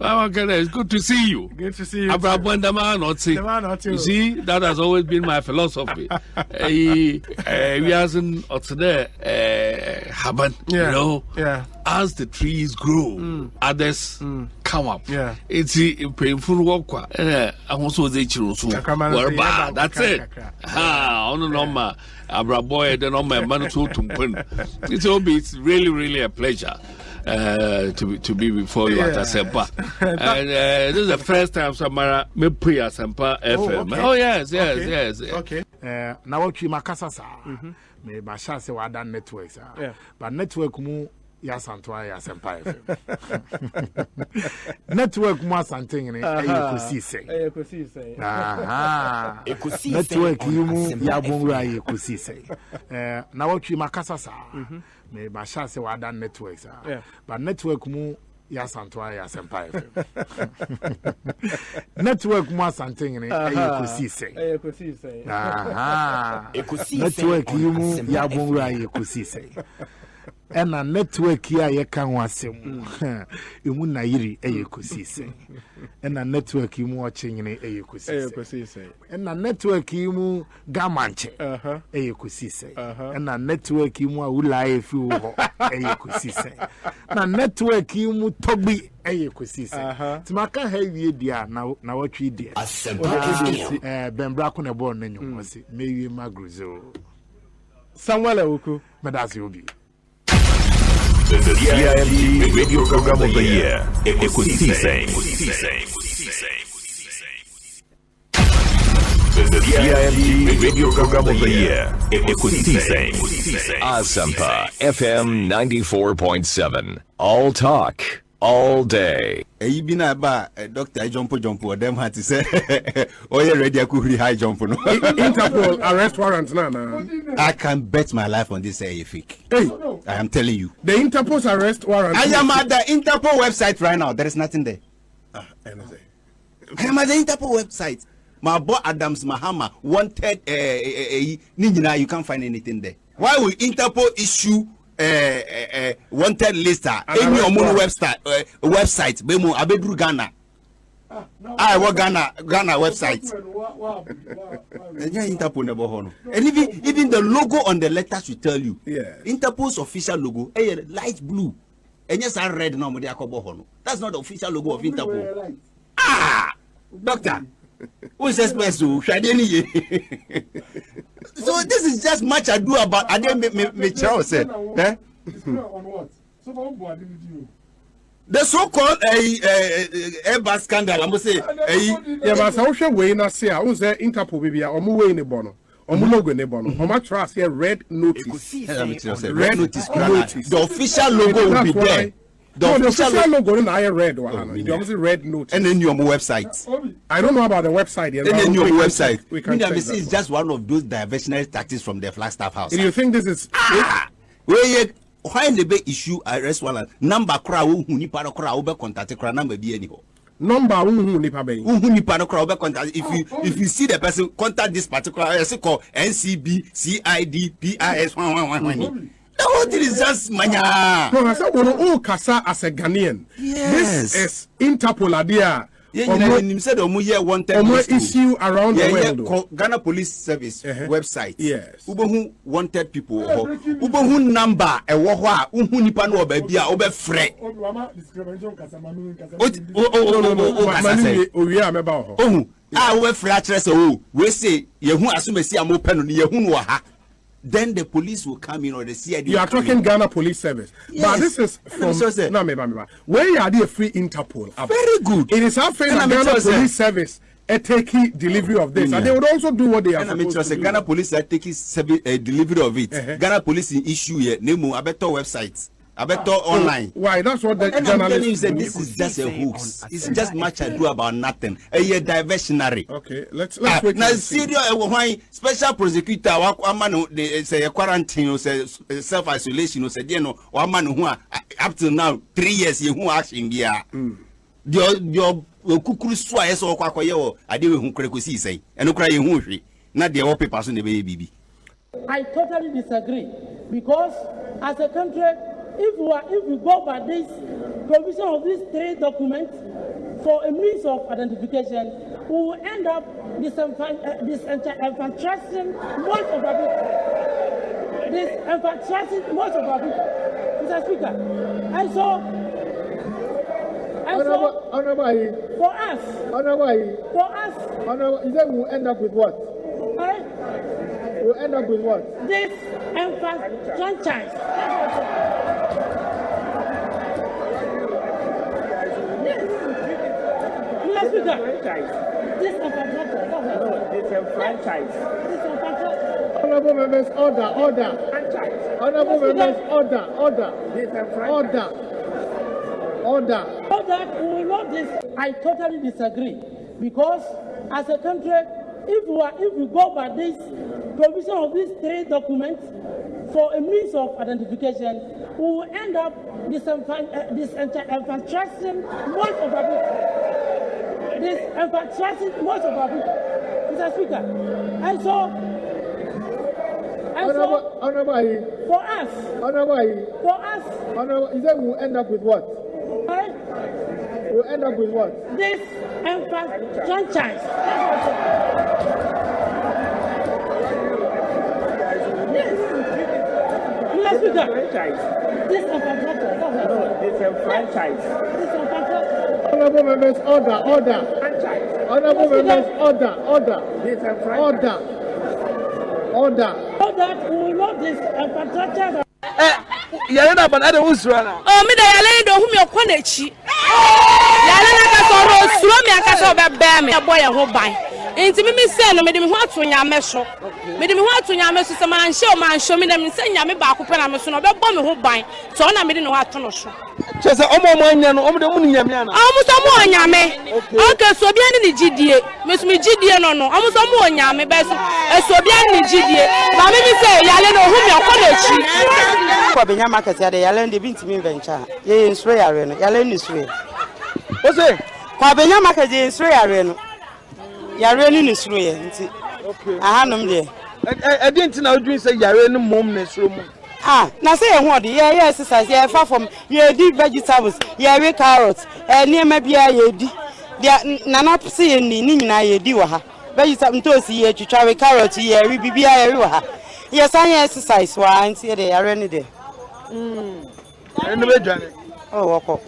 It's good to see you. Good to see you. You see, that has always been my philosophy. We hasn't happen, you know. Yeah. As the trees grow, others come up. Yeah. It's painful work. I also say that's it. It's really a pleasure to be before you at Asempa. And this is the first time Samara me pre Asempa FM. Okay. Oh yes. Okay. Now what you makasa sa? Me ba sha se wa dan network sa. But network mu ya Santoa ya Asempa FM. Network mu Asante ni Ekosiise. Ekosiise. Aha. Ekosiise. Network mu ya Bonra Ekosiise. Now what you makasa sa? Me ba sha se wa dan network sa. But network mu ya Santoa ya Asempa FM. Network mu Asante ni Ekosiise. Ekosiise. Aha. Ekosiise. Network mu ya Bonra Ekosiise. Ena network ya ye kan wasem emu na yiri Ekosiise. Ena network mu ochenyene Ekosiise. Ena network mu gamanche Ekosiise. Ena network mu awula efi wo Ekosiise. Na network mu togbi Ekosiise. Timaka ha wie dia na watwi dia. Bembra ko na bo na nyum se mewie magruzo. Samuel Awuku Medasi obi. The CIMT Radio Program of the Year, Ekosiise. The CIMT Radio Program of the Year, Ekosiise. Asempa FM 94.7. All talk, all day. Bina ba Dr. Jumpo them had to say, oh, you're ready to high jump. Interpol arrest warrant na. I can bet my life on this fake. Hey, I am telling you. the Interpol's arrest warrant. I am at the Interpol website right now. There is nothing there. I am at the Interpol website. My boy Adams Mahama wanted Ninja. You can't find anything there. Why will Interpol issue wanted lister in your mono website bemo abedru Ghana I wa Ghana website Interpol never hono. And even the logo on the letters will tell you Interpol's official logo light blue and yes red now they akobo hono. That's not the official logo of Interpol. Doctor who says so so this is just much ado about me Charles said on what? So the so-called airbus scandal. I'm say but so show way na say who say Interpol bibia omo way ne bono omo logo ne bono omo trust here red notice red notice. The official logo will be there. The official logo in I red one. You almost red notice. And then your website. I don't know about the website. And then your website. We can it's just one of those diversionary tactics from the Flagstaff House. Do you think this is why the big issue arrest warrant number crowd who nipa no crowd be contact crowd number be any number who nipa be who nipa no crowd be contact if you see the person contact this particular call NCB CID PIS 111. The whole thing is just mania. No, I said, oh, Kasa as a Ghanaian. Yes. This is Interpol idea. Wanted issue around the world. Ghana Police Service website. Yes. Who wanted people. Who number a waha. Who nipa no baby a obe fre. We fracture so we say yehu asume si amopen no yehu wa. Then the police will come in or the CID. You are talking Ghana Police Service. Yes. But this is from where you are the free Interpol. Very good. It is happening that Ghana Police Service take delivery of this. And they would also do what they are supposed to do. Ghana Police are taking delivery of it. Ghana Police issue here. Nemo abeto websites. Abeto online. Why? That's what the journalists said. This is just a hoax. It's just much ado about nothing. A diversionary. Okay, let's wait. Now, serious why special prosecutor say quarantine say self isolation say you know one man who up to now 3 years you who action there. Your kukuru swa yeso kwakoye o ade we hu krekosi say eno kra ye hu hwe na de wo papers no be bibi. I totally disagree because as a country if we go by this provision of these 3 documents for a means of identification, we will end up disenfranchising most of our people. Disenfranchising most of our people, Mr. Speaker. And so for us, you said we'll end up with what? Right? We'll end up with what? This franchise. Yes. Mr. Speaker. This franchise. Honorable members, order. Honorable members, order. So that we will not I totally disagree, because as a country, if we go by this provision of these 3 documents for a means of identification, we will end up disenfranchising most of our people. Disenfranchising most of our people, Mr. Speaker. And so for us, you said we'll end up with what? Right? We'll end up with what? This franchise. Yes. Mr. Speaker. This franchise. Honorable members, order. Honorable members, order. So that we will not disenfranchise. Yalena banana usrana. Oh, me da yalena do hu me okonechi. Yalena ka so ro suro me aka so be me boy ho ban. Enti me say no me de me ho ato nyame so. Me de me ho ato nyame so se man hye o man hye me de me say nyame ba ko pe na me so no be bo me ho ban. So na me de no ato no so. Chese omo anya no omo de mu nyame ana. Omo so mo nyame. Okay, so bia ni gidie. Me so me gidie no. Omo so mo nyame be so. So bia ni gidie. Ba me say yalena hu me okonechi. Kwa benya market ya de yalen de binti mi venture ye insure yare no yalen insure o se kwa benya market ye insure yare no yare ni insure ye nti aha nom de e didn't na odwin say yare no mom na insure mu na say ye ho de ye exercise ye fa from ye di vegetables ye we carrots niam bia ye di na na say ye ni nyina ye di wo ha vegetable ntosi ye twitwa we carrot ye we bibia ye we wo ha yes I exercise wa nti de yare ni de enu be dwane woko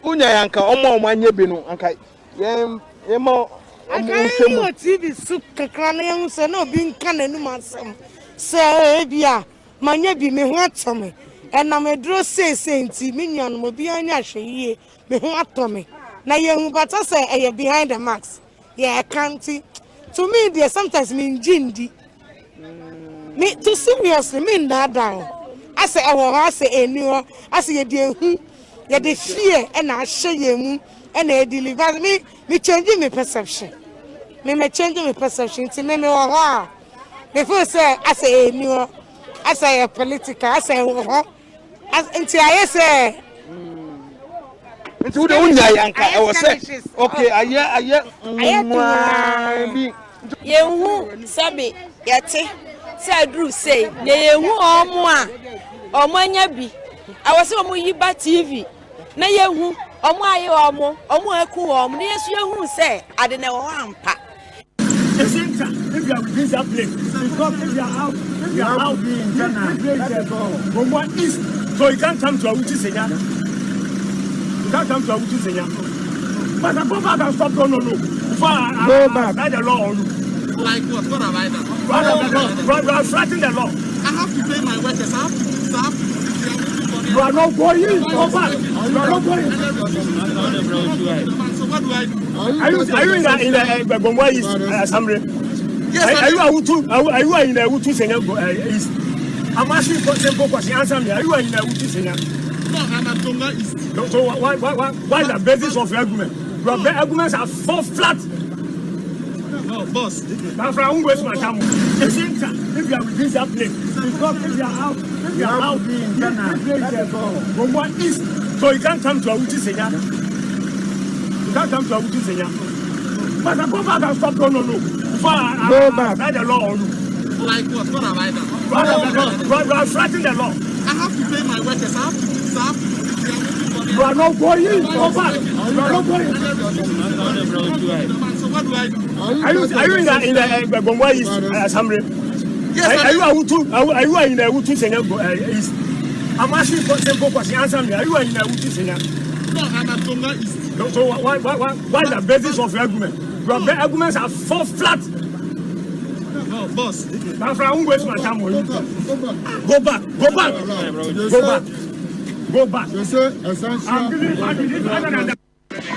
unya yanka omo anye bi no anka ye mo omo TV soup kakra na ye se na obi nka nanu masem se bia manye bi me ho atome na me dro se nti me nuanom obi anya hweye me ho atome na ye hu bata se e behind the marks ye can't to me there sometimes me njindi me too seriously me down. I say I want say anyone. I say you dey hu, you dey fear, and I show you and I deliver me changing my perception. Me changing my perception. To me wow. Before say I say anyone, I say political. I say wow. Until I say. Until the unya yanka. I was say okay. I Yehu sabi yate. Say Drew say yehu omo a omo anya bi awose omo yiba TV na yehu omo aye omo eku omo na yesu yehu say ade na wo ampa the same time if you are within that place because if you are out in Ghana from what east so you can't come to Awuchi Senya but the government can stop no before I the law on you. Like what? What have I done? You are fighting the law. I have to pay my workers. I have to you are not going. You are not going. So what do I do? Are you in the Gomwa East Assembly? Yes. Are you in the Awuchi Senya East? I'm asking for simple question. Answer me. Are you in the Awuchi Senya? No, I'm at Tonga East. So why is the basis of your argument? Your arguments are so flat. No, boss. That's why I won't waste my time. The same time, if you are within that place, because if you are out in Ghana, from what east, so you can't come to Awuchi Senya. But the government can stop no. Before I the law on you. Like what? What have I done? You are fighting the law. I have to pay my workers. I have to serve. You are not going. Go back. You are not going. So what do I do? Are you in the Gomwa East Assembly? Yes, are you in the Utu Senya East? I'm asking for simple question. Answer me. Are you in the Utu Senya? No, I'm at Tonga East. So why is the basis of your argument? Your arguments are fall flat. No, boss. My friend, I'm going to my time. Go back.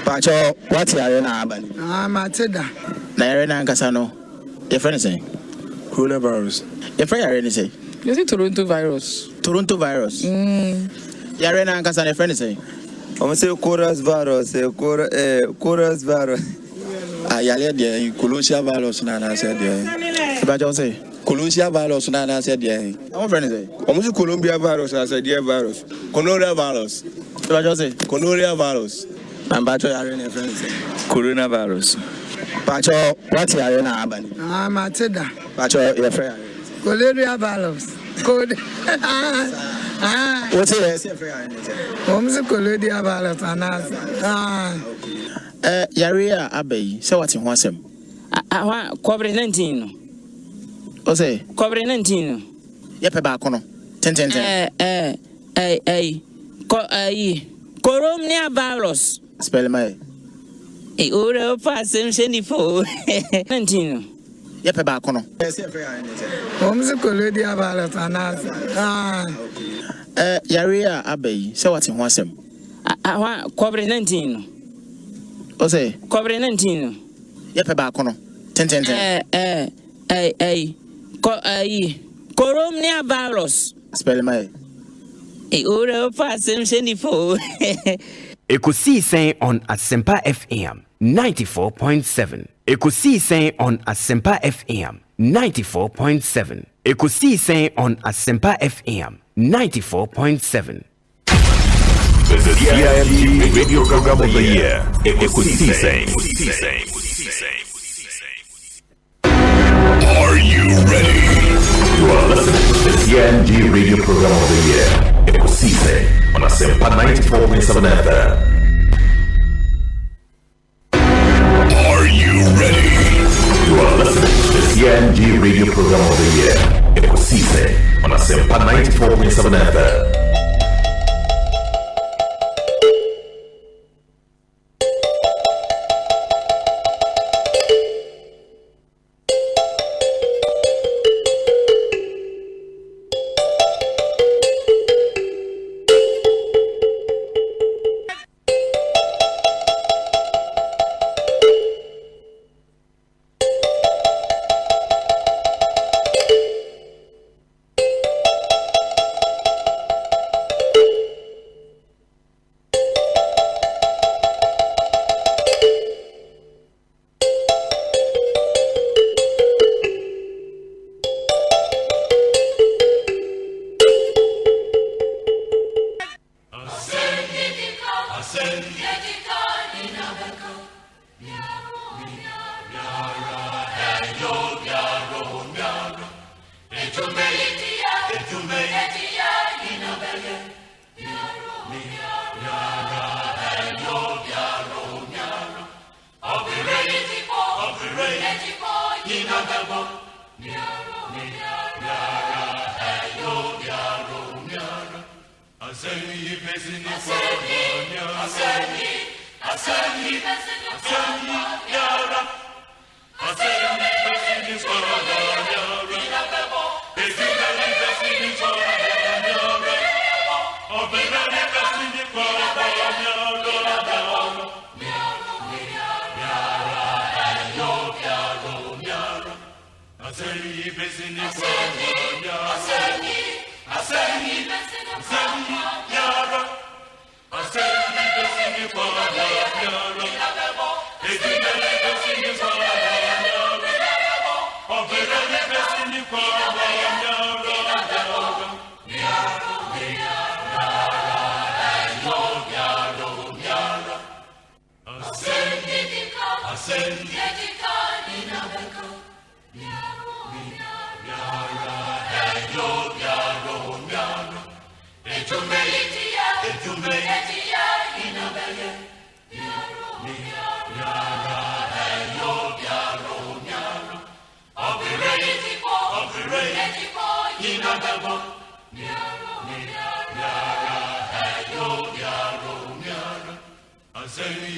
Pacho, what's your name? Matilda. Narena Casano. Your friend say coronavirus. Your friend say Is it Toronto virus? Toronto virus. Yarena Casano, your friend say I'm say chorus virus, chorus virus. Yale de Columbia virus na said there. Pacho say Columbia virus na said there. Our friend say I'm Columbia virus, I said yeah virus. Coronavirus virus. Pacho say Coronavirus virus. And Pacho Yarena friend say Coronavirus. Pacho, what's your name? Matilda. Pacho, your friend. Cholera virus. Code. What's your friend? Cholera virus. Yaria Abbey, so what's in Wasem? COVID-19. What's it? COVID-19. Yepabacono. 10. Coronavirus. Spell my. Unauthorized 94. 19. Yepabacono. Cholera virus. Yaria Abbey, so what's in Wasem? COVID-19. What's it? COVID-19. Yepabacono. 10. Coronavirus. Spell my. Unauthorized 74. Ekosiisen On Asempa FM 94.7. Ekosiisen On Asempa FM 94.7. Ekosiisen On Asempa FM 94.7. The CIMG Radio Program of the Year, Ekosiisen. Are you ready? You are listening to the CIMG Radio Program of the Year, Ekosiisen on Asempa 94.7 FM. Are you ready? You are listening to the CIMG Radio Program of the Year, Ekosiisen on Asempa 94.7 FM.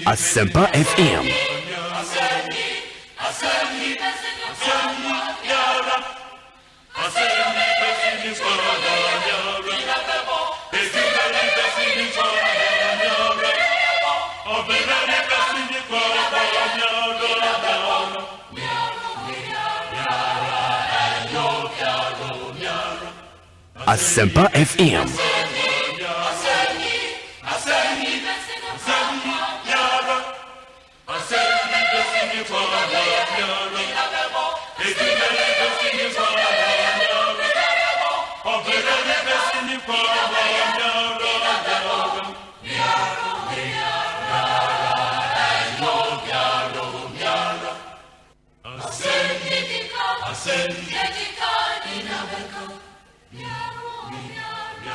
Asempa FM. Asempa FM.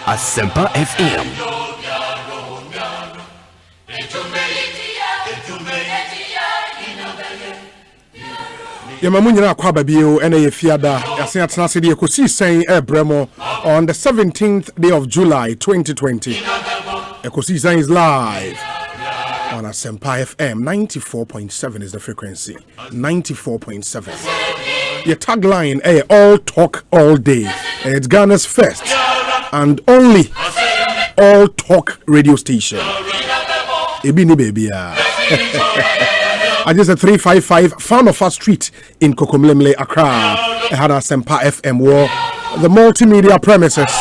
Asempa FM. Yamamunyina kwa babio ene ye fiada yase atena se de Ekosiisen Ebremo on the 17th day of July 2020. Ekosiisen is live on Asempa FM 94.7 is the frequency. 94.7. Your tagline, all talk all day. It's Ghana's first and only all talk radio station. Ebini baby. I just a 355 Farmer Street in Kokomlemle, Accra. I had Asempa FM war the multimedia premises.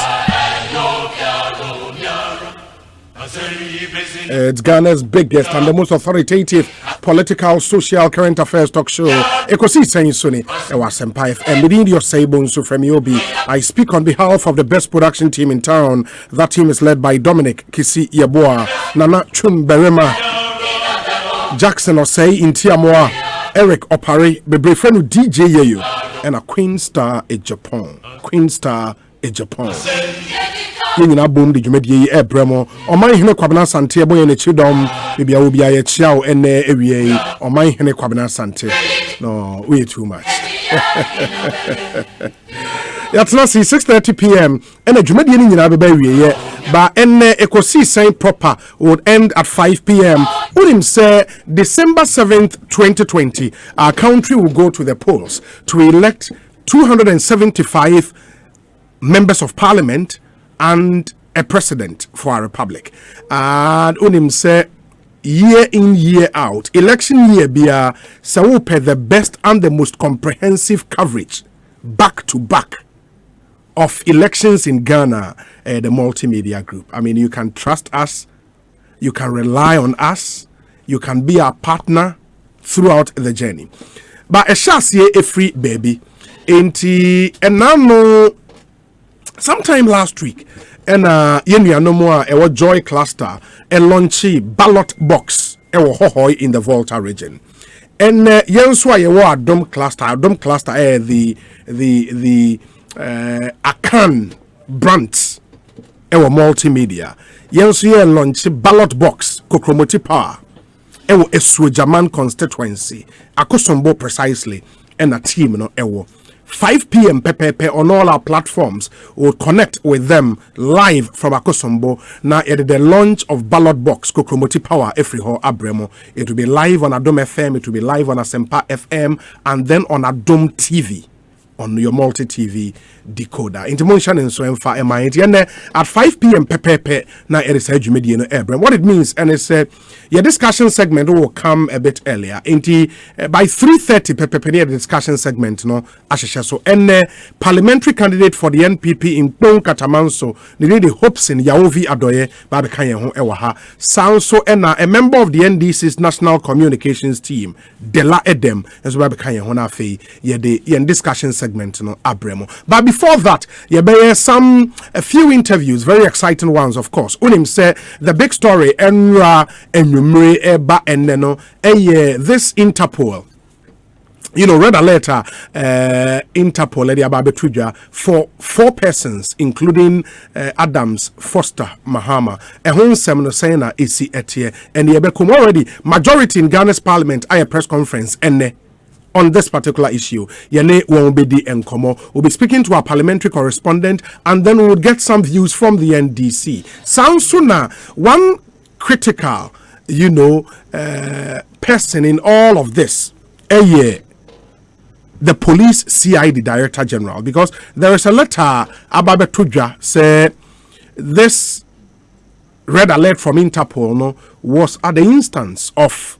It's Ghana's biggest and the most authoritative political, social, current affairs talk show. Ekosiisen Suni, Asempa FM. Within your Sabon from Yobi, I speak on behalf of the best production team in town. That team is led by Dominic Kisi Yeboah, Nana Chumberema, Jackson Osei Intiamoa, Eric Opare, Bebre friend DJ Yeyo, and a Queen Star in Japan. Queen Star in Japan. Yina boom the Intermediary Ebremo. O my hene kwabena sante boy ne chidom bibia obi aye chiao ene ewie o my hene kwabena sante. No, we too much. Yatna see 6:30 p.m. and a Intermediary nyina beba wie but ene Ekosiisen proper would end at 5 p.m. Unim say December 7th 2020 our country will go to the polls to elect 275 members of parliament and a president for our republic. And unim say year in year out election year be so pay the best and the most comprehensive coverage back to back of elections in Ghana, the MultiMedia Group. I mean, you can trust us, you can rely on us, you can be our partner throughout the journey. But a chassis a free baby inti and now sometime last week and yenu no more a joy cluster a launchy ballot box hohoi in the Volta region and yenswa ye wa dom cluster the Akan brands multimedia yensu ye launch ballot box kokromoti power Eswojaman constituency Akosombo precisely and a team no 5 p.m. pepepe on all our platforms will connect with them live from Akosombo. Now at the launch of ballot box Kokromoti Power Efriho Abremo. It will be live on Adom FM, it will be live on Asempa FM, and then on Adom TV. On your multi-TV decoder. Intermotion and so far at 5 p.m. pepepe na it is Intermediary Abraham. What it means and it's your discussion segment will come a bit earlier. By 3:30 pepepe the discussion segment no ashesha so and parliamentary candidate for the NPP in Pong Katamanso the hopes in Yaovi Adoye Babakanya ho ewaha sound so and a member of the NDC's national communications team Dela Edem as Babakanya ho na fe ye discussion segment no Abremo. But before that, a few interviews, very exciting ones, of course. Unim say the big story enra enumere eba eneno this Interpol red alert Interpol for 4 persons, including Adams, Foster, Mahama. Saying isi etie and already majority in Ghana's parliament. I a press conference and on this particular issue, Yene won't be the Nkomo. We'll be speaking to our parliamentary correspondent, and then we'll get some views from the NDC. Sounds sooner one critical, person in all of this. The police CID Director General, because there is a letter Ababe Tuja say this red alert from Interpol was at the instance of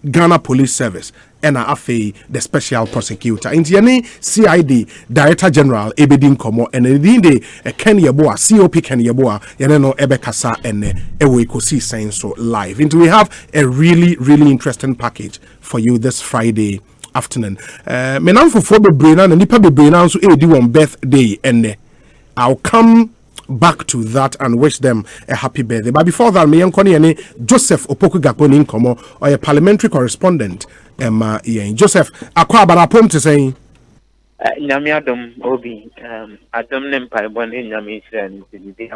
Ghana Police Service and the special prosecutor. In the CID Director General Ebedin Komo and the Kenya Boa COP Kenya Boa Yaneno Ebekasa and Ekosiise so live. And we have a really interesting package for you this Friday afternoon. Menam for the brain and nipa be brain so edi on birthday and I'll come back to that and wish them a happy birthday. But before that, me and Joseph Opoku Gakoni Nkomo or a parliamentary correspondent. Joseph, akwa barapom to say Nyame adom obi adom ne mpaebon nyame Israel nti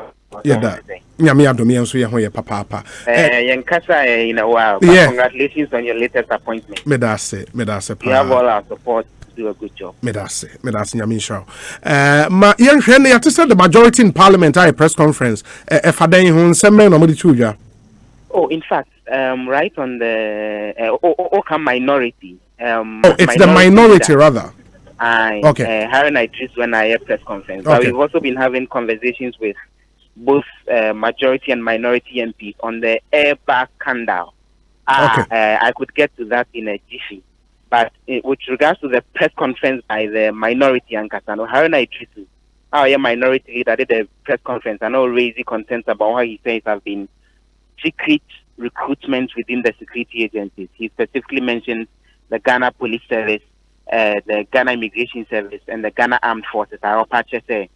Nyame adom yenso ye ho ye papa yen kasa in a while. Congratulations on your latest appointment. Medase you have all our support to do a good job. Medase Nyame show ma yen hwe ne yate said the majority in parliament at a press conference fadan ho nsemme no modi chuja. Oh, in fact, right on the minority. It's the minority rather. Okay. Harry I choose when I have press conference. But we've also been having conversations with both majority and minority MPs on the airbus scandal. I could get to that in a jiffy. But with regards to the press conference by the minority and Kasano, Harry I choose our minority leader did a press conference and all raising concerns about how he says have been secret recruitment within the security agencies. He specifically mentioned the Ghana Police Service, the Ghana Immigration Service, and the Ghana Armed Forces. I purchased a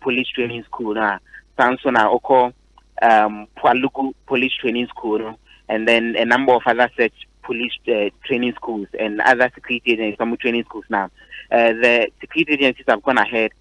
police training school now. Sansona Oko Pualugu Police Training School, and then a number of other such police training schools and other security agencies, some training schools now. The security agencies have gone ahead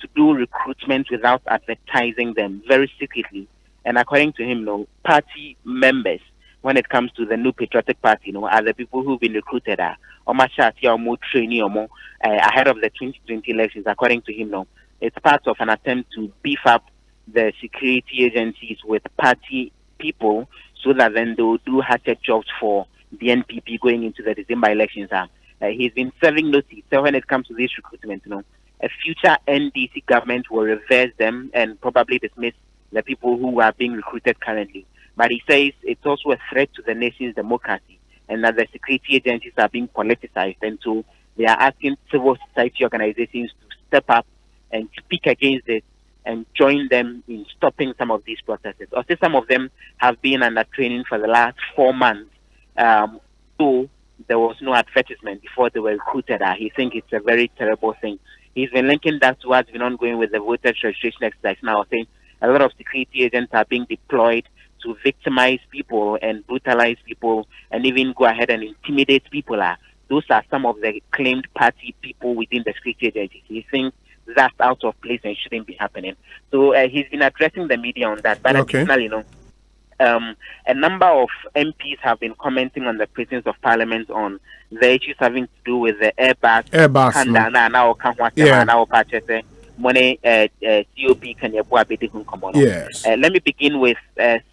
to do recruitment without advertising them very secretly. And according to him, party members, when it comes to the New Patriotic Party, are the people who've been recruited or more training or more ahead of the 2020 elections. According to him, it's part of an attempt to beef up the security agencies with party people so that then they will do hatchet jobs for the NPP going into the December elections. He's been serving notice. So when it comes to this recruitment, a future NDC government will reverse them and probably dismiss the people who are being recruited currently. But he says it's also a threat to the nation's democracy and that the security agencies are being politicized, and so they are asking civil society organizations to step up and speak against it and join them in stopping some of these processes. Also, some of them have been under training for the last 4 months, so there was no advertisement before they were recruited. He thinks it's a very terrible thing. He's been linking that to what's been ongoing with the voter registration exercise now, saying a lot of security agents are being deployed to victimize people and brutalize people and even go ahead and intimidate people. Those are some of the claimed party people within the security agencies. He thinks that's out of place and shouldn't be happening. So he's been addressing the media on that. But additionally, a number of MPs have been commenting on the presence of Parliament on the issues having to do with the airbus. Yes. Let me begin with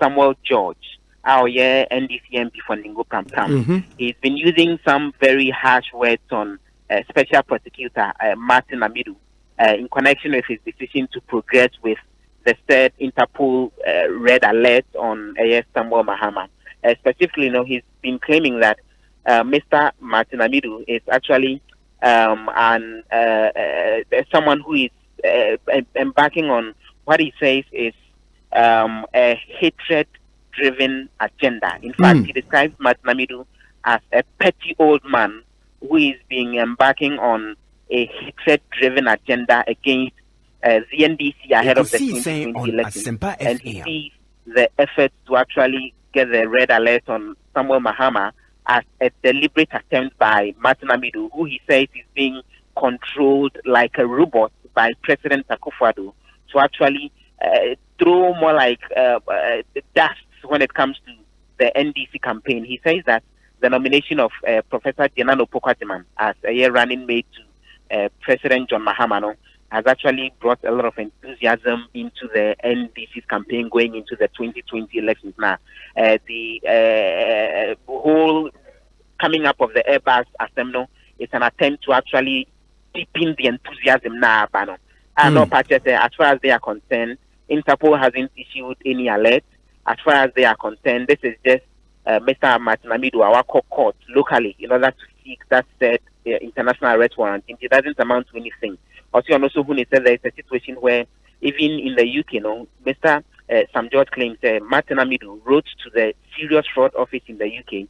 Samuel George, our NDC MP for Ningo Pram Pram. He's been using some very harsh words on Special Prosecutor Martin Amidu in connection with his decision to progress with the third Interpol red alert on Samuel Mahama. Specifically, he's been claiming that Mr. Martin Amidu is actually someone who is embarking on what he says is a hatred-driven agenda. In fact, he describes Martin Amidu as a petty old man who is embarking on a hatred-driven agenda against the NDC ahead of the 2020 election. And he sees the effort to actually get the red alert on Samuel Mahama as a deliberate attempt by Martin Amidu, who he says is being controlled like a robot by President Akufo-Addo, to actually throw more like dust when it comes to the NDC campaign. He says that the nomination of Professor Diana Opoku-Agyeman as a running mate to President John Mahama has actually brought a lot of enthusiasm into the NDC's campaign going into the 2020 elections now. The whole coming up of the airbus assembly is an attempt to actually deepen the enthusiasm now. And as far as they are concerned, Interpol hasn't issued any alert. As far as they are concerned, this is just Mr. Martin Amidu, our court locally, in order to seek that said international arrest warrant. It doesn't amount to anything. Also, when he said there is a situation where even in the UK, Mr. Sam George claims Martin Amidu wrote to the Serious Fraud Office in the UK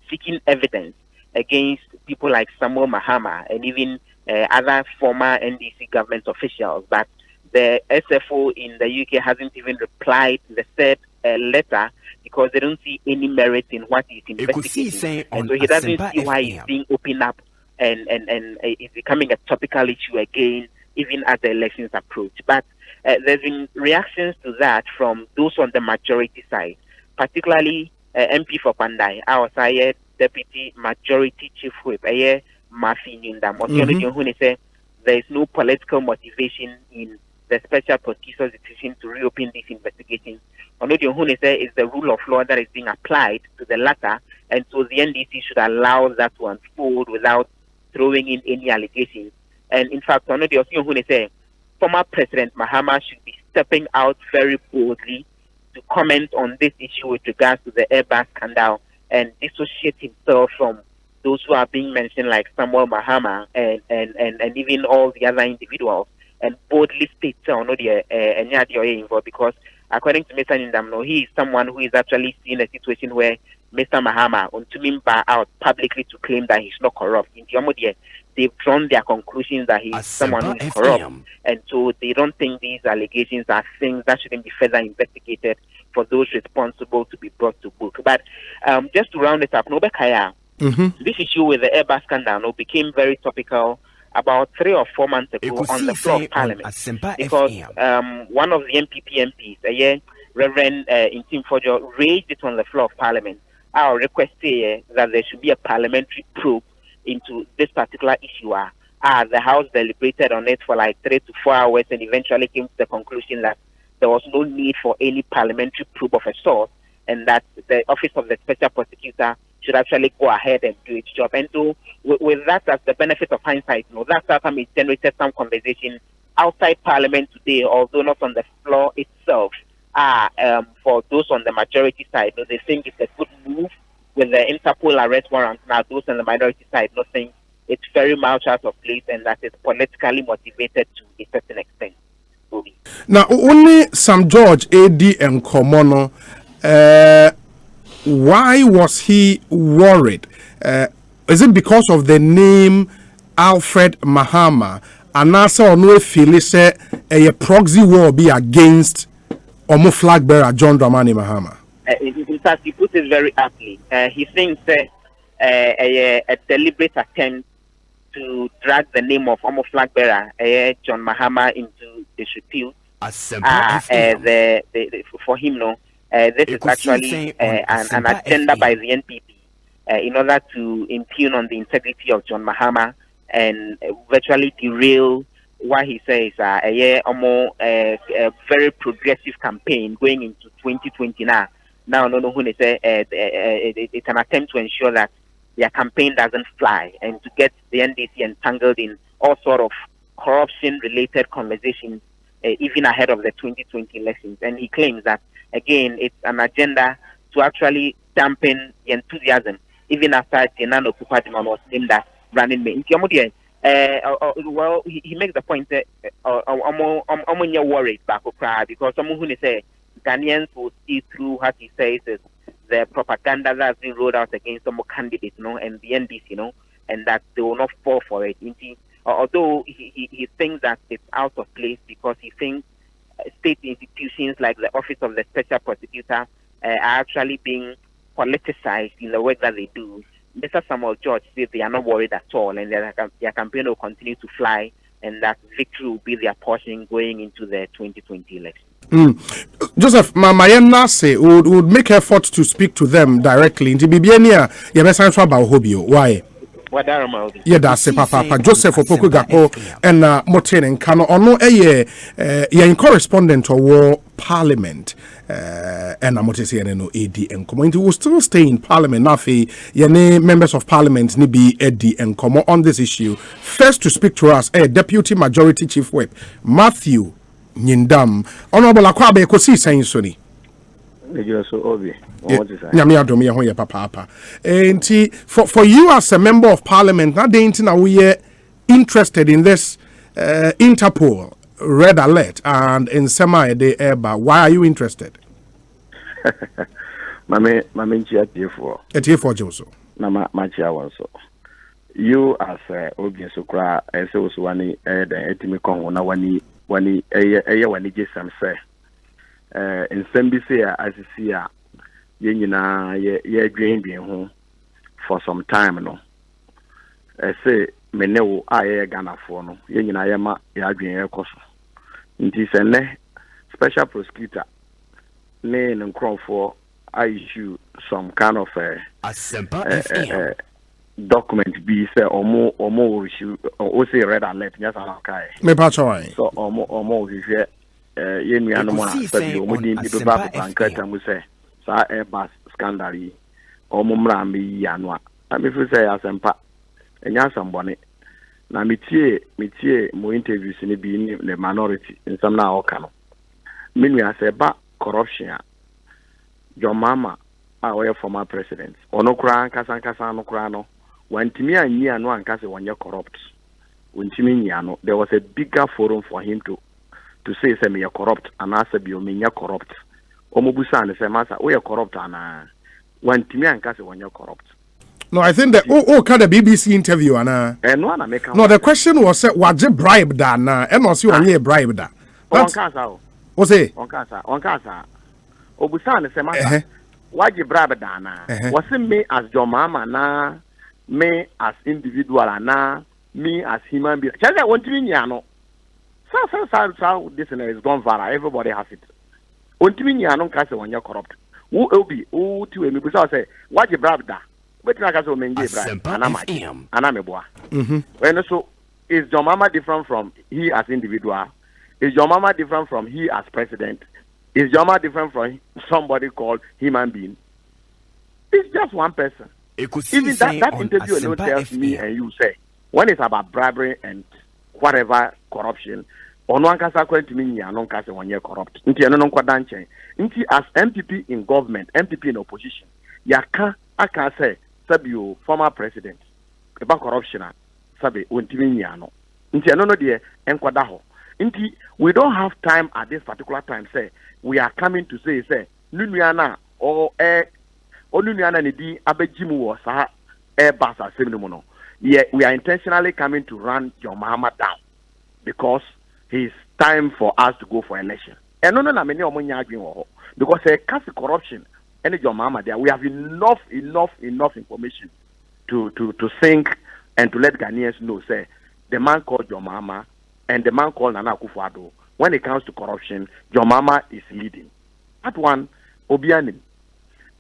seeking evidence against people like Samuel Mahama and even other former NDC government officials. But the SFO in the UK hasn't even replied to the said letter because they don't see any merit in what he's investigating. And so he doesn't see why he's being opened up and it's becoming a topical issue again, even as the elections approach. But there's been reactions to that from those on the majority side, particularly MP for Pandai, our side Deputy Majority Chief Whip, Mafi Nyundam. There is no political motivation in the special prosecutor's decision to reopen this investigation. Is the rule of law that is being applied to the latter, and so the NDC should allow that to unfold without throwing in any allegations. And in fact, former President Mahama should be stepping out very boldly to comment on this issue with regards to the airbus scandal and dissociate himself from those who are being mentioned like Samuel Mahama and even all the other individuals, and boldly state involved, because according to Mr. Nyundam, he is someone who is actually seeing a situation where Mr. Mahama bar out publicly to claim that he's not corrupt. In the they've drawn their conclusions that he's someone who is corrupt, and so they don't think these allegations are things that shouldn't be further investigated for those responsible to be brought to book. But just to round it up, this issue with the airbus scandal became very topical about 3 or 4 months ago on the floor of Parliament, because one of the MPP MPs, Reverend Intim Fojo, raised it on the floor of Parliament. Our request that there should be a parliamentary probe into this particular issue. The House deliberated on it for like 3 to 4 hours and eventually came to the conclusion that there was no need for any parliamentary probe of a sort, and that the Office of the Special Prosecutor should actually go ahead and do its job. And so with that as the benefit of hindsight, that outcome has generated some conversation outside Parliament today, although not on the floor itself. For those on the majority side, they think it's a good move with the Interpol arrest warrant. Now those on the minority side think it's very much out of place and that it's politically motivated to a certain extent. Now only Sam George AD and Komono, why was he worried? Is it because of the name Alfred Mahama, and also no feel say a proxy war be against Omo flag bearer John Dramani Mahama? In fact, he put it very aptly. He thinks a deliberate attempt to drag the name of Omo flag bearer John Mahama into disrepute. For him, this is actually an agenda by the NPP in order to impugn on the integrity of John Mahama and virtually derail what he says a very progressive campaign going into 2020 now. It's an attempt to ensure that their campaign doesn't fly and to get the NDC entangled in all sort of corruption-related conversations even ahead of the 2020 elections. And he claims that, again, it's an agenda to actually dampen the enthusiasm, even after Diana Opoku-Agyeman was named as running mate. Well, he makes the point that I'm worried because someone who say Ghanaians will see through what he says is the propaganda that's been rolled out against some candidates, and the NDC, and that they will not fall for it. Although he thinks that it's out of place because he thinks state institutions like the Office of the Special Prosecutor are actually being politicized in the work that they do. Mr. Samuel George said they are not worried at all, and their campaign will continue to fly, and that victory will be their portion going into the 2020 election. Joseph, my say would make effort to speak to them directly. Into Bibiania, you best answer about Hobio. Why? Yeah, that's a papa. Joseph Opoku Gako and Moten and Kano ono a correspondent or war parliament and Amotesi and no AD and community will still stay in parliament. Nafi yene members of parliament ni be AD and come on this issue. First to speak to us, Deputy Majority Chief Whip Matthew Nyindam. Honorable Akwabe Ekosiise Soni. Papa. For you as a member of parliament, not the internet we are interested in this Interpol red alert and in semi the airbus. Why are you interested? You as Obi Sokra and so wani the etimi kon na wani jesam say in Sembisia as you see ye nyina ye dwen ho for some time no say menewo aye Ghana for no ye nyina ye ma ya dwen ekoso nti se ne special prosecutor ne nkrofo I issue some kind of Asempa document be say omo issue o say red alert yes kai me pa choy so omo hwe ye nuano mo sabi omo din bi ba bankata mu say sa airbus scandal yi omo mra me yanu a me fi say Asempa enya sambone na metie mo interviews ni bi ni the minority in some na oka no me nua say ba corruption your mama our former president ono kura kasa no kura no wantimi anyi anu ankase wonye corrupt wantimi nyi anu there was a bigger forum for him to say me corrupt and asa bi o me corrupt omobusa ne say masa we corrupt ana wantimi ankase wonye corrupt. No, I think that kind of BBC interview ana no the question was was it bribe da na and was you onye bribe da on kasa was it on kasa obusa ne say masa waji bribe da na was me as your mama na me as individual na me as human being. Chelsea want to be no. So this is gone viral. Everybody has it. Want to be no case when you're corrupt. Who be who to me because say what you bribe da. But na case when you bribe. Aname boa. When so is your mama different from he as individual? Is your mama different from he as president? Is your mama different from somebody called human being? It's just one person. Even that interview alone tells me and you say when it's about bribery and whatever corruption, or no ankasa kwenti mi nya no ankasa wonye corrupt. Nti eno no nkwadan chen. Nti as MPP in government, MPP in opposition, yaka aka say sabi former president about corruption sabi ontimi nya no. Nti eno no de enkwada ho. Nti we don't have time at this particular time say we are coming to say nunua na or Onunyana Nidi Abejimu was airbus assemble. Yeah, we are intentionally coming to run your Mahama down because it's time for us to go for election. And no many because a cast corruption and your Mahama there. We have enough information to think and to let Ghanaians know say the man called your Mahama and the man called Nana Akufo-Addo. When it comes to corruption, your Mahama is leading. That one Obianim.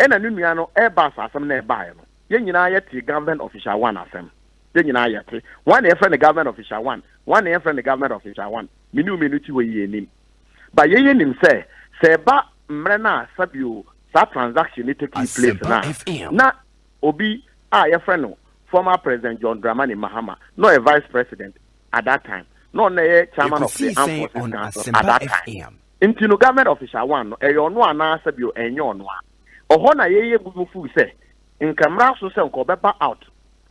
And a new airbus asem na buy no. Ye nyina yeti government official one asem. Ye nyina yeti. One e friend the government official one. One e friend the government official one. Minuti we ye nim. But ye nim say ba mrena sabio sa transaction it take place na. Na obi ye friend no former president John Dramani Mahama, no a vice president at that time. No na chairman of the armed forces council at that time. Into no government official one no e yo no ana sabio enyo no. Ohona ye bufu say in camera so say nko beba out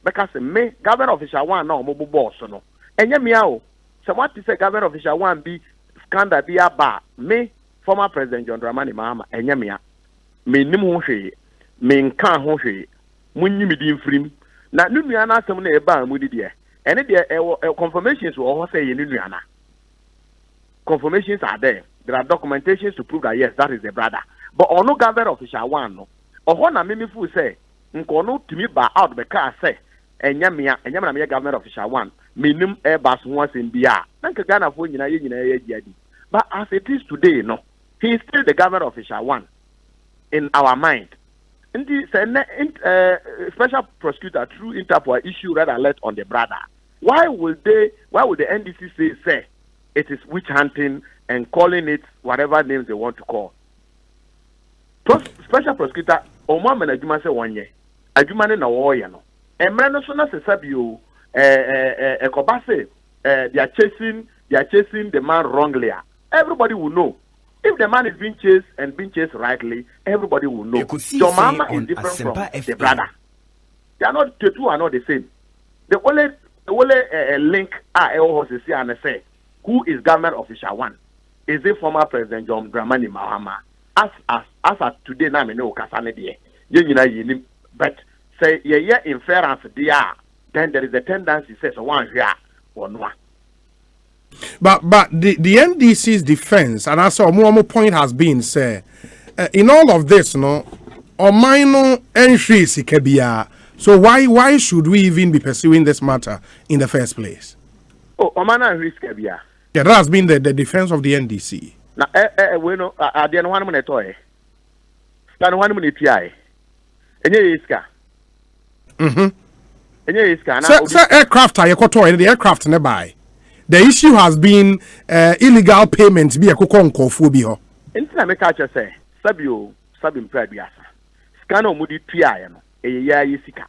because me government official one na omo boss no enye me o say what say government official one be scandal be aba me former president John Dramani Mahama enye me nim ho hwe me nka ho hwe munyi me di mfrim na nunua na asem na eba amudi de ene de confirmations wo ho say ye nunua na confirmations are there are documentations to prove that yes that is the brother. But ono government official one no. Oho na mimi fu say nkono to me ba out the car say enya me government official one minimum airbus once in bia nanka Ghana for nyina ye giadi but as it is today no he is still the government official one in our mind. And the special prosecutor through Interpol issue red alert on the brother. Why would the NDC say it is witch hunting and calling it whatever names they want to call? Special prosecutor Oma Menajuma say 1 year. Ajuma na warrior no. Emre so na se sabio ekobase they are chasing the man wrongly. Everybody will know. If the man is being chased rightly, everybody will know. Your mama is different from the brother. The two are not the same. The only link and say who is government official one? Is it former President John Dramani Mahama? As at today, now I know Kasane there. But say inference there, then there is a tendency says one here or no. But the NDC's defense, and as our point has been, say, in all of this, no, or minor entries, so why should we even be pursuing this matter in the first place? Oh, minor risk, yeah, that has been the defense of the NDC. Now, we know at the end 1 minute toy. Stand 1 minute TI. And here is car. And here is car. Sir, aircraft are the aircraft nearby. The issue has been illegal payments be a kukonko phobia. Instead of catch say, Sabim Pradiasa. Scano Moody Piano, a year yisika.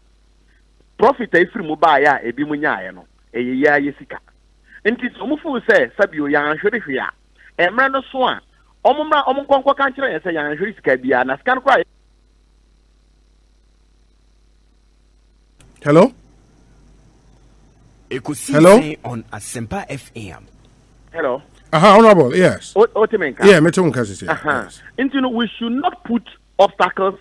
Profit a free mobile, a bimunyano, a year yisika. And it's Omufu say, Sabio Yan Shurifia, and Rando Swan, Omumra Omunko country, and say Yan Shurifia, and a scan cry. Hello? Ekosiise on Asempa FM. Hello. Honorable, yes. Yeah, yes. And we should not put obstacles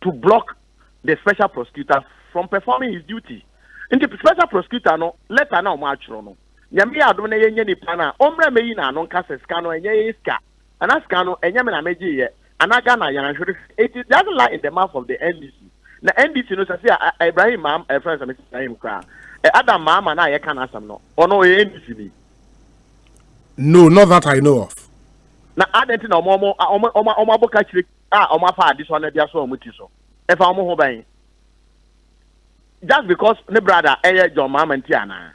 to block the special prosecutor from performing his duty. And the special prosecutor no let her know much no. Yami adone yenye ni pana. Omre me ina no kase scano enye iska. Ana scano enye me na meji ye. Anaga na yan should it doesn't lie in the mouth of the NDC. Na NDC no say Ibrahim friends Mr. Ibrahim Kra. Adam Mama na ye can asam no. Ono ye NDC. No, not that I know of. Na adenti na omo boka chire omo fa this one dia so omuti so. E fa omo ho ban. Just because ne brother John Mama nti ana.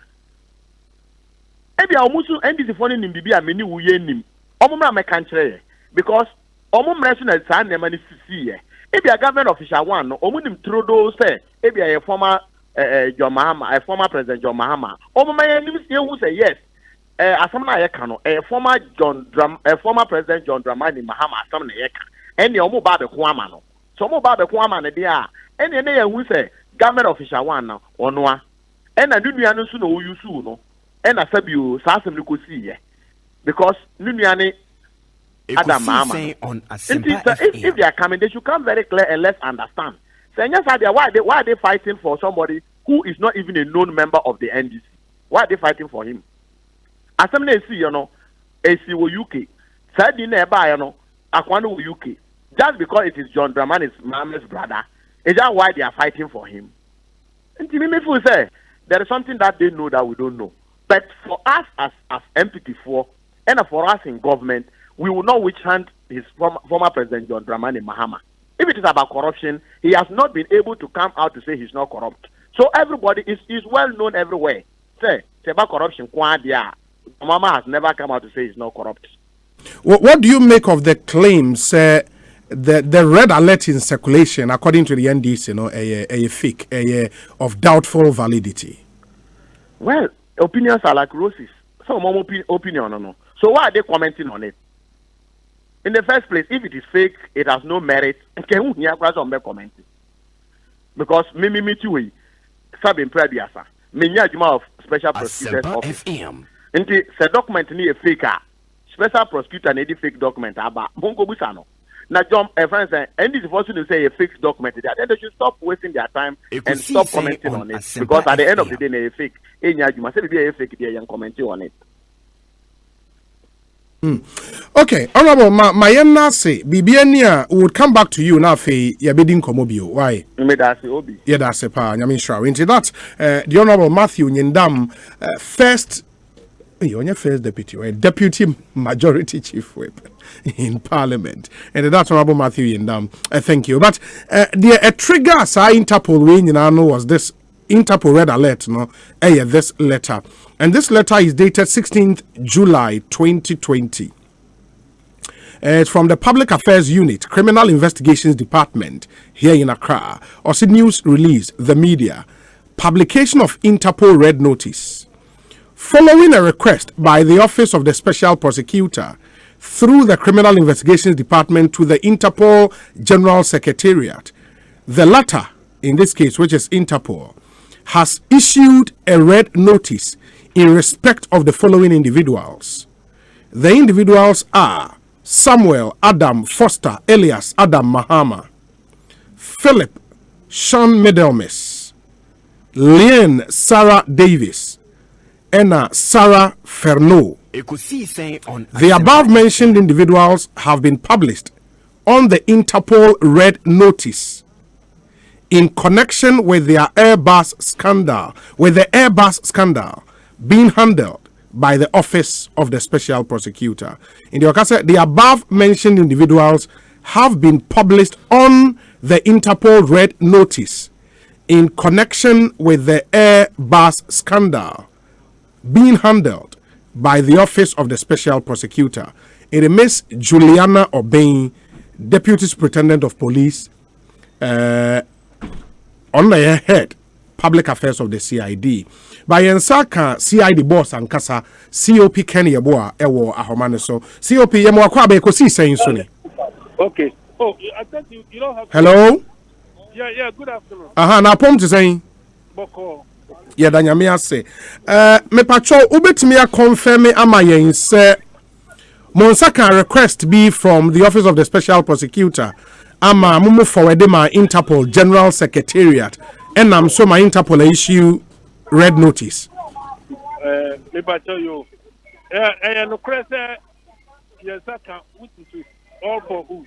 E bia omusu NDC for nim bibia meni wuye nim. Omo mra me kan chire because omo mra so na san ne mani sisi ye. E bia government official one no omo nim trodo say e bia ye former John Mahama, former President John Mahama. Omo ma ye nim say who say yes. Asamna yeka no former President John Dramani Mahama asamna yeka ene omo ba be ko ama no so omo ba be ko ama ne dia ene ne hu say government official one na ono a ena nunua no so na oyusu no ena sabio sa asem ne ko si ye because nunua ne Adam Mama on Asempa if they are coming they should come very clear and let's understand say why are they fighting for somebody who is not even a known member of the NDC? Why are they fighting for him? Asem na esi yo no esi wo UK sadi na eba yo no akwano wo UK just because it is John Dramani's mama's brother is that why they are fighting for him? And me feel say there is something that they know that we don't know, but for us as MPT4 and for us in government we will not witch hunt his former President John Dramani Mahama. If it is about corruption, he has not been able to come out to say he's not corrupt, so everybody is well known everywhere say about corruption kwa dia Mama has never come out to say he's not corrupt. What do you make of the claims the red alert in circulation, according to the NDC, a fake, of doubtful validity? Well, opinions are like roses. Some opinion, no. So why are they commenting on it? In the first place, if it is fake, it has no merit. Can you commenting? Because me too, Sabin Pradiasa, me of special prosecutor's office. Nti se document ni a fake special prosecutor na di fake document aba bongo busa no na John friends and this person to say a fake document that then they should stop wasting their time and stop commenting on it because at the end of the day na a fake enya juma say be a fake dey yan commenting on it. Okay, Honorable Mayemna say Bibiania would come back to you now. Fe Yabedin Komobio. Why? Obi. Yeah, that's a pa. Yamin Shroud. Into that, the Honorable Matthew Nyendam, first deputy, or deputy majority chief whip in Parliament, and that's Honorable Matthew Nyendam. Thank you. But the trigger Interpol we know was this Interpol red alert. No, this letter, and this letter is dated 16th July 2020. It's from the Public Affairs Unit, Criminal Investigations Department here in Accra. Also news release, the media, publication of Interpol Red Notice. Following a request by the Office of the Special Prosecutor through the Criminal Investigations Department to the Interpol General Secretariat, the latter, in this case, which is Interpol, has issued a red notice in respect of the following individuals. The individuals are Samuel Adam Foster Elias Adam Mahama, Philip Sean Middlemis, Leanne Sarah Davis, and Sarah Ferno. The above mentioned individuals have been published on the Interpol Red Notice in connection with their Airbus scandal, being handled by the Office of the Special Prosecutor. In the Okasa, the above mentioned individuals have been published on the Interpol Red Notice in connection with the Airbus scandal being handled by the Office of the Special Prosecutor. It is Miss Juliana Obain, Deputy Superintendent of Police, on the head, Public Affairs of the CID. By Ensaka CID boss and Kasa COP Kenny Aboa Ewo Ahomane so COP Yemo Akwabe Ekosiise Suni. Okay. Oh, I thought you don't have. Hello. Yeah. Good afternoon. Na pom to say. Boko. Yeah, danyame ase. Me patrol ubetimi a confirm ama yen say Monsaka request be from the Office of the Special Prosecutor ama mumu forward my Interpol General Secretariat and I'm so my Interpol issue red notice. Me tell you, no credit. Yes, I can. All for who?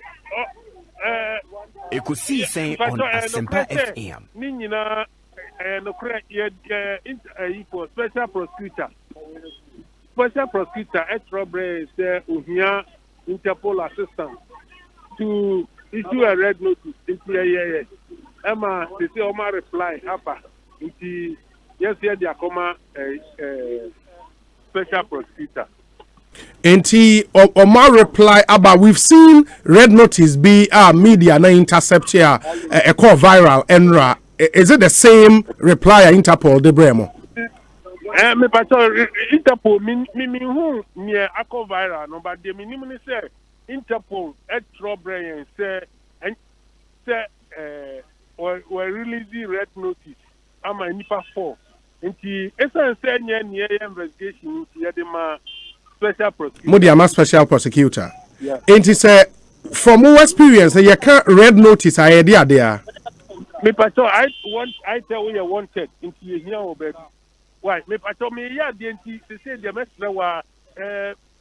Ekosiise On Asempa FM. Nina, no credit. For special prosecutor. Special prosecutor at Robert is Uhia Interpol assistant to issue a red notice. Emma, they say Oma reply. Apa, yes, here they are comma special prosecutor. And Omar reply about we've seen red notice be media na intercept here a call viral enra. Is it the same reply Interpol de Bremo? Me pato Interpol me who near a call viral no but the minimum say Interpol at Robert say and say we're releasing red notice. I'm a nipa 4. Inti esa say near investigation into the special prosecutor. Mudiama special prosecutor. Yeah. Inti say from our experience, you can't red notice idea there. Me pato I tell you wanted into here over. Why? Me pato me ya the inti say the mess na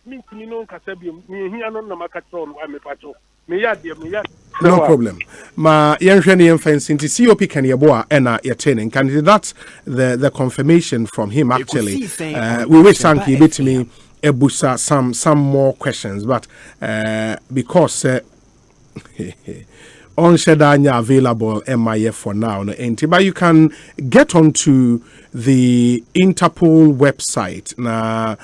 me no kasabi me here no na makatron me pato. No problem. Ma yenhwene yemfensi nti COP kan yeboa ena yetene kan that's the confirmation from him actually. We wish Sanki betimi ebusa some more questions but because on Shedanya available MIF for now no enti but you can get onto the Interpol website na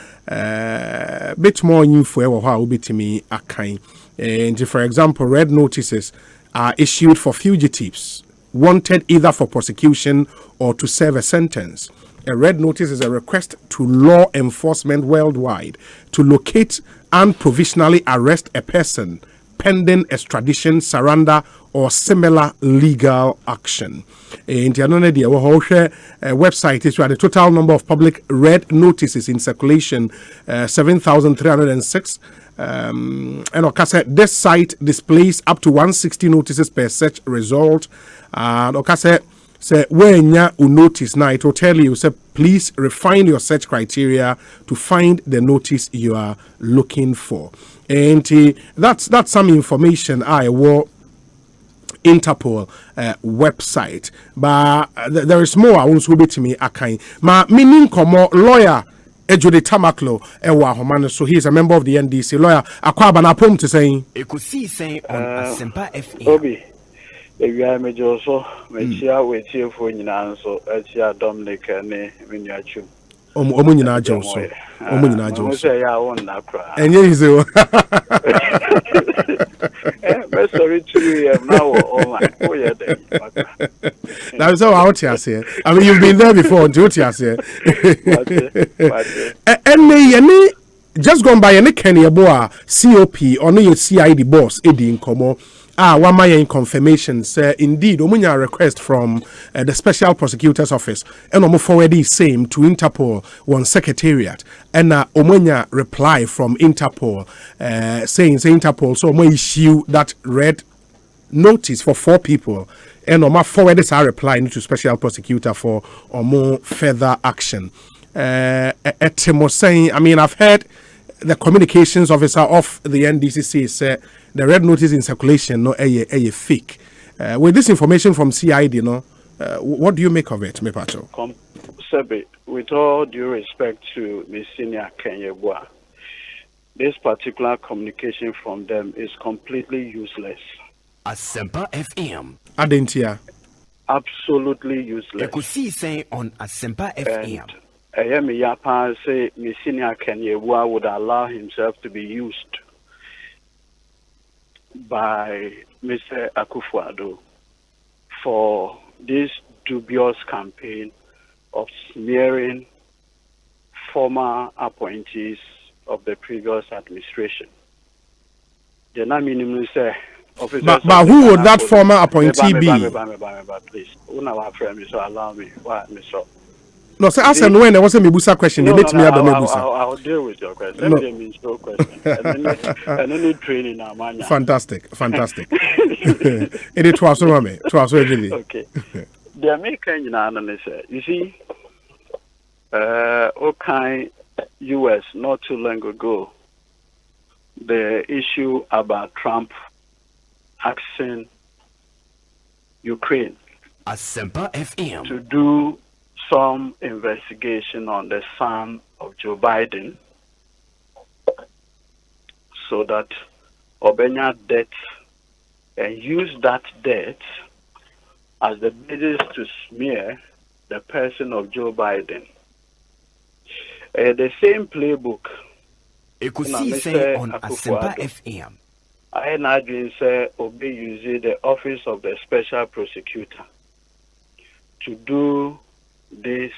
bit more info e wo ha obetimi akan. And for example, red notices are issued for fugitives wanted either for prosecution or to serve a sentence. A red notice is a request to law enforcement worldwide to locate and provisionally arrest a person pending extradition, surrender, or similar legal action. In the website is the total number of public red notices in circulation 7,306. And this site displays up to 160 notices per search result. And say when you notice now, it will tell you say please refine your search criteria to find the notice you are looking for. And that's some information I will Interpol website, but there is more. I want to be to me. Ma meaning komo lawyer Ejode Tamaklo ewa homano. So he is a member of the NDC. Lawyer akwa bana pom to saying Ekosiisen on Asempa FM. Obi, if you are major also, Mechia with you for Ninanso, Echia Dominic and Miniachu. Omunina Joso. Omunina Joso. I won't cry. And yes, sorry to you now. Oh my, oh yeah, that's how out here say. I mean, you've been there before. Duty here say. And me, just gone by any Kenya boa COP or no CID boss Eddie in Como. One my in confirmation say indeed omunya request from the special prosecutor's office and omo forward the same to Interpol one secretariat and omunya reply from Interpol saying Interpol so omo issue that red notice for 4 people and omo forward this reply to special prosecutor for omo further action. Etimo saying, I mean, I've heard the communications officer of the NDCC said the red notice in circulation no a fake. With this information from CID, what do you make of it, Mepacho? Sebi, with all due respect to Miss Senior Kenyebua, this particular communication from them is completely useless. Asempa FM. Adentia. Absolutely useless. Ekosiisen on Asempa FM. Ayemi Yapa say Miss Senior Kenyebua would allow himself to be used by Mr. Akufo-Addo for this dubious campaign of smearing former appointees of the previous administration. The minimum say, but who would that former appointee be? Please, so allow me. Mr. No, so ask and when there was a Mibusa question, you need to me about Mibusa. I'll deal with your question. Let me mean no question. And then training our man. Fantastic. It was so me. It was so really. Okay. The American you see, okay, US not too long ago, the issue about Trump asking Ukraine Asempa FM to do some investigation on the son of Joe Biden so that Obenya debt and use that debt as the basis to smear the person of Joe Biden. The same playbook. Ekosiisen on Asempa FM. I imagine say Obi using the office of the special prosecutor to do this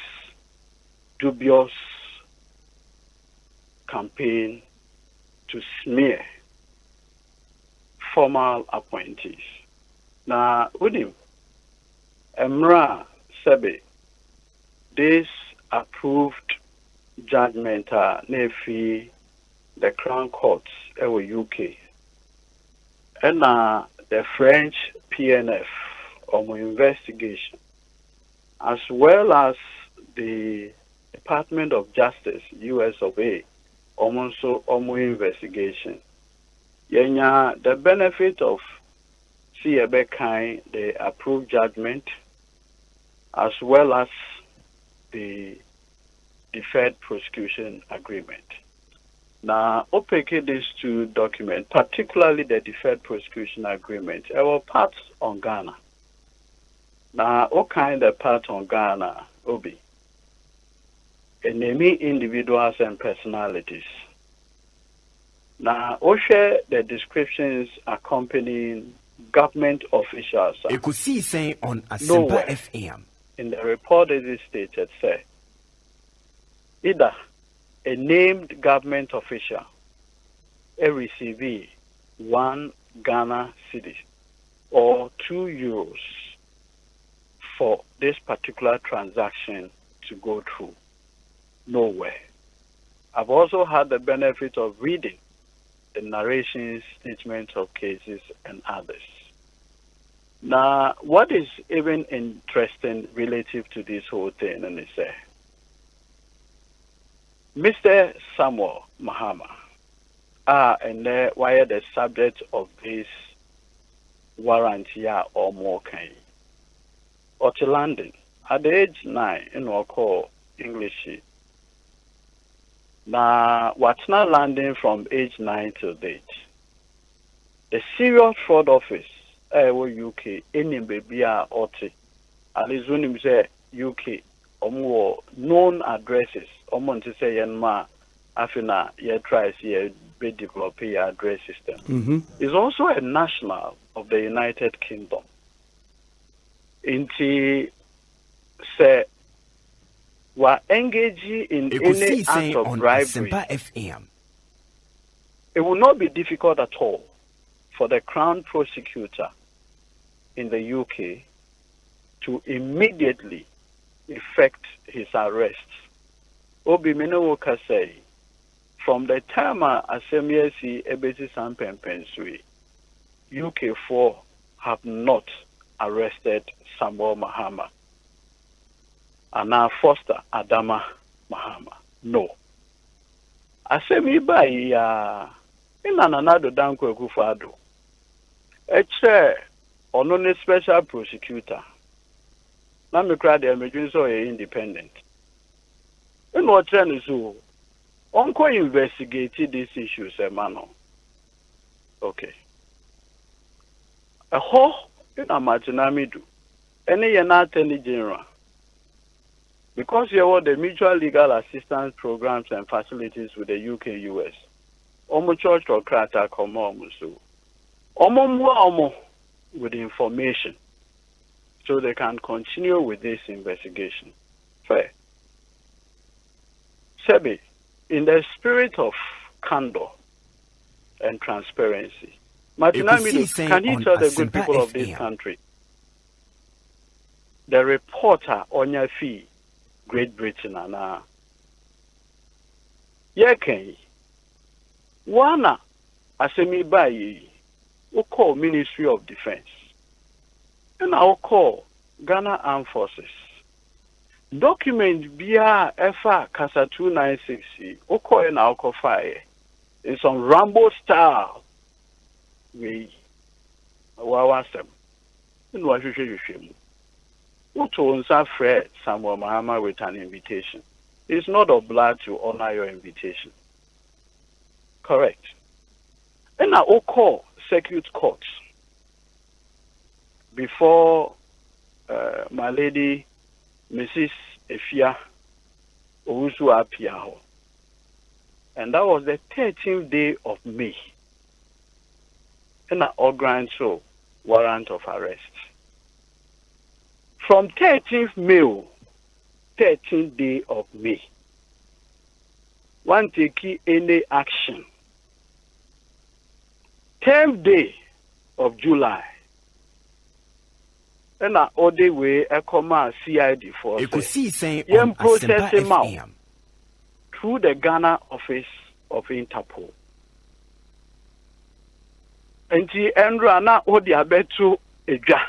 dubious campaign to smear formal appointees. Now, Udim, Emra Sebe, this approved judgment nefi the Crown Courts UK and the French PNF on investigation, as well as the Department of Justice, US of A, also investigation. Yenya, the benefit of CBK, the approved judgment, as well as the deferred prosecution agreement. Now, OPK these 2 documents, particularly the deferred prosecution agreement, were parts on Ghana. Now, what kind of part on Ghana, Obi? Enemy individuals and personalities. Now, share the descriptions accompanying government officials. Ekosiisen on Asempa FM. In the report, it is stated, say, either a named government official, a receiver, 1 Ghana cedi, or €2 for this particular transaction to go through. Nowhere. I've also had the benefit of reading the narrations, statements of cases, and others. Now, what is even interesting relative to this whole thing, and Mr. Samuel Mahama, and why the subject of this warrant here or more kind. Or to London, at the age 9, in what call English. Now, what's not landing from age 9 to date? The serious fraud office, UK, any baby or at least when you say UK, or known addresses, or to say Yanma, Afina, ye tries ye be develop your address system. Is also a national of the United Kingdom. Inti say were engaging in any act of bribery. It will not be difficult at all for the Crown Prosecutor in the UK to immediately effect his arrest. Obi Minowoka say, from the time Asempa Ebesi Sampempensui, UK4 have not arrested Samuel Mahama and now Foster Adama Mahama. No. Asempa in another Danko Kufado. A chair or no special prosecutor. Now me cry the emergency or independent. In what trend is who? Uncle investigated these issues, Mano. Okay. A whole in a matinamidu. Any attorney general. Because you have the mutual legal assistance programs and facilities with the UK US. Omo church or krata komo musu. Omo with information. So they can continue with this investigation. Fair. Sebi, in the spirit of candor and transparency, Martinamidu, can you tell the good people of this country, the reporter on your fee, Great Britain, and Yekei, Wana, Asempa, who call Ministry of Defense, and I'll call Ghana Armed Forces. Document BR FA Casa 296, Oko and Alco Fire, in some Rambo style. We Wawasem. In what you should who told us Fred Samuel Mahama with an invitation? It's not obliged to honor your invitation. Correct. And now Oko circuit court before my lady Mrs. Efia Owusu Apiaho. And that was the 13th day of May. And I grant so warrant of arrest. From 13th May, 13th day of May, one take any action. 10th day of July, and I order way a command CID for Ekosiisen On On Asempa through the Ghana office of Interpol. And the Andrew na odi abetu edwa.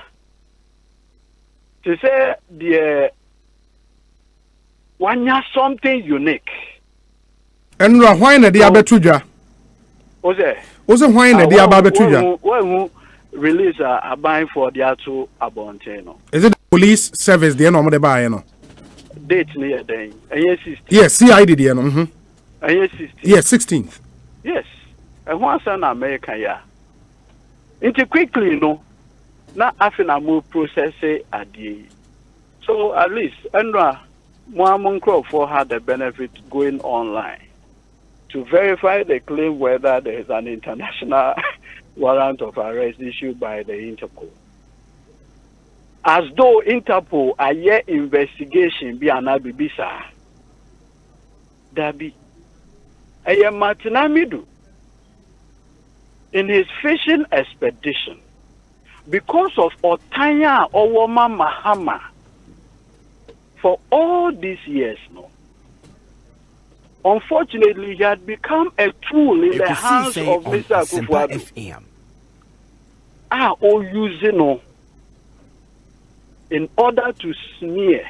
To say the one something unique. Andrew, why na di abetu dwa? Ose why na di abetu dwa? When release a buying for the atu abonteno. Is it the police service the no mo de buy no? Date near then. Yes, 16th. Yes, CID the no. Yes, 16th. Yes, 16th. Yes. And once an American ya. Into quickly no. Na afina move process at the. So at least Andra Muhammad Crawford had the benefit going online to verify the claim whether there is an international warrant of arrest issued by the Interpol. As though Interpol a year investigation be an abibisa. Dabi. A Martinamidu in his fishing expedition, because of Otanya Owoma Mahama, for all these years now, unfortunately, he had become a tool in the hands of Mr. Akufo-Addo. All using in order to smear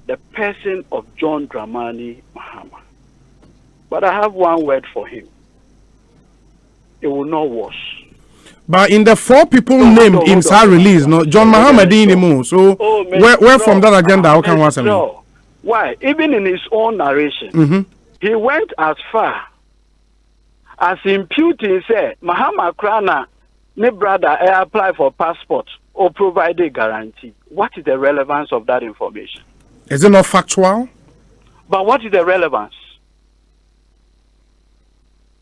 the person of John Dramani Mahama. But I have one word for him. It will not wash. But in the 4 people named in our release, no, John Mahama didn't move. So where from that agenda? How can one say? Why? Even in his own narration, he went as far as imputing, say, Mahama Krana, ne brother, I apply for passport or provide a guarantee. What is the relevance of that information? Is it not factual? But what is the relevance?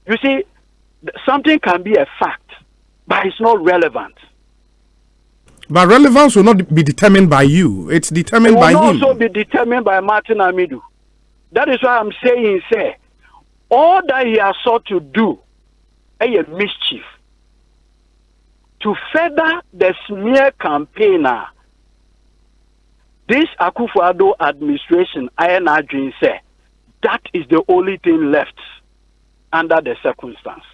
You see, something can be a fact, but it's not relevant. But relevance will not be determined by you. It's determined by him. It will also be determined by Martin Amidu. That is why I'm saying, say, all that he has sought to do is a mischief. To further the smear campaigner, this Akufo-Addo administration, INRG, say, that is the only thing left under the circumstance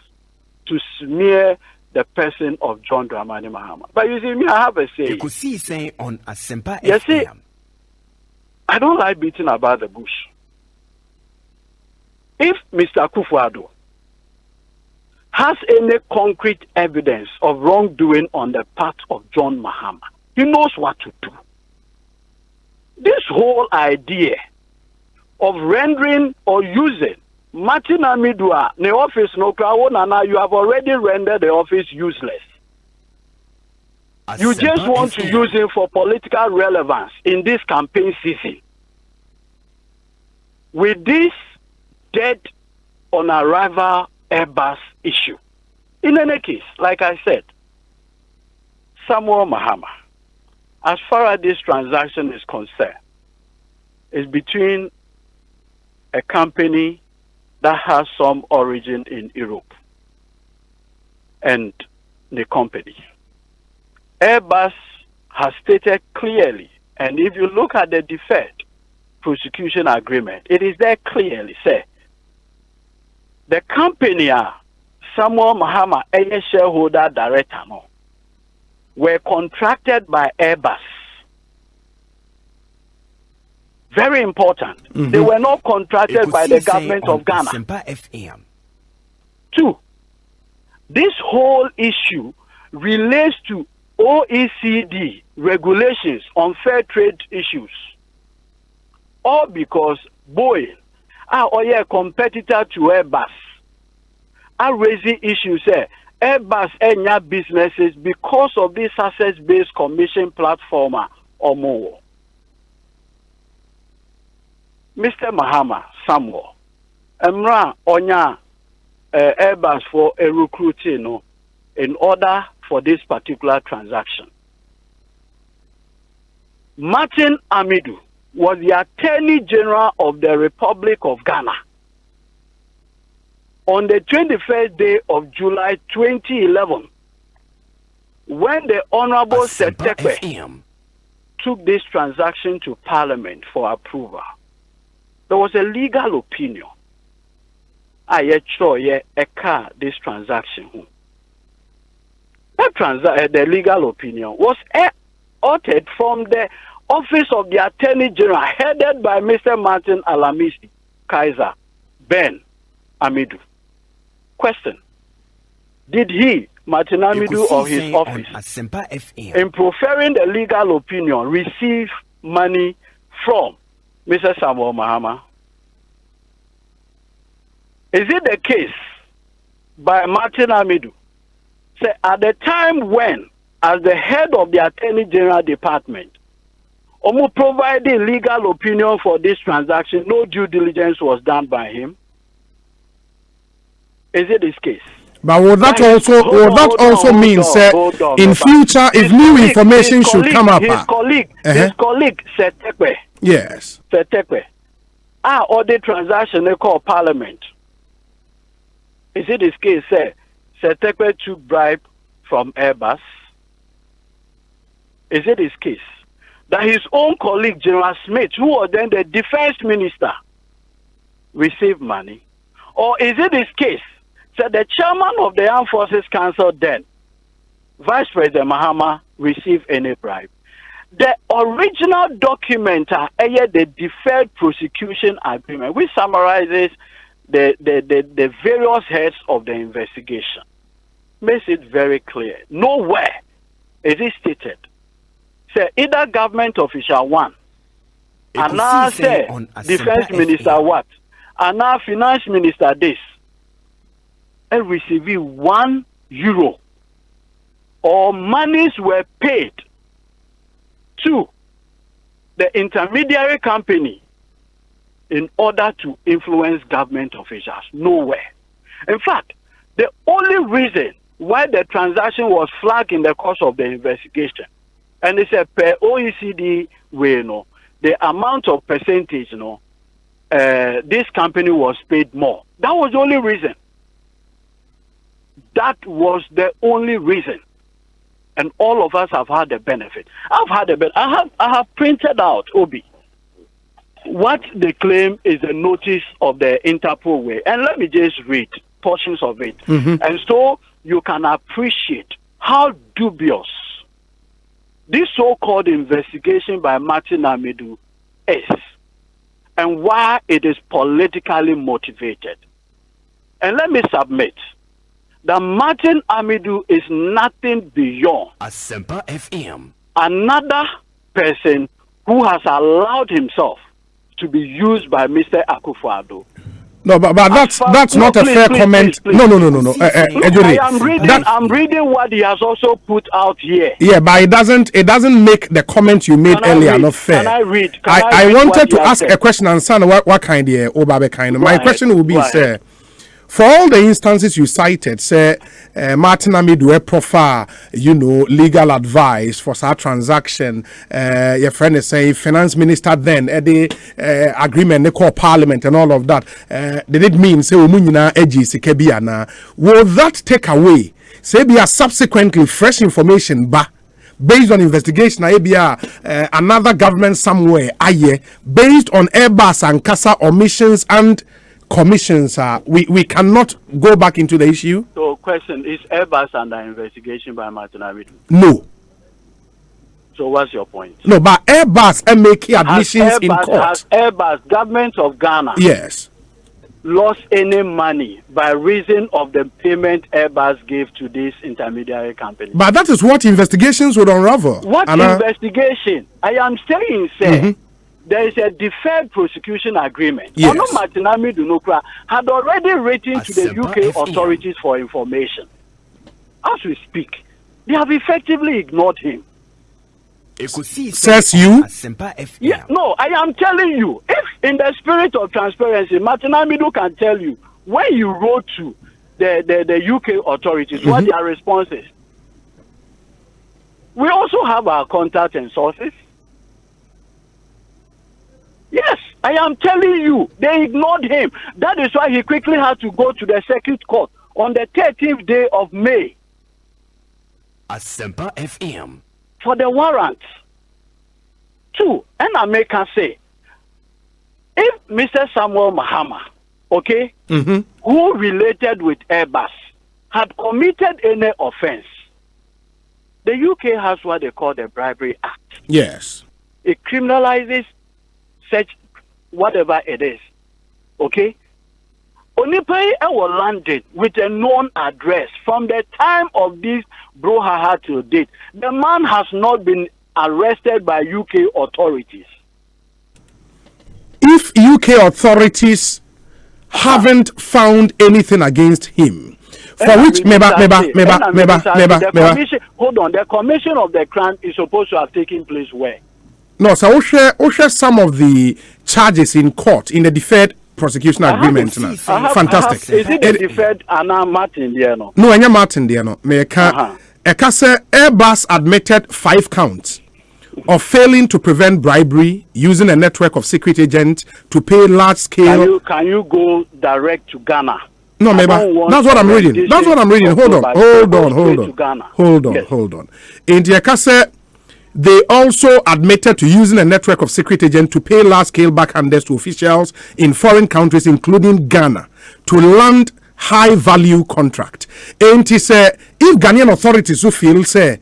to smear the person of John Dramani Mahama. But you see, me, I have a say. Ekosiise On Asempa You see, I don't like beating about the bush. If Mr. Akufo-Addo has any concrete evidence of wrongdoing on the part of John Mahama, he knows what to do. This whole idea of rendering or using Martin Amidua, the office no crowd, you have already rendered the office useless. You just want to use him for political relevance in this campaign season. With this dead on arrival airbus issue. In any case, like I said, Samuel Mahama, as far as this transaction is concerned, is between a company that has some origin in Europe and the company. Airbus has stated clearly, and if you look at the deferred prosecution agreement, it is there clearly said the company, Samuel Mahama, a shareholder director, were contracted by Airbus. Very important. They were not contracted by the government of Ghana. FM. 2, this whole issue relates to OECD regulations on fair trade issues. All because Boeing, a competitor to Airbus, are raising issues. Airbus enya businesses because of this access-based commission platform or more. Mr. Mahama Samuel, Emra Onya Airbus for a recruiting in order for this particular transaction. Martin Amidu was the Attorney General of the Republic of Ghana. On the 21st day of July 2011, when the Honorable Setekwe took this transaction to Parliament for approval, there was a legal opinion. This transaction. The legal opinion was authored from the Office of the Attorney General, headed by Mr. Martin Alamisi Kaiser Ben Amidu. Question: did he, Martin Amidu, or his office, in preferring the legal opinion, receive money from Mr. Samuel Mahama? Is it the case by Martin Amidu? Say, at the time when, as the head of the Attorney General Department, Omo provided legal opinion for this transaction, no due diligence was done by him? Is it this case? But would that also mean, sir, in future, if new information should come up? His colleague, Setekwe. Yes. Setekwe. Or the transaction they call Parliament. Is it this case, sir? Setekwe took bribe from Airbus. Is it his case that his own colleague, General Smith, who was then the defense minister, received money? Or is it his case that the chairman of the Armed Forces Council then, Vice President Mahama, received any bribe? the original document, the deferred prosecution agreement, which summarizes the various heads of the investigation, makes it very clear. Nowhere is it stated. Say either government official one, and now say defense minister what, and now finance minister this, and receive €1 or monies were paid to the intermediary company in order to influence government officials. Nowhere. In fact, the only reason why the transaction was flagged in the course of the investigation, and it's a per OECD way, the amount of percentage, this company was paid more. That was the only reason. That was the only reason. And all of us have had the benefit. I've had the benefit. I have printed out, Obi, what they claim is the notice of the Interpol way. And let me just read portions of it. And so you can appreciate how dubious this so-called investigation by Martin Amidu is and why it is politically motivated. And let me submit that Martin Amidu is nothing beyond Asempa FM, another person who has allowed himself to be used by Mr. Akufo-Addo. No, but that's not a fair comment. Please. No. I'm reading what he has also put out here. Yeah, but it doesn't make the comment you made earlier not fair. Can I read? I wanted to ask a question and son what kind of Obabe kind. My question will be, sir, for all the instances you cited, say Martin Amidu profile, legal advice for such transaction. Your friend is saying finance minister then the agreement they call parliament and all of that. Did it mean say umunyina edges kebiana? Will that take away? Say be a subsequently fresh information based on investigation another government somewhere based on airbus and CASA omissions and commissions, we cannot go back into the issue. So, question, is Airbus under investigation by Martin Amidu? No. So, what's your point? No, but Airbus make admissions in court. Has Airbus, government of Ghana, yes, lost any money by reason of the payment Airbus gave to this intermediary company? But that is what investigations would unravel. What investigation? I am saying, sir. There is a deferred prosecution agreement. Yes. Martin Amidu had already written to the UK authorities for information. As we speak, they have effectively ignored him. Says you? Yeah, no, I am telling you, if in the spirit of transparency, Martin Amidu can tell you when you wrote to the UK authorities, what their response is. We also have our contacts and sources. Yes, I am telling you, they ignored him. That is why he quickly had to go to the circuit court on the 30th day of May. Asempa FM. For the warrant. 2, and I make her say, if Mr. Samuel Mahama, who related with Airbus, had committed any offense, the UK has what they call the Bribery Act. Yes. It criminalizes such whatever it is. Onipai was landed with a known address from the time of this brouhaha to date. The man has not been arrested by UK authorities. If UK authorities haven't found anything against him, for which the commission of the crime is supposed to have taken place where? No, so we'll share some of the charges in court in the deferred prosecution agreement. Fantastic. Is it the deferred Anna Martin Diano? No, I'm Martin Diano. Airbus admitted 5 counts of failing to prevent bribery using a network of secret agents to pay large scale. Can you go direct to Ghana? No, that's what I'm reading. That's what I'm reading. Hold on. In the Ekase, they also admitted to using a network of secret agents to pay large-scale backhanders to officials in foreign countries, including Ghana, to land high-value contract. And he said, if Ghanaian authorities who feel, say,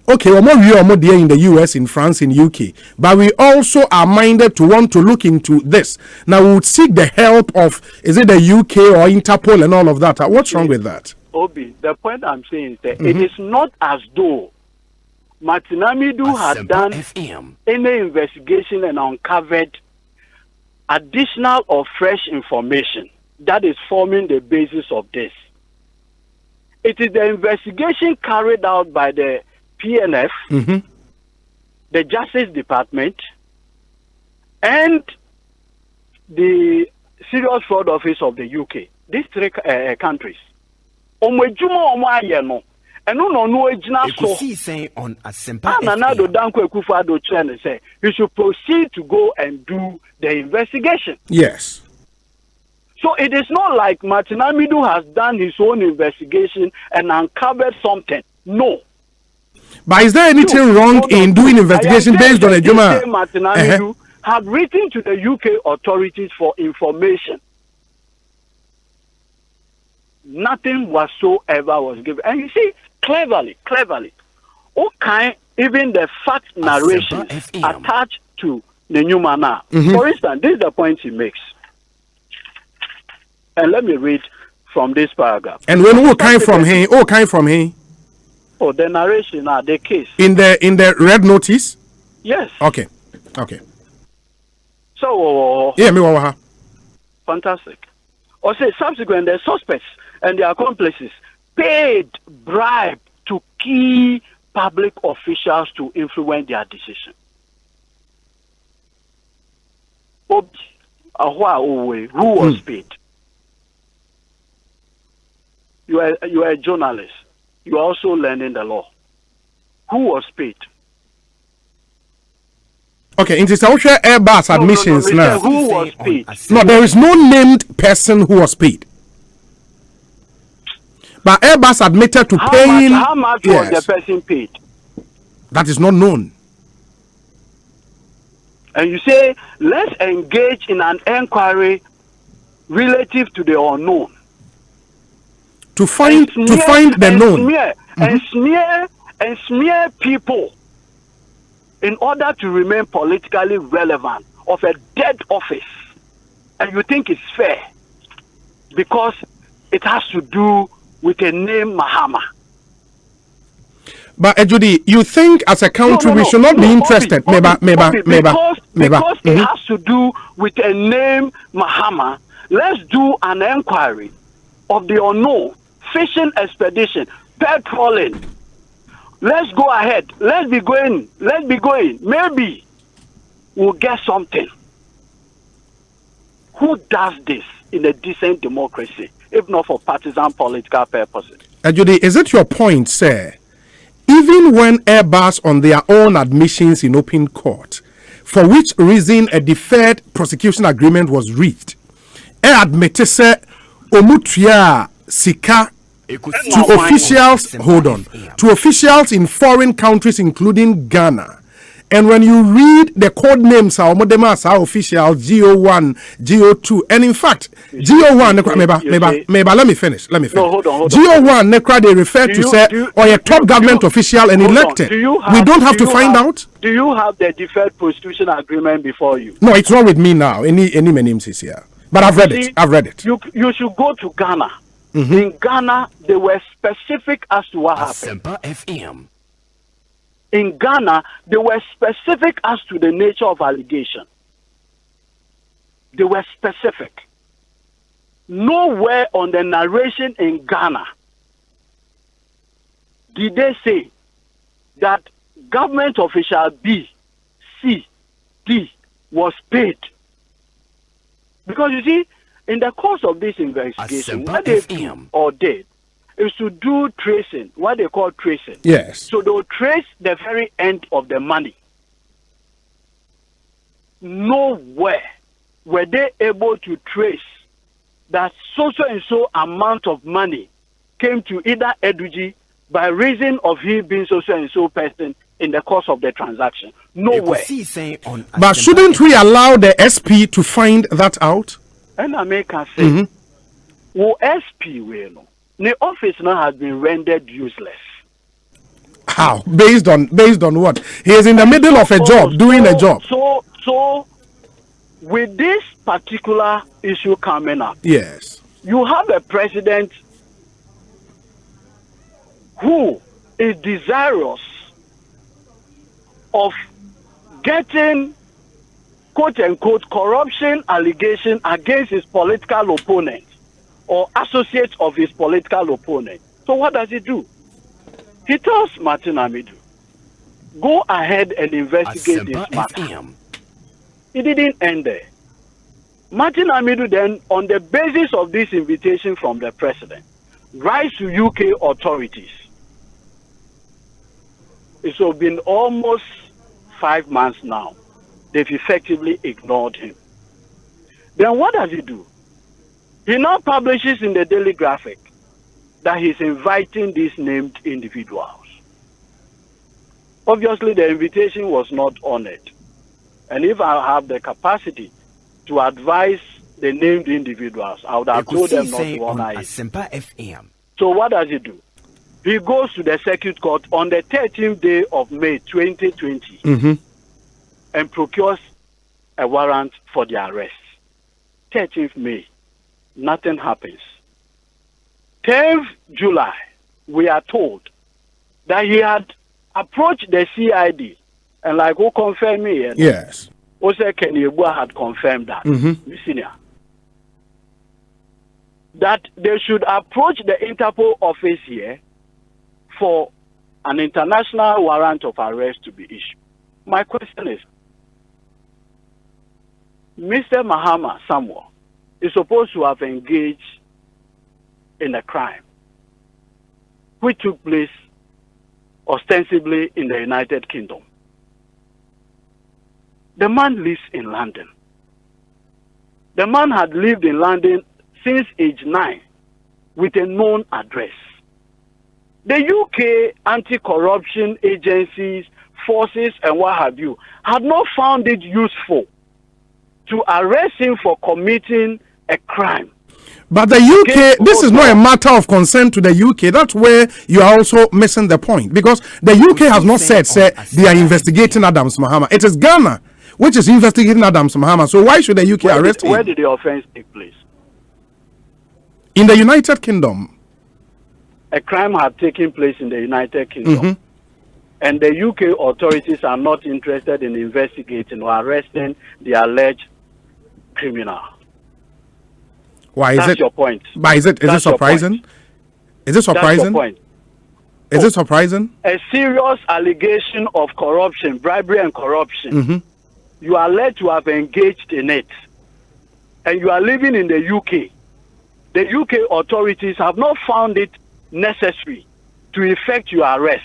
okay, or more there in the US, in France, in UK, but we also are minded to want to look into this. Now we would seek the help of, is it the UK or Interpol and all of that? What's wrong with that? Obi, the point I'm saying is that it is not as though Martinamidu had done any investigation and uncovered additional or fresh information that is forming the basis of this. It is the investigation carried out by the PNF, the Justice Department, and the Serious Fraud Office of the UK. These three countries. Ekosiise On Asempa FM. You should proceed to go and do the investigation. Yes. So it is not like Martinamidu has done his own investigation and uncovered something. No. But is there anything wrong in doing investigation based on a Juma? Martinamidu have written to the UK authorities for information. Nothing whatsoever was given. And you see, cleverly, okay, even the fact narration attached to the new manner. For instance, this is the point he makes. And let me read from this paragraph. And when who came from him? Oh, came from him. Oh, the narration, the case. In the red notice? Yes. Okay. So yeah, me fantastic. Or say subsequent the suspects and their accomplices paid bribe to key public officials to influence their decision. Who was paid? You are a journalist. You are also learning the law. Who was paid? Okay, in this airbus admissions now. Who was paid? No, there is no named person who was paid. But Airbus admitted to paying. How much was the person paid? That is not known. And you say, let's engage in an inquiry relative to the unknown. To find the known. And smear people in order to remain politically relevant of a dead office. And you think it's fair because it has to do with a name Mahama. But Judy, you think as a country we should not be interested? Because it has to do with a name Mahama. Let's do an inquiry of the unknown, fishing expedition, patrolling. Let's go ahead. Let's be going. Maybe we'll get something. Who does this in a decent democracy, if not for partisan political purposes? Judy, is it your point, sir? Even when Airbus on their own admissions in open court, for which reason a deferred prosecution agreement was reached, admitted Omutria Sika to officials, to officials in foreign countries, including Ghana. And when you read the code names, our officials, GO1, GO2, and in fact, GO1, let me finish. No, hold on. GO1, they refer to say, or a top government official and elected. We don't have to find out. Do you have the deferred prosecution agreement before you? No, it's not with me now. Any names is here. But I've read it. You should go to Ghana. In Ghana, they were specific as to what happened. Asempa FM. In Ghana, they were specific as to the nature of allegation. They were specific. Nowhere on the narration in Ghana did they say that government official B, C, D was paid. Because you see, in the course of this investigation, what they do or did is to do tracing, what they call tracing. Yes. So they'll trace the very end of the money. Nowhere were they able to trace that so and so amount of money came to either Eduji by reason of him being so and so person in the course of the transaction. Nowhere. But shouldn't we allow the SP to find that out? And I make her say, SP will know. The office now has been rendered useless. How? Based on what? He is in the middle of a job, doing a job. So, with this particular issue coming up, yes, you have a president who is desirous of getting quote-unquote corruption allegation against his political opponent or associates of his political opponent. So what does he do? He tells Martin Amidu, go ahead and investigate this matter. It didn't end there. Martin Amidu then, on the basis of this invitation from the president, writes to UK authorities. It's been almost 5 months now. They've effectively ignored him. Then what does he do? He now publishes in the Daily Graphic that he's inviting these named individuals. Obviously, the invitation was not honored. And if I have the capacity to advise the named individuals, I would have told them not to honor it. Asempa FM. So what does he do? He goes to the circuit court on the 13th day of May 2020 and procures a warrant for the arrest. 13th May, nothing happens. 10th July, we are told that he had approached the CID and like who confirmed me? Yes. Ose Kenyebua had confirmed that. Senior. That they should approach the Interpol office here for an international warrant of arrest to be issued. My question is, Mr. Mahama Samuel is supposed to have engaged in a crime which took place ostensibly in the United Kingdom. The man lives in London. The man had lived in London since age 9 with a known address. The UK anti-corruption agencies, forces, and what have you, had not found it useful to arrest him for committing a crime. But the UK, this is not a matter of concern to the UK. That's where you are also missing the point. Because the UK has not said they are investigating Adams Mahama. It is Ghana which is investigating Adams Mahama. So why should the UK arrest him? Where did the offense take place? In the United Kingdom. A crime had taken place in the United Kingdom. And the UK authorities are not interested in investigating or arresting the alleged criminal. Why is That's it? Your point. Why is it? Is it surprising? Is it surprising? That's your point. Is it surprising? A serious allegation of corruption, bribery and corruption. You are led to have engaged in it. And you are living in the UK. The UK authorities have not found it necessary to effect your arrest.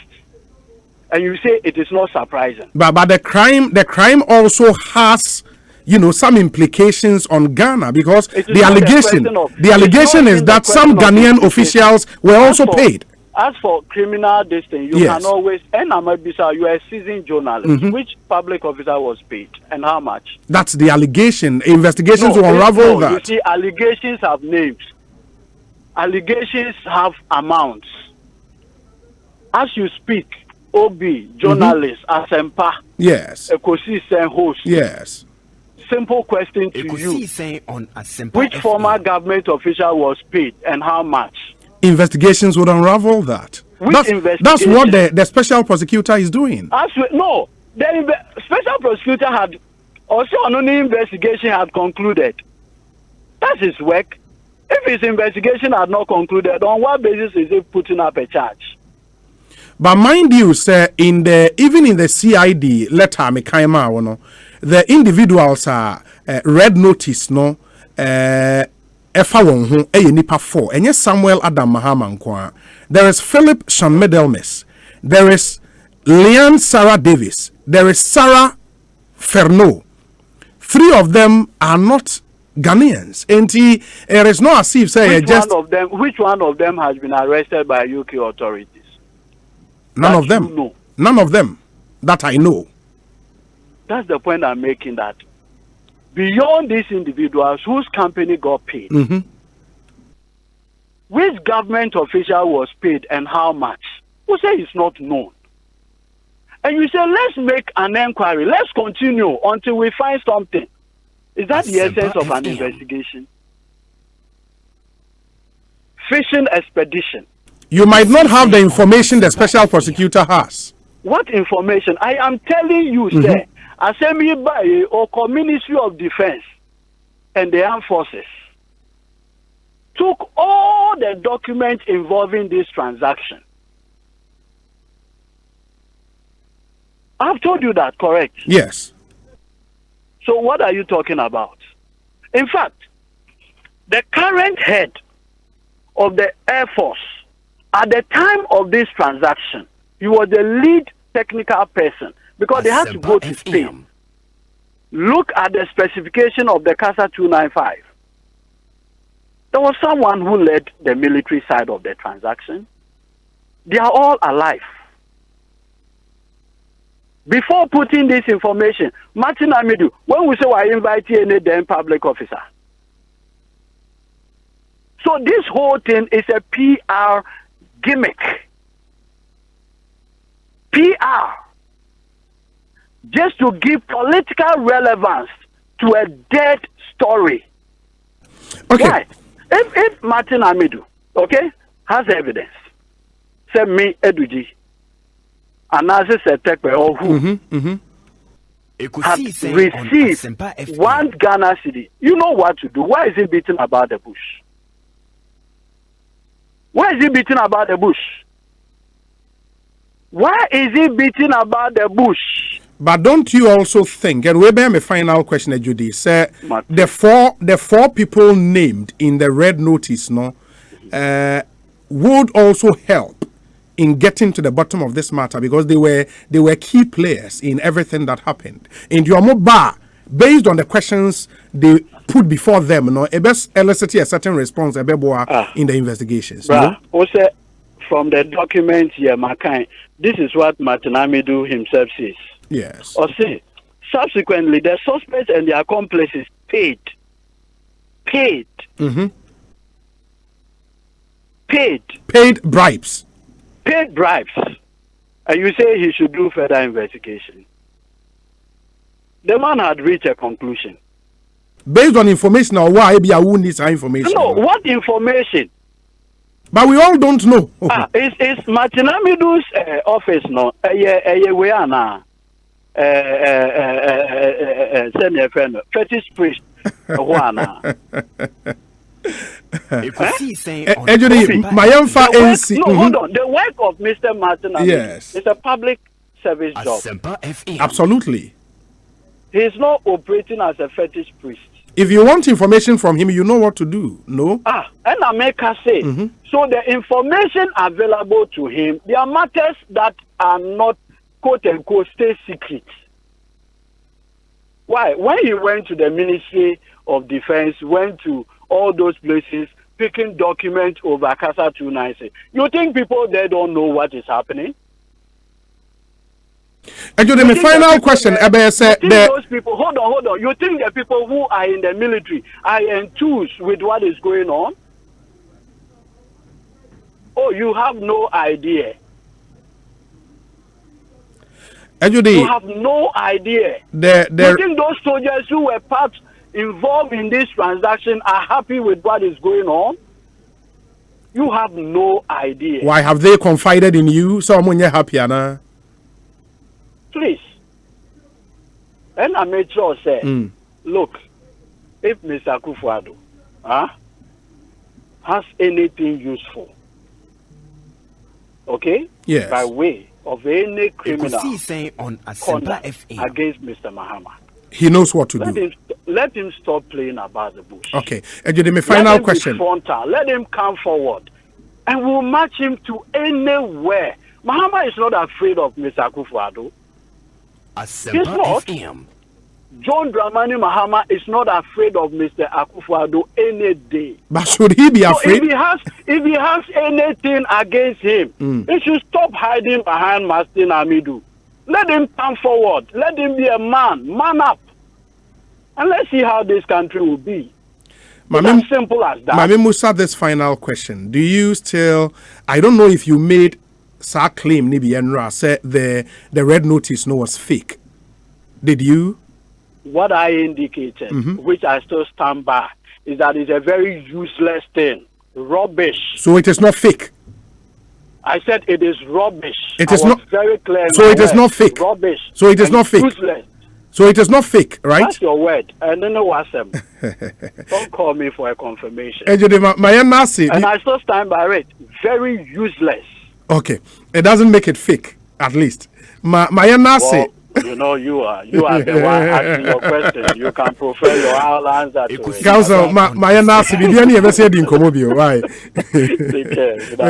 And you say it is not surprising. But the crime also has, some implications on Ghana, because the allegation is that some Ghanaian officials were also paid. As for criminal distance, you can always, and Ahmed-Bisa, you are a seasoned journalist. Which public officer was paid and how much? That's the allegation. Investigations will unravel that. You see, allegations have names. Allegations have amounts. As you speak, OB, journalist, Asempa, Ekosiisen host. Yes. Simple question to Ekosiisen On Asempa. Which former government official was paid and how much? Investigations would unravel that. That's what the special prosecutor is doing. The special prosecutor had also an investigation had concluded. That's his work. If his investigation had not concluded, on what basis is he putting up a charge? But mind you, sir, even in the CID letter, the individuals are red notice, nipa 4, and yes, Samuel Adam Mahama Nkwa. There is Philip Shanmedelmes. There is Leanne Sarah Davis. There is Sarah Ferno. 3 of them are not Ghanaians. And it is not as if say which one of them has been arrested by UK authorities? None of them. No. None of them that I know. That's the point I'm making, that beyond these individuals whose company got paid, which government official was paid and how much? Who say it's not known? And you say, let's make an inquiry. Let's continue until we find something. Is that the essence of an investigation? Fishing expedition. You might not have the information the special prosecutor has. What information? I am telling you, sir. Assembly by or Ministry of Defense and the Armed Forces took all the documents involving this transaction. I've told you that, correct? Yes. So what are you talking about? In fact, the current head of the Air Force, at the time of this transaction, he was the lead technical person because they had to go to Spain. Look at the specification of the CASA 295. There was someone who led the military side of the transaction. They are all alive. Before putting this information, Martin Amidu, when we say I invite any then public officer. So this whole thing is a PR gimmick. PR. Just to give political relevance to a dead story. Okay. Why? If Martin Amidu, okay, has evidence, say me Eduji, and as I said, or who has received 1 Ghana cedi, you know what to do. Why is he beating about the bush? Why is he beating about the bush? Why is he beating about the bush? But don't you also think, and we have a final question, Judy, sir, the four people named in the red notice, would also help in getting to the bottom of this matter because they were key players in everything that happened. In Yomoba, based on the questions they put before them, it best elicit a certain response in the investigations. Also, from the document here, this is what Martin Amidu himself says. Yes. Or say, subsequently, the suspects and their accomplices paid bribes. Paid bribes. And you say he should do further investigation. The man had reached a conclusion. Based on information or why who needs information? No, what information? But we all don't know. It's Martin Amidu's office, no? We are now. Send a friend, fetish priest. Hold on, the work of Mr. Martin Amidu is a public service job. Absolutely. He is not operating as a fetish priest. If you want information from him, you know what to do. No? And I make her say, so the information available to him, there are matters that are not quote unquote stay secret. Why? When he went to the Ministry of Defense, went to all those places, picking documents over CASA 296, you think people there don't know what is happening? Actually, my final question, those people, hold on. You think the people who are in the military are enthused with what is going on? Oh, you have no idea. You have no idea. You think those soldiers who were involved in this transaction are happy with what is going on? You have no idea. Why have they confided in you? Someone you're happy, Anna? Please. And I made sure say, look, if Mr. Akufo-Addo has anything useful, okay, yes, by way of any criminal on conduct against Mr. Mahama, he knows what to do. Let him stop playing about the bush. Okay, my final question. Let him come forward, and we'll match him to anywhere. Mahama is not afraid of Mr. Akufo-Addo. He's not. John Dramani Mahama is not afraid of Mr. Akufo-Addo any day. But should he be afraid? If he has anything against him, he should stop hiding behind Martin Amidu. Let him come forward. Let him be a man up. And let's see how this country will be. As simple as that. Mami Musa, this final question. Do you still, I don't know if you made sa claim ni bi enra say the red notice no was fake. Did you? What I indicated, which I still stand by, is that it's a very useless thing. Rubbish. So it is not fake. I said it is rubbish. It is not very clear. So it is not fake. Rubbish. So it is not fake. Useless. So it is not fake, right? That's your word. And then what's them? Don't call me for a confirmation. And I still stand by it. Very useless. Okay. It doesn't make it fake, at least. Well, you know, you are the one asking your question. You can prefer your answer to it. Council, my nasi, the only ever said in Comobio, why?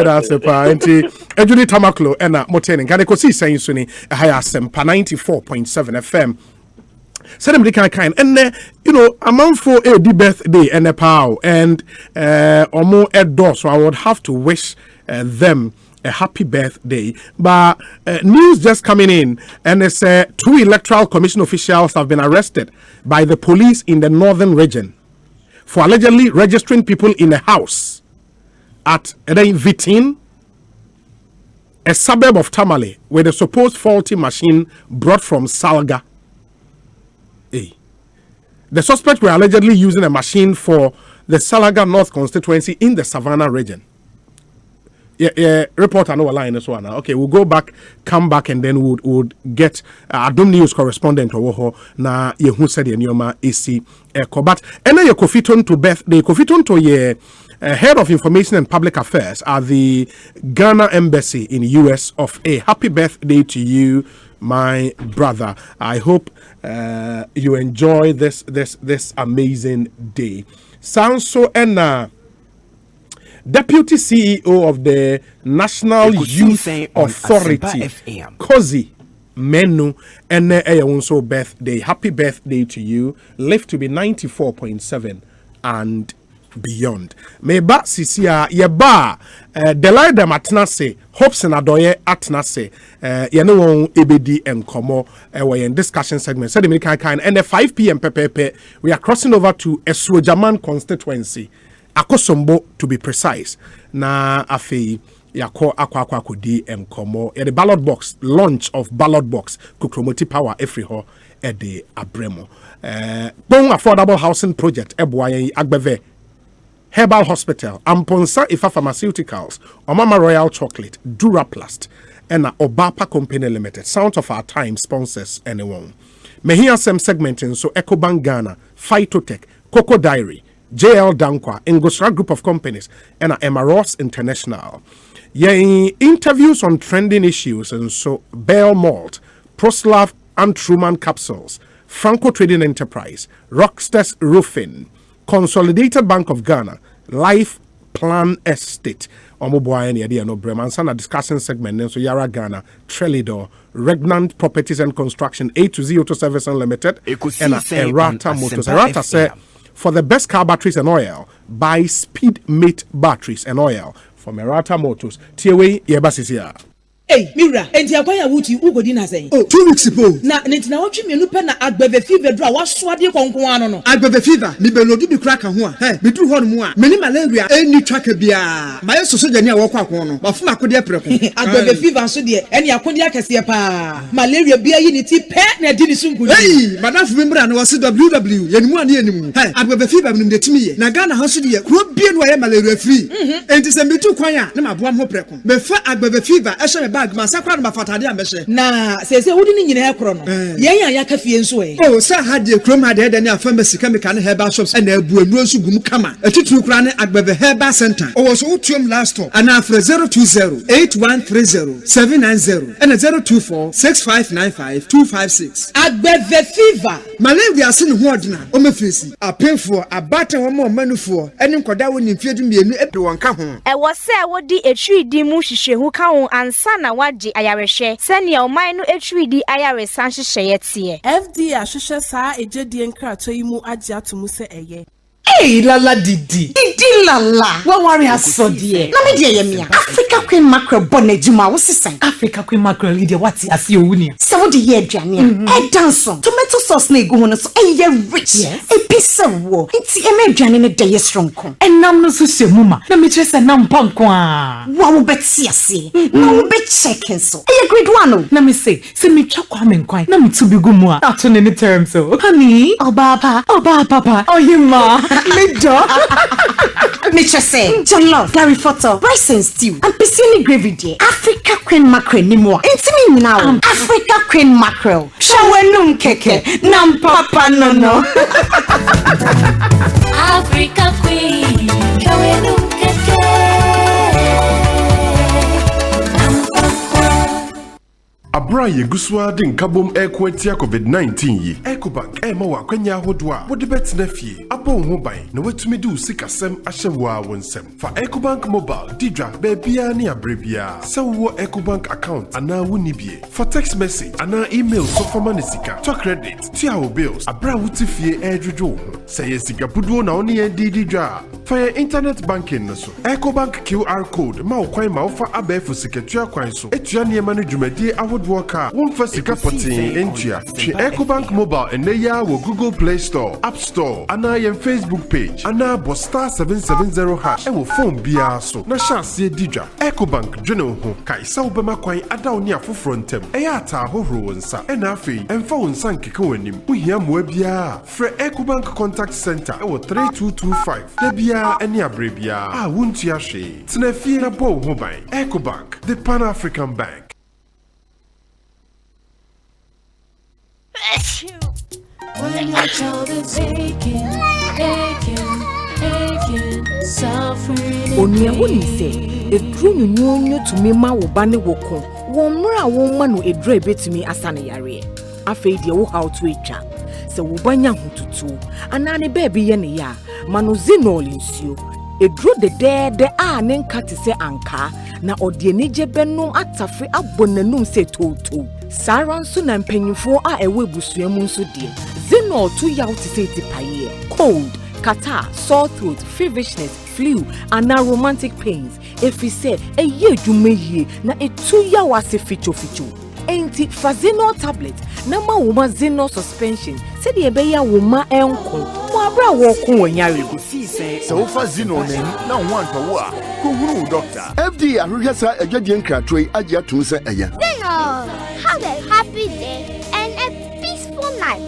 That's a party. Ejuni Tamaklo, and Motenin, Ekosiise Suni, Asempa 94.7 FM. Said them kind, and you know, a month for a birthday and a pow, and or more at door, so I would have to wish them a happy birthday. But news just coming in, and it's 2 electoral commission officials have been arrested by the police in the northern region for allegedly registering people in a house at Vitin, a suburb of Tamale, with a supposed faulty machine brought from Salga. The suspects were allegedly using a machine for the Salaga North constituency in the Savannah region. Reporter no line this one now. Okay, we'll come back, and then we'll get Adom News correspondent or na yehu said the nyoma AC Kobat. And then Kofiton to birthday, Kofiton to head of information and public affairs at the Ghana Embassy in US of A. Happy birthday to you, my brother. I hope you enjoy this amazing day. Sounds so and Deputy CEO of the National Youth Authority, Kozi Menu, and also birthday. Happy birthday to you. Live to be 94.7 and beyond. Meba sisia yeba Delilah Matnase, hopes and adoye atnase, yano ebedi and komo, we in discussion segment. Said the kind and at 5 p.m. pepe, we are crossing over to Esrojaman constituency. Akosombo to be precise. Na afi yako akwa kudi enkomo. The ballot box, launch of ballot box, kukromoti power efriho ede abremo. Bon affordable housing project ebwaye agbeve. Herbal Hospital, Amponsa Ifa Pharmaceuticals, Omama Royal Chocolate, Duraplast, and Obapa Company Limited. Sound of our time sponsors anyone. May hear some segmenting so EcoBank Ghana, Phytotech, Coco Diary, M.G.L Dankwa, Ingosra Group of Companies, and Emaros International. Interviews on trending issues and so Bell Malt, Proslav and Truman Capsules, Franco Trading Enterprise, Rockstars Roofing, Consolidated Bank of Ghana, Life Plan Estate, Omoboy and no Bremansana discussion segment, so Yara Ghana, Trelidor, Regnant Properties and Construction, A to Z Auto Service Unlimited, and Errata Motors. Errata said, for the best car batteries and oil, buy Speedmate batteries and oil from Errata Motors. Tiawe Yebasisia. Hey, Mira, and Tiakwaya Wuti Ugodi na saying. Oh, 2 weeks ago. Na watch me no pen na agbeve fever draw was swadi konkwano no. Agbeve fever, mi belodu bi crack ho a. Hey, me do hon mu a. Meni malaria eni track bia. Ma yeso so jani a wo kwakwo no. Ba fuma akode preko. Agbeve fever so de eni akode akese pa. Malaria bia yi ni ti pe na di ni sunku. Hey, madam fu memra na was WW. Yenimu ani yenimu. Hey, agbeve fever mi de timi ye. Na Ghana ha so de ye. Kro bia no ye malaria free. Enti se me tu kwan a na maboam ho preko. Me fa agbeve fever e so bag masakra na fatade amehye na sese wudi ni nyina ekro no yen ya yakafie nso e oh sa hade krom hade de na pharmacy chemical herbal shops na abu anu nso gum kama atituru kra ne agbebe herbal center o was utuom last stop ana afre 020-8130-790 and 024-6595-256 agbebe fever malaria se ne ho odina o mefresi apemfo abata wo mo manufo ene nkoda wo ni mfiedu mienu epi won ka ho e wo se wodi etwidi mu hihyehu ka ho ansa na waji ayareshe senia oman no etwidi ayaresa hyehyeye tie FDA ahyehyɛ saa ejedi nkrato yi mu agi atomu se eye Hey, lala didi lala. What worry has so dear? Na me dear yemia. Africa Queen Mackerel bonejuma wo sisan. Africa Queen Mackerel ide wati asi owunia. Se wo de ye aduane a. E dance. Tomato sauce na egu ho no so e rich. E pisse wo. Nti e me aduane ne de ye stronko. Enam no so semuma. Na me kire se nam panko a. Wa wo beti ase. Na wo be check so. E grade 1 na me say me twa kwa me nkwan. Na me tu bi gumu a. Ato ne term so. Honey, oba papa. Oh yema. Me do. Me just say, jollof, curry photo, rice and stew, and piscine gravy dear. Africa Queen Mackerel ni mo. Intimi now. Africa Queen Mackerel. Shawenum keke, nam papa no. Africa Queen, shawenum keke. Abra yeguswa din kabom ekwetia COVID-19 yi. Ecobank ema wa kwanya hodwa. Wo de betina fie. Abo ho ban na watumi du sikasem ahyewa wonsem. Fa Ecobank mobile didra bebia ne abrebia. Se wo Ecobank account ana woni bie. For text message ana email so for money sika. To credit, tia wo bills. Abra wuti fie edwodwo ho. Se ye sika puduo na oni ye didra. For your internet banking no so. Ecobank QR code ma wo kwan ma wo fa abefu sikatua kwan so. Etua ne ma no dwumadi Walker, one for Sikapotin, India. Ecobank Mobile and Neya will Google Play Store, App Store, and I am Facebook page, and now star 770 hash, and will phone BR so. Nasha see Dija, Ecobank, General Ho, Kaisa Obama Quine, Adaunia for frontem, Eata Horo and Sa, and Afi, and phone San Kikoenim, we hear Mwebia, Fre Ecobank Contact Center, or 3225, Debia and Yabrebia, Wuntiashi, Tnefina Bo Hobay, Ecobank, the Pan African Bank. When your child is aching, suffering. Onia woni se edru nyunyo tumi ma wo ba ne woko wo mra wo ma no edru ebetumi asane yare afei de wo how to etwa se wo banya hotutu anane baby ye ne ya manozinol nsuo edru de a ne nkate se anka na ode enije benom atafe abonanum se toto saranso na mpanyimfo a ewe busuamu nso de zinol to yaw te se tipaye cold catarrh, sore throat, feverishness, flu, and now romantic pains. If we say a year you may na a 2 year was a feature. Ain't it Fazino tablet? Nama woman Zeno suspension. Said the Ebeya woman uncle. Wabra walk when you see say so Fazino name now one for what? Who doctor? FD Arugasa a Jadian Cratray Aja to say a year. Have a happy day and a peaceful night.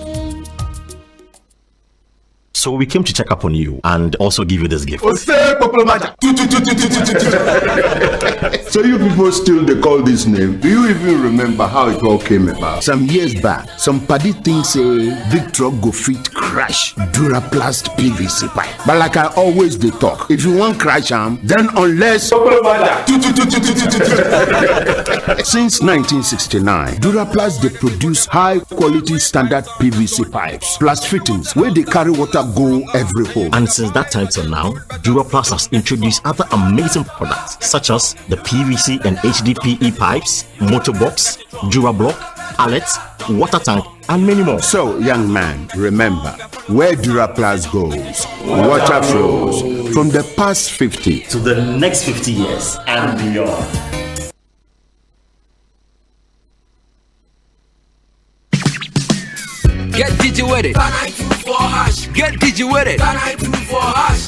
So we came to check up on you and also give you this gift. So you people still they call this name. Do you even remember how it all came about? Some years back, some paddy things say Victor go fit crash Duraplast PVC pipe. But like I always they talk, if you want crash then unless since 1969, Duraplast they produce high quality standard PVC pipes plus fittings where they carry water go every home. And since that time till now, Duraplast has introduced other amazing products such as the PVC and HDPE pipes, motorbox, Durablock, outlets, water tank, and many more. So, young man, remember, where Duraplast goes, water flows from the past 50 to the next 50 years and beyond. Get digi with it. Get digi with it.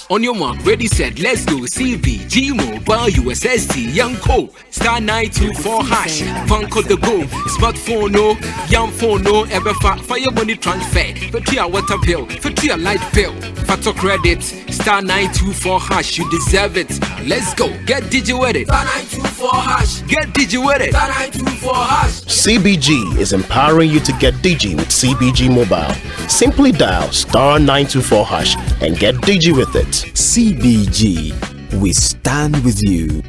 On your mark, ready, set, let's go. CV, G Mobile, USSD, Young Co. Star 924 hash. Bank of the go. Smartphone no, young phone no. Ever fire money transfer. For 3 water bill, for 3 light bill. Factor credit. Star 924 hash. You deserve it. Let's go. Get digi with it. Star 924 hash. Get digi with it. Star 924 hash. CBG is empowering you to get digi with CBG Mobile. Simply dial star 924 hash and get digi with it. CBG, we stand with you.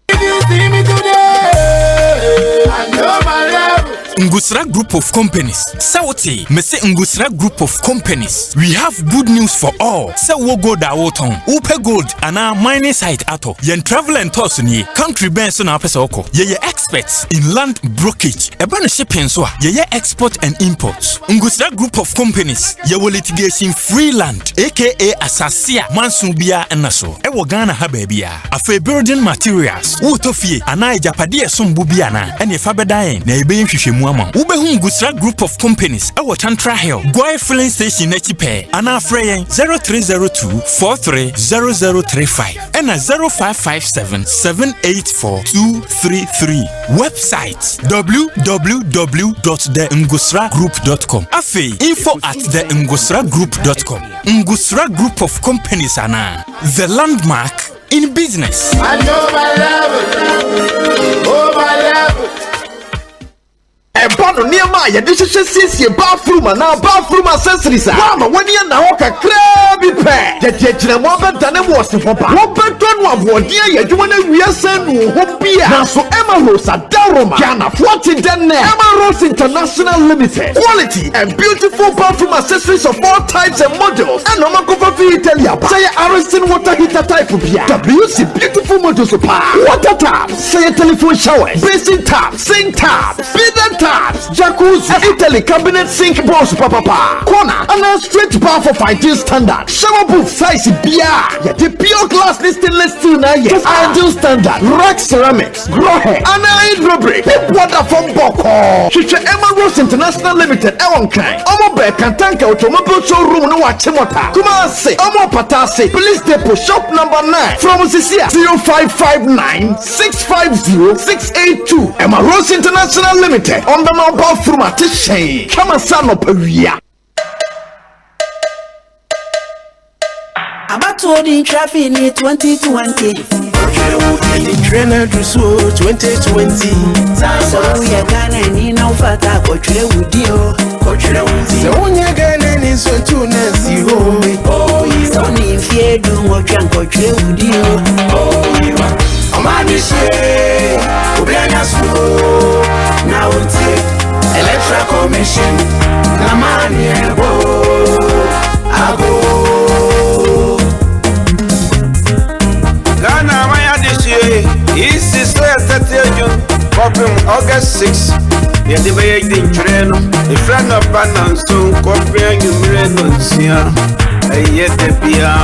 If you see me today, I know my level. Ngusra Group of Companies. Sauti, Mese Ngusra Group of Companies. We have good news for all. Say wo go da woton. Upe gold ana mining site ato. Yen travel and tours ni country benson na pesa oko. Ye experts in land brokerage. Eba no shipping so ye export and imports. Ngusra Group of Companies. Ye wo litigation free land aka asasia mansubia enaso. Ewo Ghana ha babia. Afa building materials. Utofie ana ejapade esombu bia na ene fa bedan na ebe nhwehwemu ama. Ubehu Ngusra Group of Companies ewo Tantra Hill. Gwai filling station na chipe. Ana freyen 0302 430035 and 0557 784 Website www.thengusragroup.com. Afe info@thengusragroup.com. Ngusra Group of Companies ana the landmark in business. I know my love. Oh my love. Ebono niema ya dishishe sisi bathroom na bathroom accessories. Mama wani na hoka krabi pe. Jejejina mo bedane wo sefopa. Wo bedon wa bodia ya dwuma na wiase no ho bia. Na so Emma Rose Adaroma. Ghana 40 denne. Emma Rose International Limited. Quality and beautiful bathroom accessories of all types and models. And no makofa fi Italia. Say Ariston water heater type bia. WC beautiful models pa. Water taps. Say telephone showers. Basin taps. Sink taps. Bidden taps, jacuzzi, Italy cabinet sink bowls, papa, corner, and a straight bar for fighting standard. Shower booth size beer, yet the pure glass stainless steel na yet ideal standard. Rack ceramics, grow hair, and hydrobrick. Water from Boko. Chiche Emma Rose International Limited, Ewon Kai. Omo Beck and Tanka Automobile Showroom no Wachimota. Kumase, Omo Patase, Police Depot, shop number 9. From Cecilia 0559 650 682. Emma Rose International Limited. On the mobile from a t-shirt. Come on, son of Peria. About holding traffic in 2020. The trainer to so 2020. So we are gonna need no fata coachre with you. Coachre with you. So when you're gonna need so to Nancy. Oh, he's only if you do what you coachre with you. Oh, you are. I'm on this way. Now it's electoral commission. Namani abo. Ghana Maya this year is 30 June, copying August 6. The debate in Treno, the friend of Banan soon copying you Mirenosia. I yet the Pia.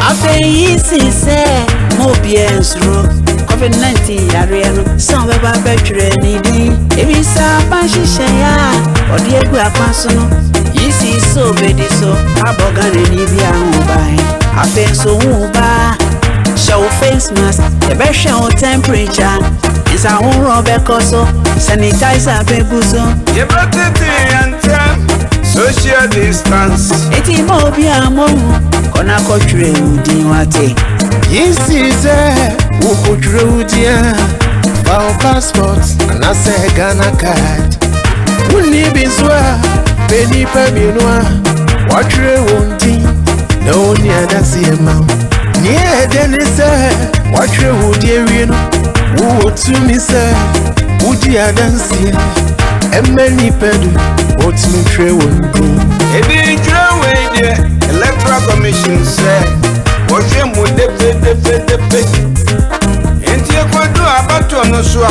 I say, easy, say, Mobians room. COVID-19 Ariano, some of our veteran needy. If it's a Pashishaya or Diego Apasono, you see so very so. Abogan and Libya by a face so ba. Show face mask, the best show temperature. It's a whole Robert Coso, sanitizer bebuzo. You brought it and social distance. It's Mobia Momo, Kona Cotre Udiwate. Yes, is who could Rudia, our passports, and I say Ghana card. Wouldn't it be swa, Penny Pabinoa, what you wanting? No near the same amount. Near Dennis, what you would you know? Who would to me, sir? Would you dance here? And many pedal, what's me tray won't do? It didn't throw away the electoral commission said. Watch him with the pit. And you could do about to no swa.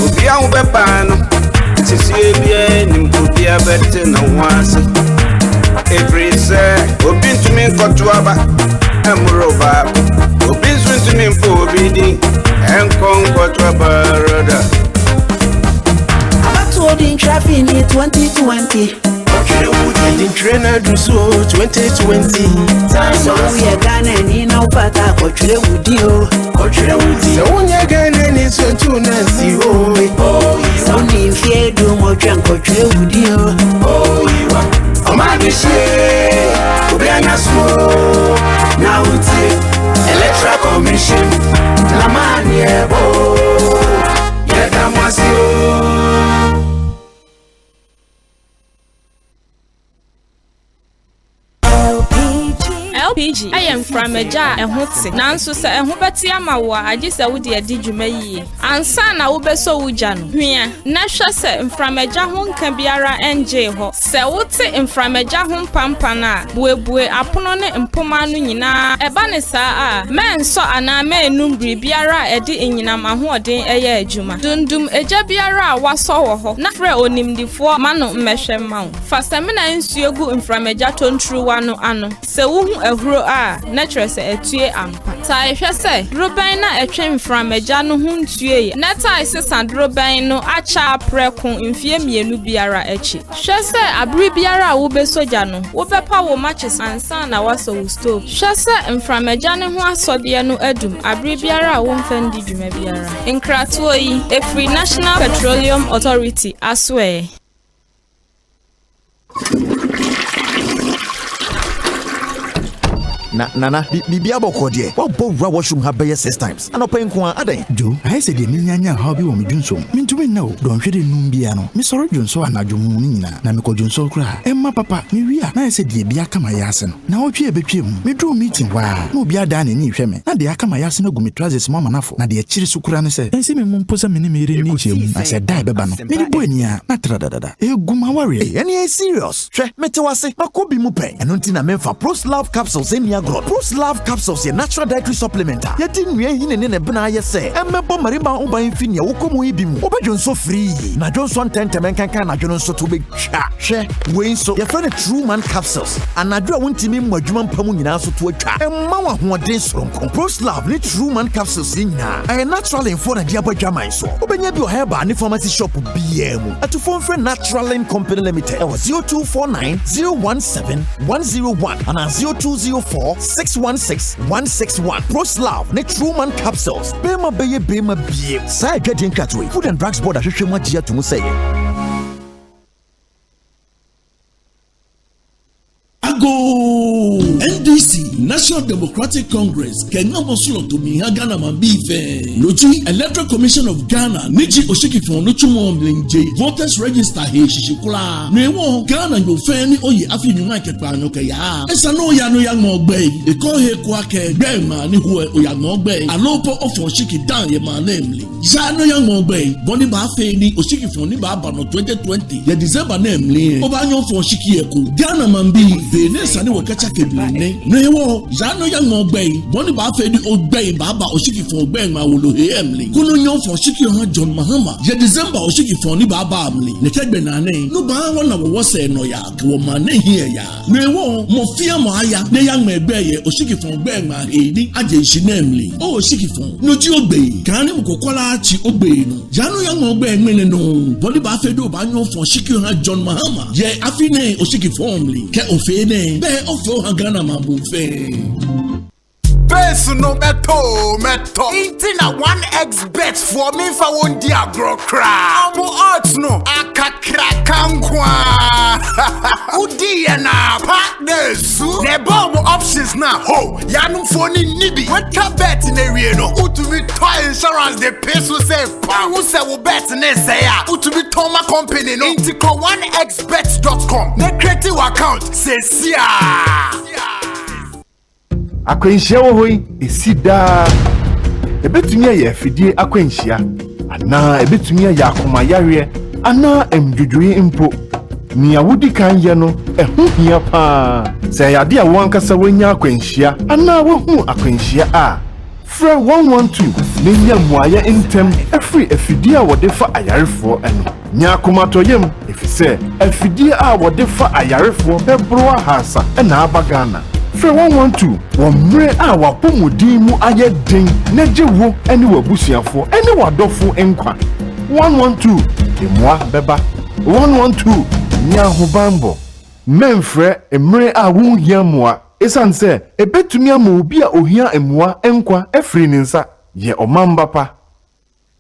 Would be our weapon. To see bien, and could be a better no once. Every say, open to me for Tuaba. And moreover, open to me for bidding and conquer Tuaba. About holding traffic in 2020. The trainer do so 2020. So we are gonna need no fata coachre with you. Coachre with you. So when you're gonna need so to Nancy. Oh, it's only if you do what you coachre with you. Oh, you are. I'm on this year. Now it's electoral commission. Namani abo. Yeah, that was you. LPG I am from a jar and hotse nanso se eho beti ama wo agi se wo de adi dwuma yi ansa na wo beso wugya no hwea na hwe se mframaja ho nka biara enje ho se wote mframaja ho mpampa na buebue apono ne mpoma no nyina eba ne saa a menso ana menum biara edi enyinam ahoden eye adwuma dundum eja biara waso wo ho na frɛ onimdifo mano mmehwɛ mawo fasamina nsuogu mframaja tontru wano ano se wohu ahuro a na kyerɛ se etue ampa tai hwɛ se droban na etwe mframaja no ho ntue na tai se sandroban no acha preko mfie mienu biara echi hwɛ se abri biara wo besoja no wo bepa wo matches ansa na waso wo stove hwɛ se mframaja ne ho asɔde no adum abri biara wo mfandi dwuma biara nkratoɔ yi efri National Petroleum Authority aswe Nana, bibi aboko de. What bo ra washroom have been 6 times. And open kwa adan. Jo, I said the minyanya how be wo me dwunso. Me ntumi no. Don hwede num bia no. Me sorry dwunso anadwomu ni nyina. Na me ko dwunso kra. Emma papa, me wi a. Na I said the bia kama yase no. Na otwe ebetwe mu. Me draw meeting wa. Na obi ada na ni hwe me. Na de akama yase no gu me trousers mama nafo. Na de akiri sukura ne se. Ense me mumposa me ne me re ni chemu. I said dai beba no. Me di bo ania. Na tradadada. Egu ma worry. Any is serious. Hwe, me te wase. Na ko bi mu pen. Eno nti na memfa Proslav capsules emia Proslav capsules ye natural dietary supplementer. Ye di nwe yi ne bena ye se. Emebo marima uban fi ne wokomu yi bi mu. Obedwonso free. Na dwonso ntentemen kankan na dwonso to be twa. Hwe, we so ye friend true man capsules. Anadwo a wontimi mu adwuma mpamu nyina so to atwa. Emma wa hoɔden soronko. Proslav ne true man capsules nyina. Ay natural info na dia badwaman so. Obenya bi o herba ne pharmacy shop biya mu. Atufo mfre Natural Company Limited. 0249 017 101 and 0204 616-161. Proslav ne Truman capsules. Bema beye bema bie. Sa getting catway. Food and Drugs Board ahwehwe magia to mu say. Ago NDC National Democratic Congress Kenya Mosulo to Ghana Mambive Loji Electoral Commission of Ghana Niji Oshiki for Nochumo Mlinje Voters Register He Shishikula Newo Ghana yo feni oye afi nyuma kepano kaya Esa no ya no yang mogbe e ko he kwake gbema ni huwe oya mogbe alopo ofo Oshiki dan ye ma namely Ja no yang mogbe boni ba fe ni Oshiki for ni ba no 2020 ye December namely obanyo for Oshiki eku Ghana Mambive Venesa ni wakacha keblene newo jano ya ngogbe boni ba fe di ogbe baba Oshiki for ogbe ma wolo emli kuno nyon for Oshiki ha John Mahama ye December Oshiki for ni baba amli ne kegbe na ne no ba wona wo se no ya wo ma ne hie ya newo mo fia mo aya ne ya ngbe ye Oshiki for ogbe ma edi aje shi na emli o Oshiki for no ji ogbe kan ni kokola chi ogbe no jano ya ngogbe ngene no boni ba fe do ba nyon for Oshiki ha John Mahama ye afine Oshiki for omli ke ofe be ofo hangana mabufe Besu no meto Intina 1x bet for me fa won di agro cra Amu odds no akakra kankwa Udi na partners ne bomb options na ho yanu phone nibi weka bet na wie no utumi toy insurance the pay so say pa who say wo bet na say ya utumi toma company no intiko 1xbet.com ne create account say sia akwanhyia wo hoi esida ebetumi aye afidie akwanhyia ana ebetumi aye akoma yare ana emdwudwui mpo ni awudi kan ye no ehu hia pa se yade a wankasa wanya akwanhyia ana wahu akwanhyia a fra 112 nenya muaye intem efri afidie a wode fa ayarefo eno nya akomatoyem efise afidie a wode fa ayarefo bebro ahasa na abagana Fra 112 womre a wapomudin mu aye den nejewo ene wabusuafo ene wadofo enkwa 112 emwa beba 112 nya hobambo memfre emre a wunhia moa esanse ebetumi ama obi a ohia emwa enkwa efri ninsa ye omamba pa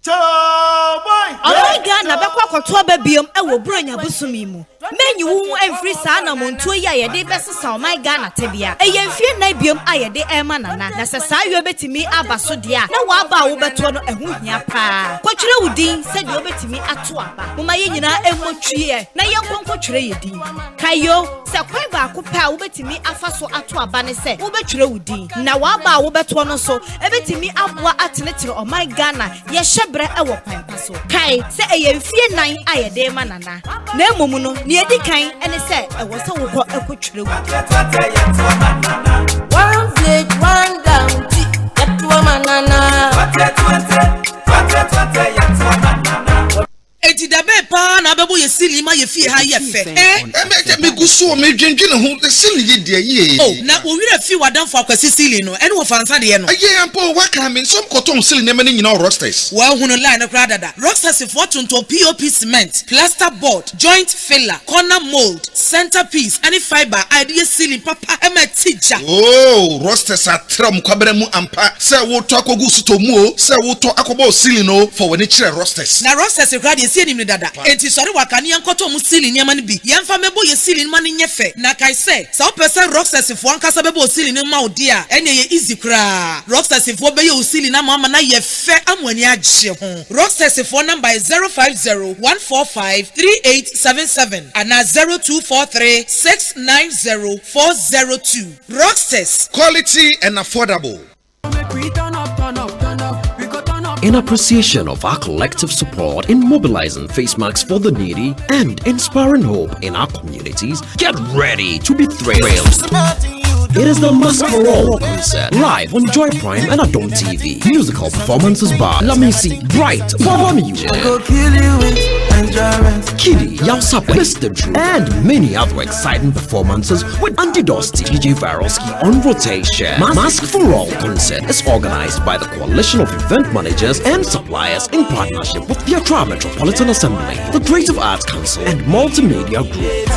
Boy my God, na bekwa koto ababiom e wo bronya busumi mu. Menyi wu emfiri saa na montuo ya ye de besesa o my God na tebia. E ye mfie na biom aye de ema nana. Na se saa yo betimi aba so dia. Na wa aba wo beto no ehu hia pa. Kwatwere wudin se de obetimi ato aba. Moma ye nyina emotwie na ye nkonkotwere ye din. Kayo se kwan ba ko pa wo betimi afa so ato aba ne se wo betwere wudin. Na wa aba wo beto no so ebetimi aboa atenetire o my God na ye hyebre e wo kwan pa so. Kai se e ye mfie nan aye de ema nana. Na emomu no ni edi kan ene se e wo se wo ko ekotwere wudin. One blade, one down, get to a manana. Eti da be pa na bebo ye sili ma ye fie ha ye fe. Me guso me dwendwene ho the sili ye de ye. Oh, na wo wira fi wadanfo akwasi sili no. Ene wo fansa de no. Aye ampo waka me some cotton sili ne mani nyina rockstars. Wa hunu line kra dada. Rockstars for tonton POP cement, plaster board, joint filler, corner mold, centerpiece, any fiber, idea ceiling papa e ma tija. Oh, rockstars atram kwabere mu ampa. Se wo to akogu suto mu o, se wo to akobo sili no for when kire rockstars. Na rockstars kra de sie nim dada. Enti sori waka ne yankoto mu ceiling nyama ne bi. Yemfa mebo ye ceiling ma ne nyefe. Na kai se, sa person rockstars for ankasa bebo ceiling ma odi a, ene ye easy kra. Rockstars for be ye ceiling na mama na ye fe amwani agye ho. Rockstars for number is 050-145-3877 and 0243-690-402. Rockstars, quality and affordable. In appreciation of our collective support in mobilizing face masks for the needy and inspiring hope in our communities, get ready to be thrilled. It is the Mask for All concert, live on Joy Prime and Adom TV. Musical performances by Lamisi, Bright, Baba Music, Kiddy, Yausap, Mr. Drew, and many other exciting performances with Andy Dosty, DJ Varolski on rotation. Mask for All concert is organized by the Coalition of Event Managers and Suppliers in partnership with the Accra Metropolitan Assembly, the Creative Arts Council, and MultiMedia Group.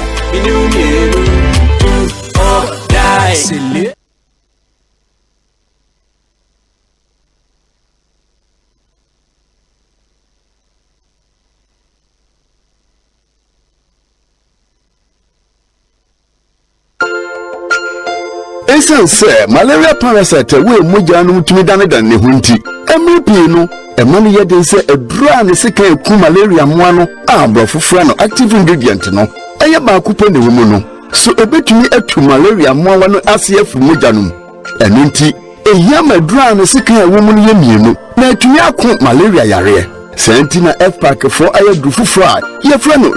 Esan se malaria parasite we muja no mutumi dane dan ne hunti MVP no e man ye den se edura ne sika eku malaria moa no abrofo fra no active ingredient no eye ba kupo ne wo mu no so ebetumi atu malaria moa no ase afu muja no eno nti ehia madura ne sika ewo mu no ye mienu na atumi akọ malaria yare sentina F-pack for aye dufu fra ye fra no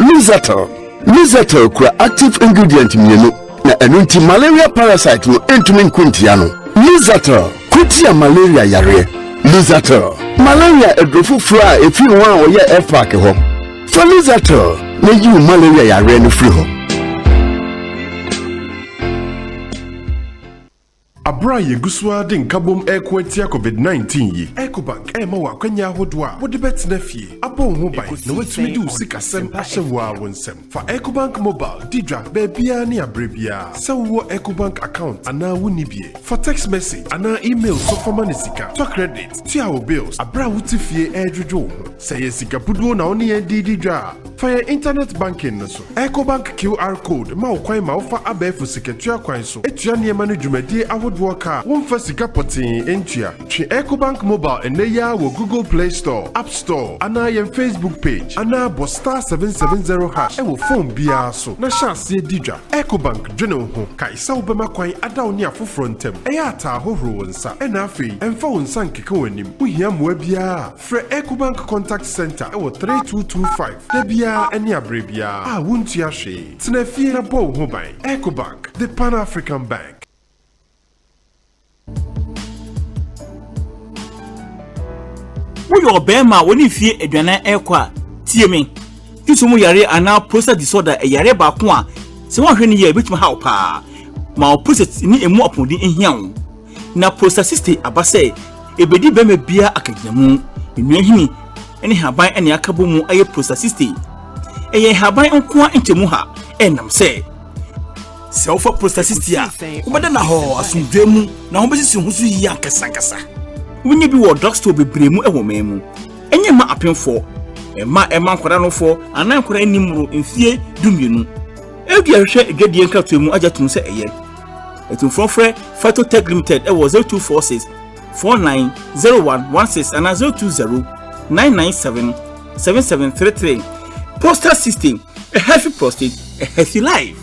Lizatel kura active ingredient mienu na enunti malaria parasite no entumi nkuntia no. Lizatel kutia malaria yare. Lizatel malaria edrofu fra efi ho a oye F-pack ho. For Lizatel na yi malaria yare no free ho. Abra yeguswa den kabom ekwatia COVID-19 yi. Ecobank ema wa kwanya hodwa. Wo de betena fie. Abo ho bai na watumi di usikasem ahyewa wonsem. For Ecobank mobile didra bebia ne abrebia. Se wo Ecobank account ana wonibie. For text message ana email so forma ne sika. For credit, tia wo bills. Abra wuti fie edwodwo. Se ye sika puduo na oni didra. For your internet banking no so. Ecobank QR code ma wo kwan ma wo fa abefu siketua kwan so. Etua ne ma no dwumadi Walker, one for Sikapotin, Entia, Ecobank Mobile, and Neya will Google Play Store, App Store, and I am Facebook page, and I was star 770 hash, and will phone BR so. Nasha see Dija, Ecobank, General Home, Kaisa Obama Quai, Adaunia for frontem, Eata Horonsa, and Afi, and phone San Kikoenim, we hear Webia, Fre Ecobank Contact Center, or 3225, Debia, and Yabribia, won't Yashi, Tnefina Bo Hobai, Ecobank, the Pan African Bank. Wo bema woni fie aduana ekwa tie me kisumu yare ana process disorder e yare ba ko a se wo hwe ne ye betuma ha opa ma o process ni emu opodi ehia wo na processiste abase ebedi bema bia akaginamu enuahini ene haban ene akabo mu aye processiste eye haban nko a ntemu ha enam se wo fa processiste a ubada na ho asundwemu na ho besisi ho so yi ankasa Wunye bi wo drugstore bebremu e wo memu. Enye ma apemfo. Emma kwara no fo anan kwara nimro mfie dumienu egu ahwe edwadie nkato mu ajatum se eye etumfofre Phytotech Limited e was 0246 490116 and 020 997 7733 Postal system, a healthy prostate, a healthy life.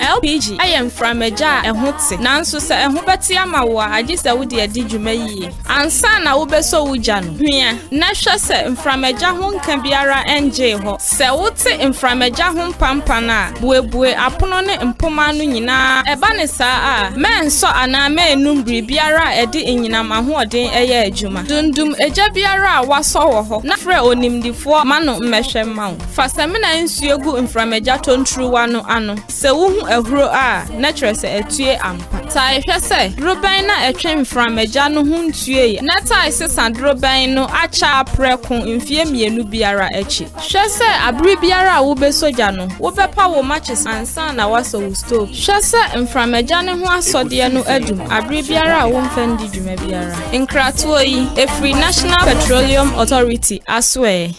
LPG I am from a jar and hotse nanso se ehobeti amawa agisa wudi adi dwuma yi ansa na wo beso wuja no hwea na hwe se mframeja ho nka biara NG ho se wote mframeja ho pampa na buebue apono ne mpoma no nyina eba ne saa a menso ana menum biara edi enyina mahoden eye adwuma dundum eja biara waso wo ho na frɛ onimdifo mano mmehwe mawo fasamina nsuegu mframeja tontruwa no ano se wo ehuro a natural se etue ampa ta ehwe se roban na etwe mframeja no hu ntue na ta sesa roban no acha preko mfie mienu biara echi hwe se abri biara wo be soja no wo bepa wo matches ansa na waso wo stove hwe se mframeja ne ho asode no adum abri biara wo mfandi dwuma biara nkratoyi a free National Petroleum Authority aswe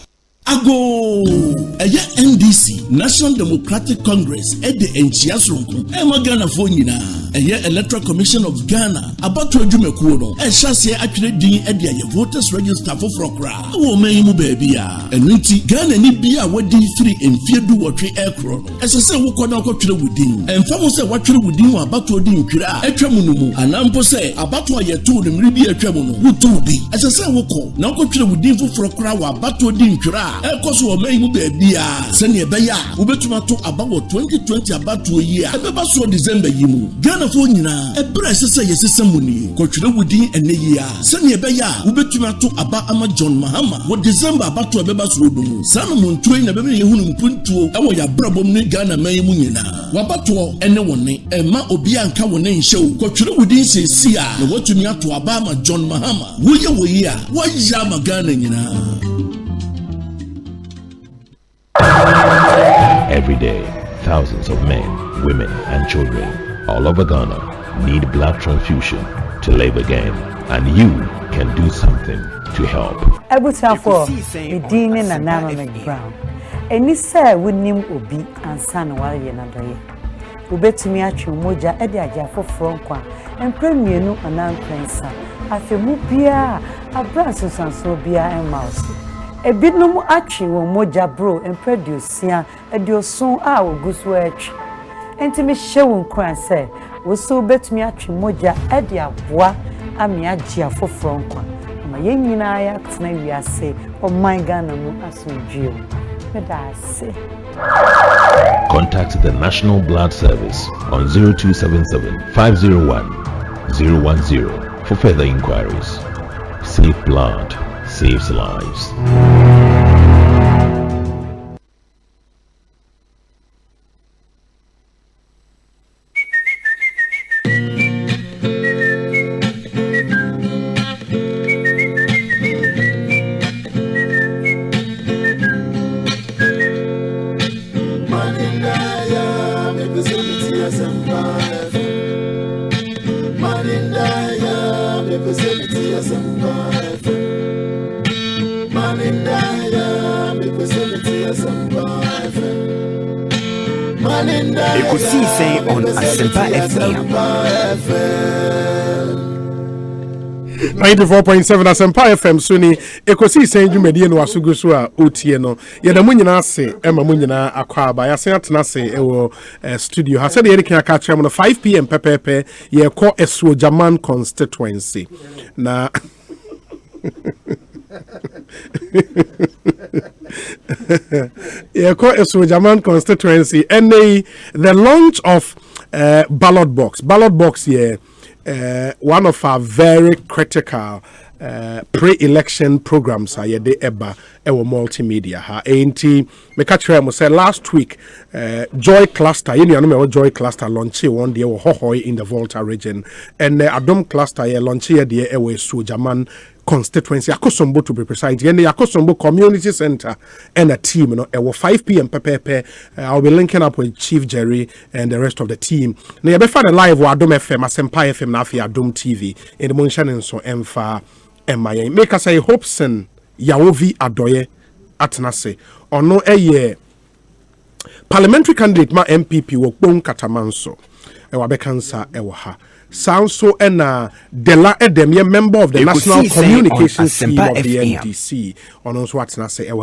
Ago eye NDC National Democratic Congress ede enchia sonko Ghana fo nyina eye Electoral Commission of Ghana abato adwumekuo no ehyasie atwere din ede aye voters register for frokra wo man mu baabia enunti Ghana ni bia wadi 3 enfiedu wotwe ekro no esese wo kɔ na akɔtwere wudin emfamo se watwere wudin wa abato din twere a etwamu no mu anampo se abato ayeto no mri bi etwamu no wuto bi esese wo kɔ na akɔtwere wudin fo frokra wa abato din twere ekoso wo mai mu baabia sene ebeya ubetuma to abawo 2020 abato yi a ebeba so December yi mu Ghana fo nyina ebra sese yesese muni kotwere wudin ene yi a sene ebeya ubetuma to aba ama John Mahama wo December abato ebeba so odumu sanu montuo na bebe ye hunu mpuntuo ewo ya brabom ne Ghana mai mu nyina wabato ene wone ema obi anka wone nhyew kotwere wudin sesi a na watumi ato aba ama John Mahama wo yi a wo ya ma Ghana nyina. Every day, thousands of men, women, and children all over Ghana need blood transfusion to live again, and you can do something to help. Ebutafo, Medina na Nama McBrown. Eni say wonim obi ansa na wale na doye. Ubetumi atwe moja ede aja foforo nkwa. Empremienu anankwensa. Afemu bia abranso sanso bia emauso. Ebidnum atwe wo moja bro empredusia ediosun a ogusu atwe. Enti me hye wo nkran se wo so betumi atwe moja ede aboa ami agye afoforo nkwa. Ma yenyina ya tena wiase o my Ghana mu asodweo. Contact the National Blood Service on 0277 501 010 for further inquiries. Safe blood saves lives. Ekosiise On Asempa 94.7 Asempa FM Suni Ekosiise dwumedie no asugu so a otie no yeda mu nyina ase ema mu nyina akwa aba ya sen atena se ewo studio ha se de yeri kan ka kyerem no 5 pm pepepe ye kɔ Esuo German constituency na Esuo German constituency and the launch of ballot box here one of our very critical pre-election programs are de eba ewo multimedia ha enti me ka kire mo say last week joy cluster you know joy cluster launch one day hohoi in the Volta region and Adom cluster launch here de ewo Esuo German constituency Akosombo to be precise and the Akosombo community center and a team at 5 p.m. I'll be linking up with Chief Jerry and the rest of the team now be for the live wa Adom FM Asempa FM na afia Adom TV in the Monshan so emfa MIA make us say Hopson Yawovi Adoye Atnase ono eye parliamentary candidate ma MPP wo Kpon Katamanso e wa be kansa e wo ha Sanso and Dela Edem, a member of the National Communications Team of the NDC. On us what's not say in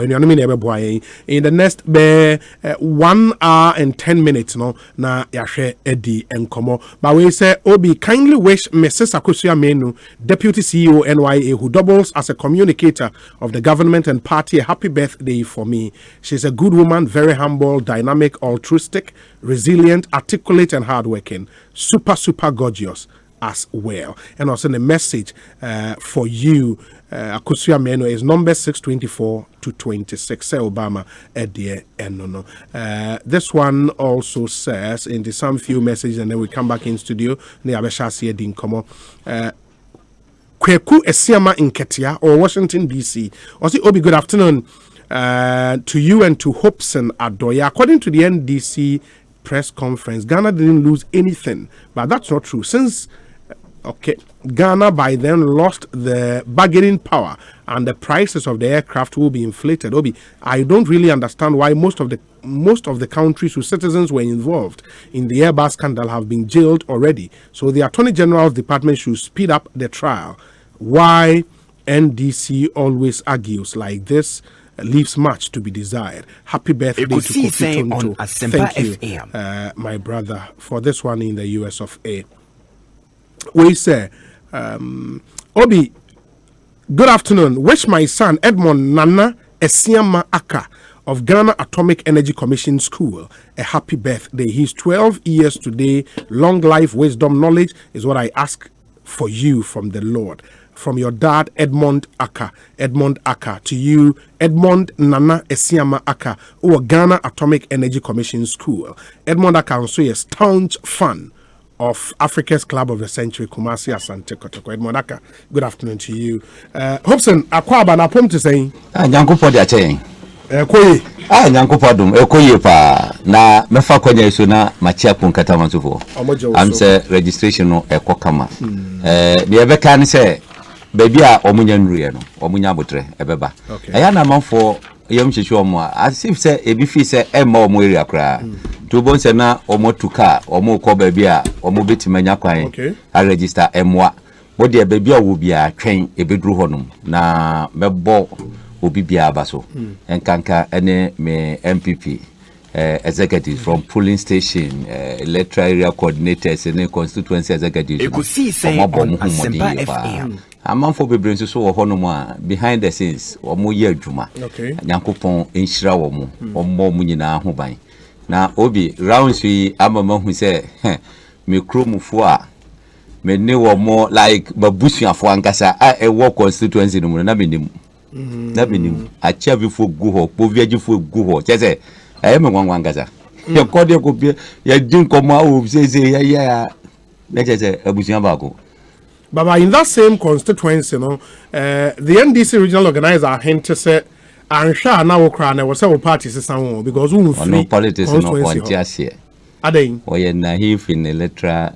the next 1 hour and 10 minutes no na yashe Eddie and Komo. But we say Obi kindly wish Mrs. Akosia Menu, Deputy CEO NYA, who doubles as a communicator of the government and party, a happy birthday for me. She's a good woman, very humble, dynamic, altruistic, resilient, articulate and hardworking. Super gorgeous as well. And also the message for you Akosia Meno is number 624 to 26. Say Obama Edie Enono. This one also says in the some few messages and then we come back in studio. Ne abeshasi edin komo. Kweku Esiama in Ketia or Washington DC. Also Obi, good afternoon to you and to Hopson Adoya. According to the NDC press conference, Ghana didn't lose anything, but that's not true. Since Ghana by then lost the bargaining power and the prices of the aircraft will be inflated. Obi, I don't really understand why most of the countries whose citizens were involved in the airbus scandal have been jailed already. So the Attorney General's department should speed up the trial. Why NDC always argues like this leaves much to be desired. Happy birthday to Kofi Tonto. Thank you, my brother, for this one in the US of A. We say, Obi, good afternoon. Wish my son Edmond Nana Esiama Aka of Ghana Atomic Energy Commission School a happy birthday. He's 12 years today. Long life, wisdom, knowledge is what I ask for you from the Lord. From your dad, Edmond Aka. To you, Edmond Nana Esiama Aka, or Ghana Atomic Energy Commission School. Edmond Aka also a staunch fan of Africa's Club of the Century, Kumasi Asante Kotoko. Edmond Aka, good afternoon to you. Hobson, Akwaba na pom to say. Nyanko de achen. Koye. Nyanko dum koye pa na mefa kwanya iso na machia ponkata manzufo. Am say registration no ekokama. The ebe kan say baby a omunya nruye no omunya abotre ebeba eya na manfo yem hwehwe omo as if say ebi fi say emma omo area kra to bon say na omo tuka omo ko baby a omo betimanya kwan a register emwa wo de baby a wo bia twen ebedru honum na mebo obi bia abaso enkanka ene me MPP executives from polling station, electoral area coordinators, and constituency executives. Ekosiise On Asempa FM. Among for be brings so honoma behind the scenes, or more year juma. Yankopon inshira womu, or more munina hobai. Now, Obi, rounds we among who say, me crew mufua, me new or more like babushia for Ankasa, a war constituency no nabinim. Nabinim, a chavi for guho, povia for guho, just I am a one gaza. Your cordial copy, your didn't come out, say, let us say, a bushing. But in that same constituency, the NDC regional organizer hinted said, I'm sure now crying was several parties someone because we no politics no just here. Adain, or you're naive in the electoral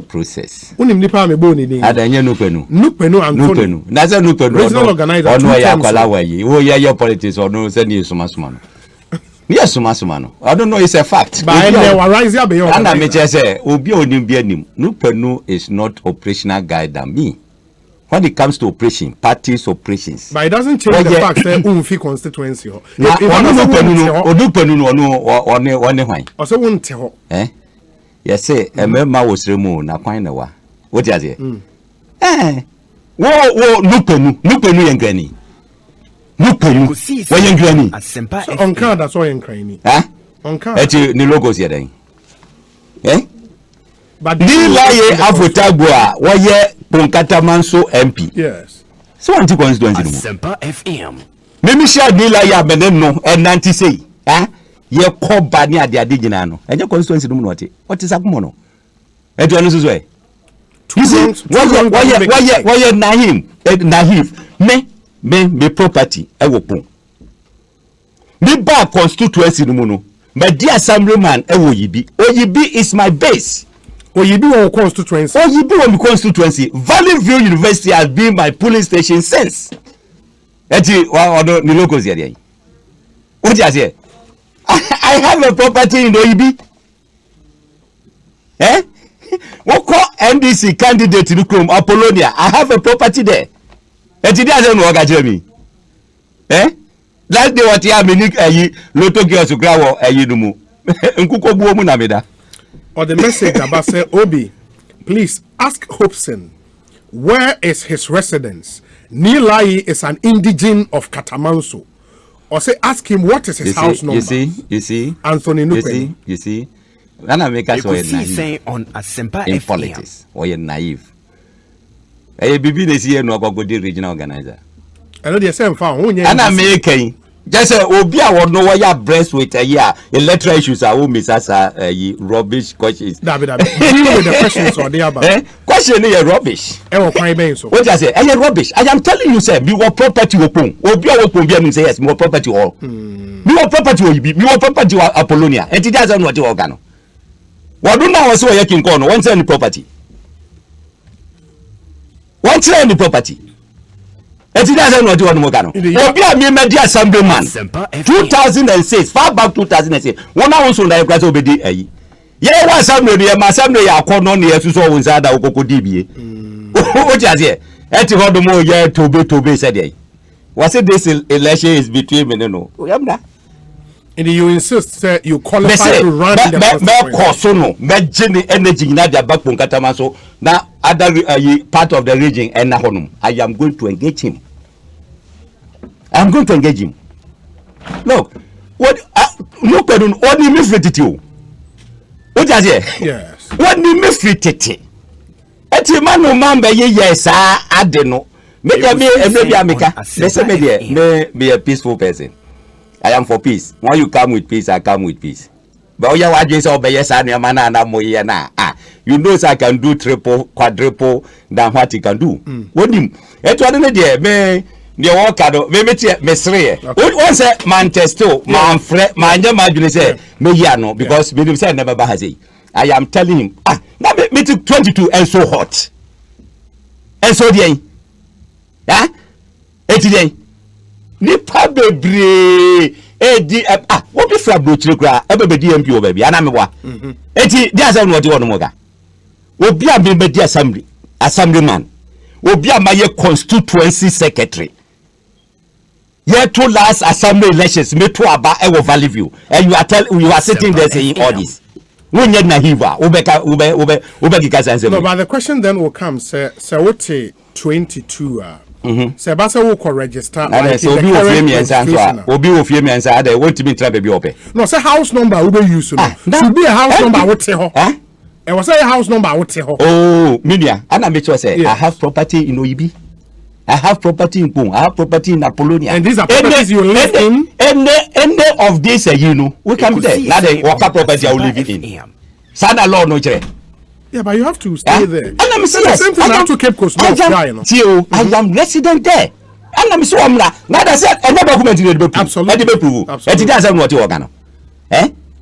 process. Unimnipa me boni ni. Adanya nupenu. Nupenu and nupenu. Naza nupenu. Regional organizer. Or no yakwala wayi. Oh yeah, your politics or no send you sumasumano. Yes, sumasumano. I don't know. It's a fact. But I never rise up beyond. And I may just say, Obi Onimbianim. Nupenu is not operational guide than me. When it comes to operation, parties operations. But it doesn't change the fact that Umfi constituency. If also won't tell. Yes, say, a member was removed. Now, find a wa. What is it? Nupenu and Granny. Nupenu. Why you granny? Asempa on card, that's why I'm crying. On card. At you, the logos here then. But the lie Afotagua, why ye Ponkata Manso MP. Yes. So anti constituency. Asempa FM. Maybe shall be like ya beneno and nanti say. Ye call bania de adiginano. And your constituency no what is Akumono? And you know way. You see, why naive? Me property. I will put. Me bar constituency no mono. My dear assemblyman, Oyibi is my base. Oyibi on constituency. Oyibi on constituency. Valley View University has been my polling station since. Eti wa no ni locals here. What you say? I have a property in Oyibi. What call NDC candidate in Chrome Apollonia? I have a property there. Eti dia say no oga Jeremy. Last day what ya minik loto girls to grow numu. Nkuko buo mu na meda. Or the message about say Obi, please ask Hobson where is his residence. Nilai is an indigene of Katamanso. Or say ask him what is his house number. You see Anthony Nupeni. You see Nana make us Ekosiisen On Asempa in politics or you naive. Bibi dey see no go the regional organizer. I know the same fan. Ana make just obi a would know why you breast with a year electoral issues are who miss us rubbish questions. Deal with the questions or the about. Question is rubbish. What I say? Rubbish. I am telling you, sir, me what property open. Obi a open be say yes, me what property all. Me what property obi, me what property Apollonia. And it doesn't what you organo. What do now so yakin kono? One say any property. One say any property. It doesn't know what you want to go. Obi a me media assemblyman. 2006, far back 2006. One house on the class obedi ayi. Ye wa assembly ma assembly ya kono ne yesu so won sada okoko dibie. What you say? Eti hodo mo ye tobe said dey. Was it this election is between me no? Yamda. And you insist you qualify to run in the constituency. Me gene energy na dia back Katama so na other part of the region and na honum. I am going to engage him. I'm going to engage him. Look, what look at what you miss with you. What is it? Yes. What you miss with it? Eti manu mambe ye yes adeno. Make me America. Listen me a peaceful person. I am for peace. When you come with peace, I come with peace. But you want to obey yes and your man and na. You know I can do triple, quadruple than what he can do. What him? It wasn't there. Me walk out. Me mesre. What say Manchester? Man friend, man jama say me yano because me say never bahazi. I am telling him. Now me took 22 and so hot. And so the eti nipa bebre edi what be fra brochire kra ebedi MP o baby ana mewa eti dia say no de wono moga obi a be di assemblyman obi a maye constituency secretary ye to last assembly elections me to aba e wo Valley View and you are sitting there saying all this when you na hiva ube kasa say no, but the question then will come say what 22 say basa wo ko register like so obi ofie mi ensa so obi ofie mi ensa ada want me try baby ope no say house number we be use no should be a house number what ho e was say a house number what ho oh media ana make sure say I have property in Oyibi, I have property in Pong, I have property in Apollonia, and these are properties you live in. Any of this you know we can be there now the worker property I will live in sana law no chere. Yeah, but you have to stay there. And I'm the same thing I have to Cape Coast North guy, you know. I am resident there. And I'm so now that said another document in the absolutely. Absolutely. It doesn't what you organ.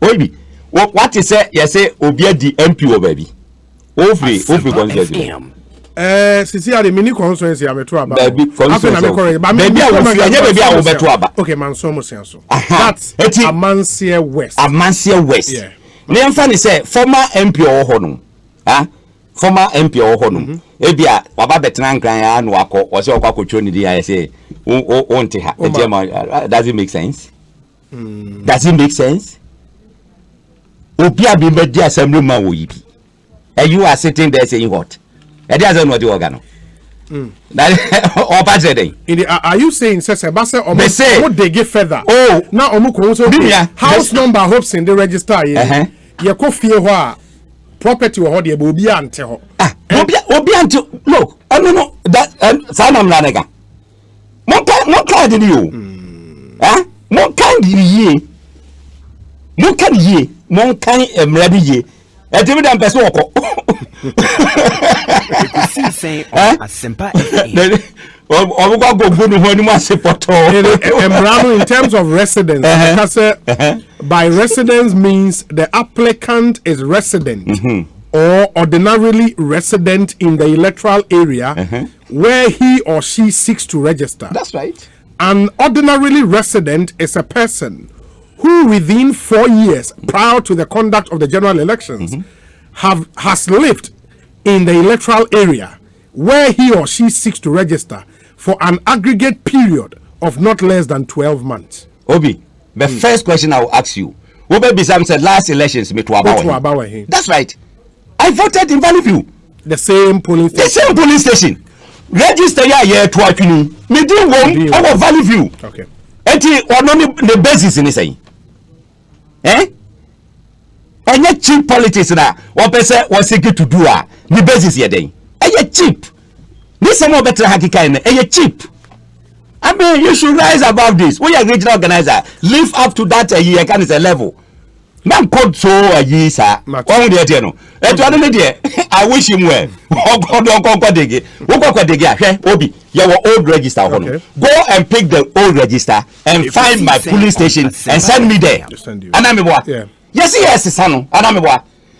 Obi. What is say you say obi di MP o baby. Ofri constituency. Since the mini constituency am to aba. Baby constituency. Baby I will beto aba. Okay, man so so. That's Amansia West. Amansia West. Yeah. Ne mfa say former MP o ho no. Former MP or honum. Ebia waba betran kran ya no akọ o se okwa kotwo ni dia say o nte ha. Does it make sense? Does it make sense? Obi abi media assemblyman wo yibi. And you are sitting there saying what? E dey say no dey organ. Are you saying Sebasa or they give further? Oh, now house number hopes in the register. You go fear what property or the obi ante ho. Obi ante look. No that Sanam Lanega. Mon card in you. Mon kind ye. Mon can ye. Mon kind emradi ye. Etimi dem person woko. Ekosiise On Asempa. In terms of residence, by residence means the applicant is resident or ordinarily resident in the electoral area where he or she seeks to register. That's right. An ordinarily resident is a person who within 4 years prior to the conduct of the general elections has lived in the electoral area where he or she seeks to register for an aggregate period of not less than 12 months. Obi, the first question I will ask you, Obi said last elections me to Abawa. That's right. I voted in Valley View. The same police station. The same police station. Register here to Akuni. Me do one our Valley View. Okay. Eti only the basis in this. Any cheap politics na one person was seeking to do the basis here then. Cheap. This some better hakika in cheap. I mean, you should rise above this. We are regional organizer. Live up to that year can is a level. Man code so a year, sir. All the eternal. I wish him well. Obi, your old register. Okay. Go and pick the old register and find my police station and send me there. Yeah. Yes, son.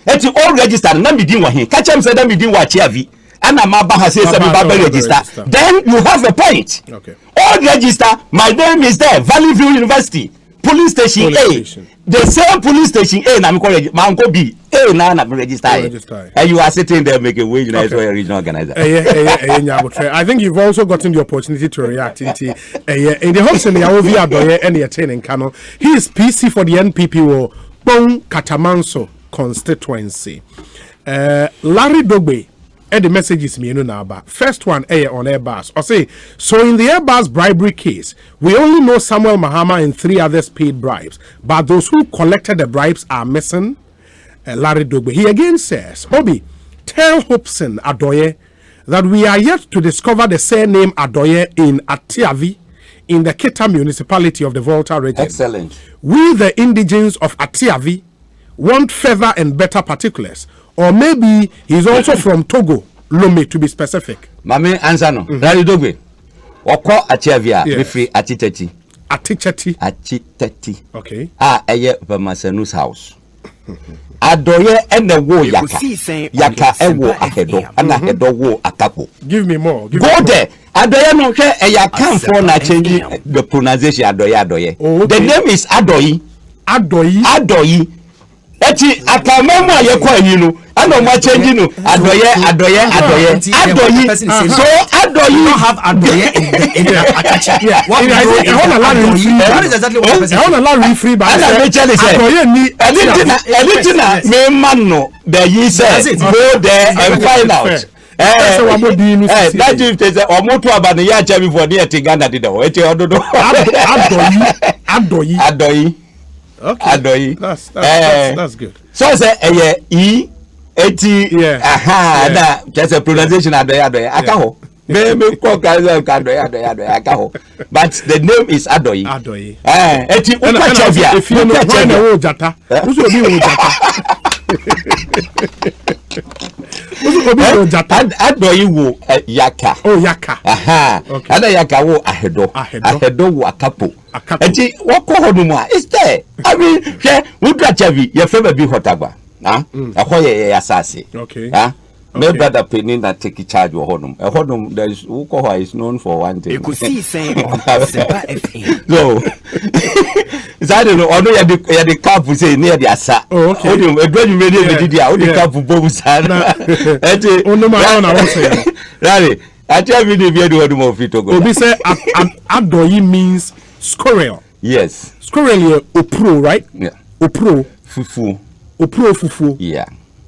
It's old register. Let me do what he catch him. Said, let me do what Chiavi. And Amaba says register. Then you have a point. Okay. All register. My name is there. Valley View University. Police station A. The same police station A. I'm calling my uncle B. A. Now I'm register. And you are sitting there making wage as a regional organizer. I think you've also gotten the opportunity to react in the hopes in the Ovia Doye and the attaining Kano. He is PC for the NPP Bon Katamanso constituency. Larry Dogbe. And the messages me now. First one on airbus. I say so in the airbus bribery case, we only know Samuel Mahama and 3 others paid bribes, but those who collected the bribes are missing. Larry Dogbe. He again says, Obi, tell Hobson Adoye that we are yet to discover the surname Adoye in Atiavi in the Keta municipality of the Volta region. Excellent. We, the indigents of Atiavi, want further and better particulars. Or maybe he's also from Togo, Lome to be specific. Mami answer no. Larry Dogbe. Oko Atiavia, referee Atiteti. Atiteti. Okay. Eye Pamasenu's house. Adoye and the wo yaka. Yaka ewo ahedo. And ahedo wo akapo. Give me more. Go there. Adoye no she yaka for na changing the pronunciation Adoye. Oh, okay. The name is Adoyi. Adoyi. Eti akamama yekwa yinu ano ma change no adoye so adoyi don't have adoye in the attachment. What is exactly what person? I want to learn free by adoye ni elitina me man no the yi say go there and find out. That if they say omoto abane ya cha before there to Ghana did o eti ododo adoyi. Okay. Adoyi. That's good. So say na just a pronunciation Adoyi akaho. Me ko kaza Adoyi akaho. But the name is Adoyi. Eti ukachavia. If you know why na wo jata. Uso bi wo jata. Adoyi wo yaka. Oh yaka. Okay. Ada yaka wo ahedo wo akapo. Eti wako hodumwa is there. I mean, we chavi your favorite be hotagba. Ahoye asasi. Okay. My brother Penny that take charge of Hodum. A Hodum there is Ukoha is known for one thing. Ekosiise On Asempa FM. So I don't know, although you had the cap say near the Asa. Oh, okay. Hodum, a dream media the cap Bobusan. Rally, I tell you the video of Hodum. Obi say Adoyi means squirrel. Yes. Squirrel opro, right? Yeah. Opro. Fufu. Opro fufu. Yeah.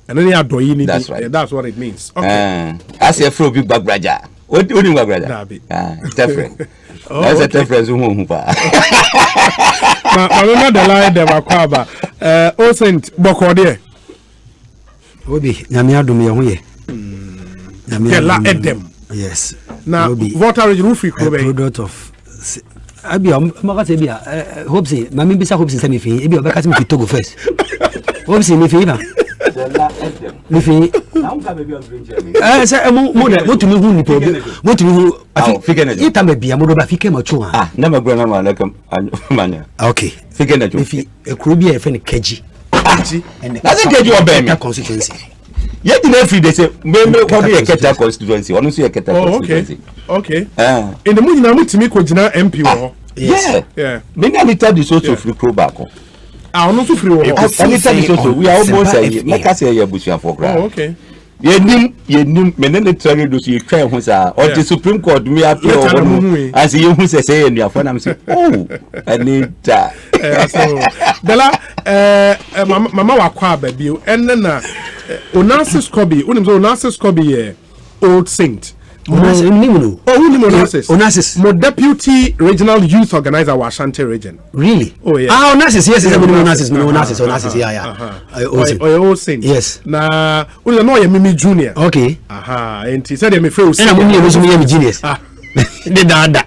And then Adoyi. That's right. That's what it means. Okay. As a fro big bag braja. What do you mean, brother? Different. That's a difference. I'm not the line them akwaba. Osent Bokode. Obi, nyame adom ye ho ye. Nyame la edem. Yes. Now, what are you roofing? Product of abi amaka bia hopes mami bisa hopes say me fi ebi obeka me fi Togo first. Hopes me fi ba. Lifi. Say mo to me hu ni po. Mo to me hu ita me bia mo do ba fike ma chu ah na me gwana ma like mania. Okay. Fike na chu. Lifi ekuru bi e fe ni Keji. Keji. I think Keji obey me constituency. Yet in every day say me ko be Eketa constituency. Onu so Eketa constituency. Okay. In the morning na mutimi ko gina MP wo. Yeah. Many meter the source of free crow back. Ono so free wo. We are almost a year. Make us a year bushia for ground. Oh, okay. Yenim menene trade do you try hu sa or the Supreme Court me appeal as you hu say and your phone am say oh Anita. So Bella mama wa kwa ba bio enna Onassis Kobe Onassis Kobe Old Saint. Onassis. My deputy regional youth organizer wa Ashanti region. Really? Oh yeah. Onassis, yes, Onassis, yeah. Old Saint. Yes. Na uni no ya Mimi Junior. Okay. And he said me free. Na Mimi was me genius. The dada.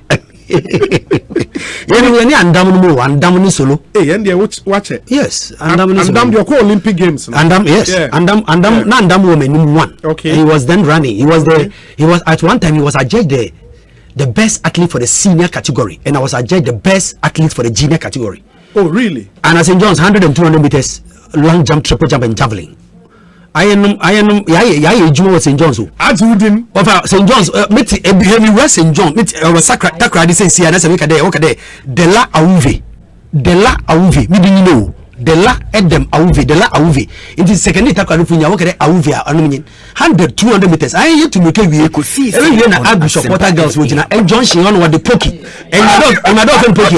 Ni andam ni solo. And they watch it. Yes, andam the Olympic Games. Andam, yes. Andam woman one. Okay. He was then running. He was at one time he was adjudged the best athlete for the senior category, and I was adjudged the best athlete for the junior category. Oh, really? And at St. John's 100 and 200 meters, long jump, triple jump, and javelin. I am St. John's. As you didn't of St. John's, me West St. John, Sacra Takra, this is here, and okay, de la Auve, me didn't know. De la Edem Auve, de la Auve. It is secondly Takra, okay, Auve, 100, 200 meters. I yet to make a Ekosiise. Every year, I Bishop Water girls, which and John Shion were the pokey, and my dog and pokey.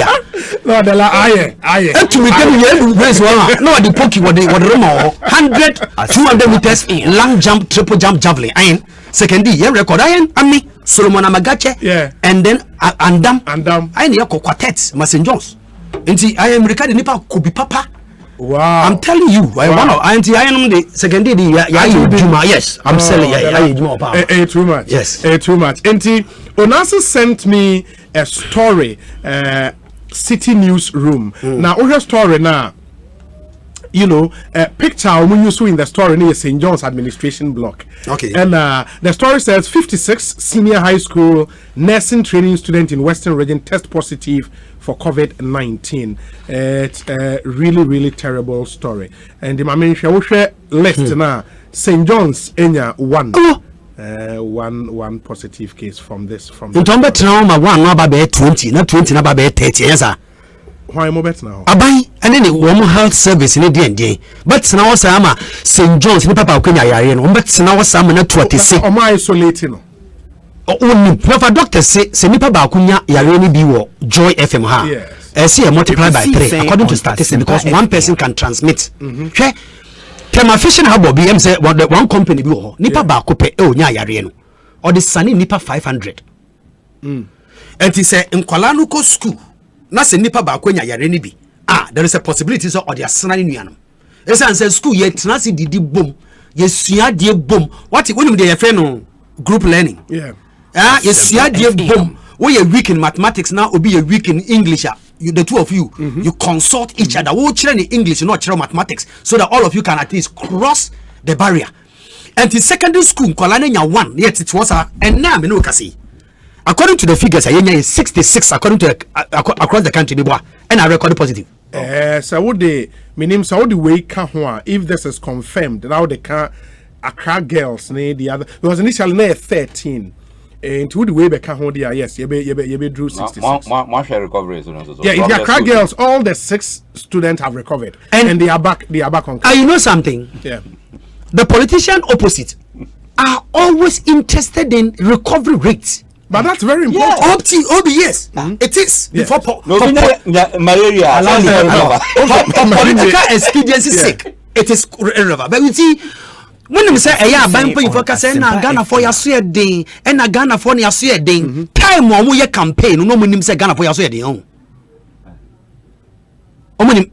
No, de la aye. To make a race, no, the pokey, what they were 100, 200 meters, long jump, triple jump, javelin. Iron, secondly, yeah, record iron, and me, Solomon Amagache, yeah, and then Andam, I need a quartet, St. John's. And I am recording Nipa Kobe Papa. Wow, I'm telling you, I am the second day, yes, I'm selling, too much, yes, too much. And Onassis sent me a story, City Newsroom. Now, our story now, you know, picture we used to in the story near St. John's administration block. Okay. And the story says 56 senior high school nursing training student in Western region test positive for COVID-19. It's a really, really terrible story. And the Mamenshawushe list now, St. John's Enya one positive case from this. You don't bet now, my one number 20, not 20, number 30. Yes, sir. Why am I bet now? Abai, and then the woman health service in the day. But now, Sama St. John's, the Papa Kenya, but now, Sama not 26. Or my isolating. Only proper doctors say Senipa Bakunya Yareni Biwo Joy FM ha. Yes. See multiplied by 3 according to statistics because one person can transmit. Okay. Tema fishing hub BM say one company biwo nipa ba ko pe e onya yare no. Or the sani nipa 500. And he say nkwala no ko school na se nipa ba ko nya yare ni bi. There is a possibility so or the asana ni nuanom. Esa say school ye tena se didi bom. Ye sua de bom. What when dey refer no group learning. Yeah. Yes, boom. We are weak in mathematics now, or be a weak in English. The two of you, you consult each other. We train in English, not mathematics, so that all of you can at least cross the barrier. And in secondary school, Kolania 1, yet it was and now me no kasi. According to the figures, I is 66 according to across the country, and I recorded positive. So would the meaning so the way if this is confirmed, now they can Accra girls near the other. It was initially near 13. And to the way back home, yes, you be drew 66. Recovery is yeah, if the Accra girls, all the 6 students have recovered, and they are back. They are back on. You know something? Yeah. The politician opposite are always interested in recovery rates. But that's very important. Yeah. Yes, it is. Yeah. For malaria, political expediency's sake, it is irrelevant. But we see. When we say a bank for focus na Ghana for your day and na Ghana for your day time we ye campaign no munim say Ghana for your day on omunim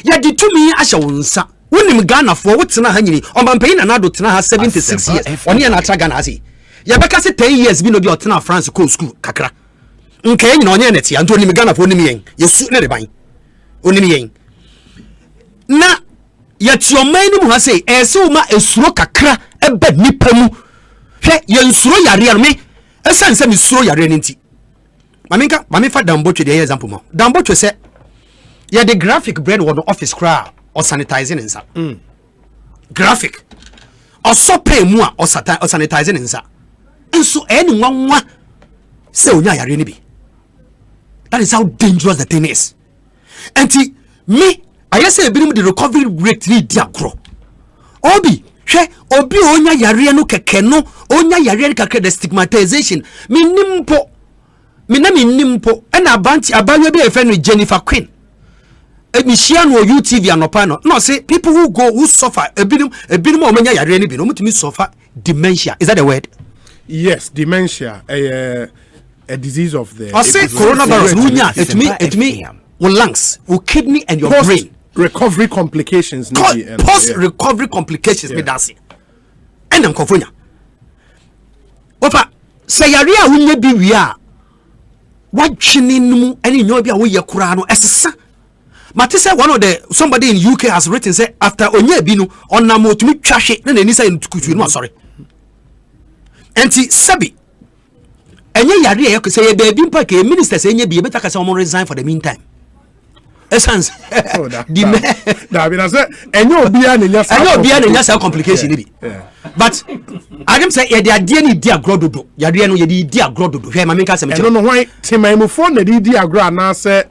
ya di tumi ahya wonsa wonim Ghana for wotena ha nyini on campaign na do tena ha 76 years oni na atra Ghana asi ya beka say 10 years bi no di otena France ko school kakra nka nyina onye neti anto onim Ghana for onim yen yesu ne de ban onim yen na yet your man has say esuma esuro kakra ebe nipa mu hwe ye nsuro yare me esan se misuro yare nti mame fa damboche de example mo damboche se ye the graphic bread wo no office cra or sanitizing nsa graphic or so pay mu a or sanitizing nsa nso eni nwanwa se onya yare ni bi. That is how dangerous the thing is. And me, I say the recovery rate ni diakro. Obi, obi onya yare no keke no, onya yare kakre the stigmatization. Me nimpo, and abawe be a friend with Jennifer Quinn. Emishian or UTV and opano. No, say people who suffer a bit more onya yare ni bi no mutimi suffer dementia. Is that a word? Yes, dementia. A disease of the. I say coronavirus. It me your lungs, your kidney, and your brain. Recovery complications. Post recovery complications. Me dancing. And I'm confused. Opa, say yaria wunye bi wia. What chininumu any nyobi a wuye kurano esesa. Matisa one of the somebody in UK has written say after onye binu on namo to me trash it. Then they say in kutu no sorry. Enti sabi. Enye yare ye say e baby mpa ke minister say enye bi better ka say omo resign for the meantime. Essence. That be na say enye obia na nya complication ni bi. But Adam say e dey ade ni di agrododo. Yare no ye di agrododo. Hwe ma menka say me. No why timaimufo na di agro na say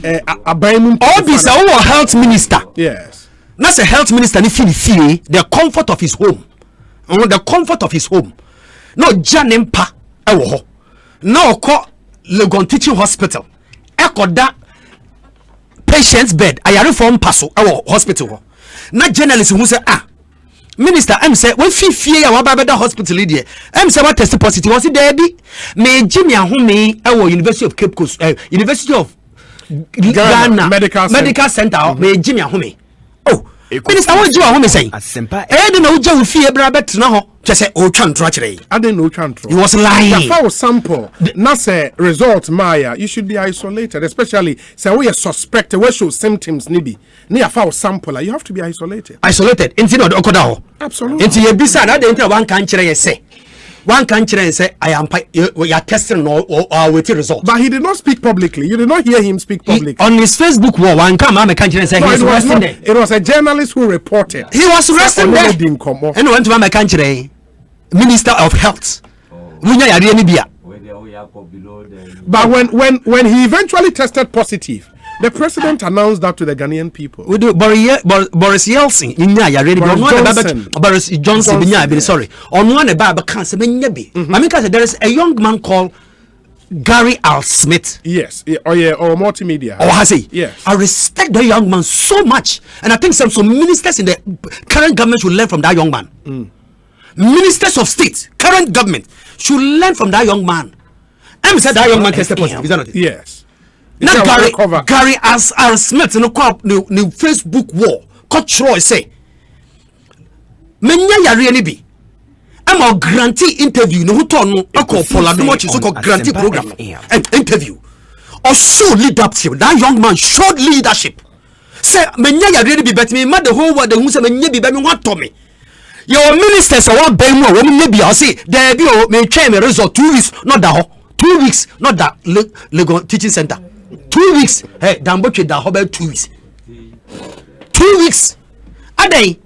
aban all this our health minister. Yes. Na say health minister ni feel the comfort of his home. The comfort of his home. No janempa ewo ho. Now call Legon Teaching Hospital. Ekoda patient's bed. I reform paso our hospital. Na journalist who say minister I'm say when fear ya wababeda hospital there. I'm say what test positive was it there be me Jimmy ahome our University of Cape Coast University of Ghana Medical Center me Jimmy ahome. Oh minister what you ahome say Asempa e na uja fear bra bet na ho say o twantro kire I didn't know twantro. He was lying. The foul sample na say result Maya you should be isolated, especially say we suspect we show symptoms ni bi na ya foul sample you have to be isolated inti no okoda ho absolutely inti ye bisa na de inti one kan kire ye say one can say I am you are testing or with result. But he did not speak publicly. You did not hear him speak publicly. On his Facebook wall, one come say he was resting there. It was a journalist who reported. He was resting there. And went to my country, Minister of Health. But when he eventually tested positive, the president announced that to the Ghanaian people. We do Boris Yeltsin. Boris Johnson. Sorry. On one about cancer. There is a young man called Gary Al Smith. Yes. Or MultiMedia. Or has he? Yes. I respect the young man so much, and I think some ministers in the current government should learn from that young man. Ministers of state, current government should learn from that young man. I'm said that young man tested positive. Is that not it? Yes. Now Gary R. Smith no Facebook wall cultural say menya yare ni bi am a grantee interview no turn no call for la much so called grantee program and interview or show leadership. That young man showed leadership. Say menya yare ni bi bet me ma the whole world who say menya bi me want to me your ministers are ben mo wo me bi say there be o me try me result 2 weeks not that 2 weeks not that Legon Teaching Center 2 weeks. Hey, Damboche da hobe 2 weeks. 2 weeks. Adai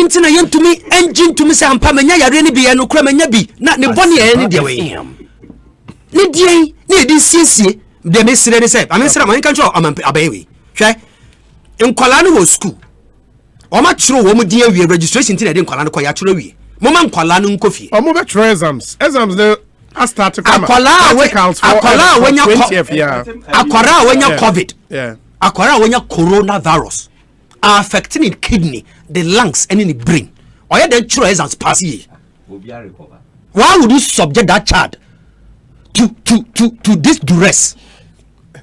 ntina yen to me engine to me say ampa menya yare ni bi no kura menya bi na ne boni e ni de we. Ni die ni di siesie de me sire ni say amesira man kan tro amampe abayewe. Hwe nkwala no wo school. O ma tro wo mu die awie registration tin de nkwala no ko ya tro awie. Mo ma nkwala no nkofie. O mo be tro exams the I start to come akwara wenya COVID. Yeah. Akwara wenya coronavirus affecting the kidney, the lungs, and in the brain. Or you then throw exams pass ye. Why would you subject that child to this duress?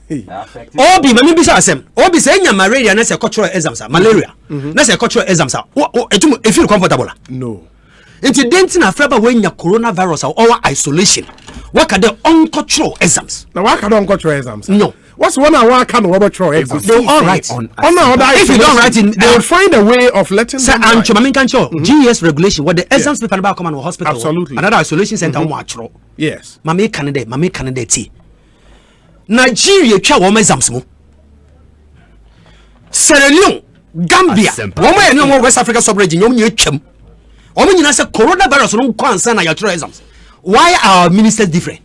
Obi mami bisa asem. Obi say nya malaria na say cultural exams malaria. Na say cultural exams e feel comfortable. No. Into denting a fever when your coronavirus or isolation. What are the uncultural exams? Now, what are the uncultural exams? No. What's one hour can Robert Troy exam? They all right. If you don't write it, they will find a way of letting them write. GS regulation, what the exams paper about come on hospital. Absolutely. Another isolation center watch. Yes. Mame candidate. Nigeria twa wo exams mo. Sierra Leone, Gambia, woman no West Africa sub-region, you need them. Woman, you say coronavirus no concern your exams. Why are our ministers different?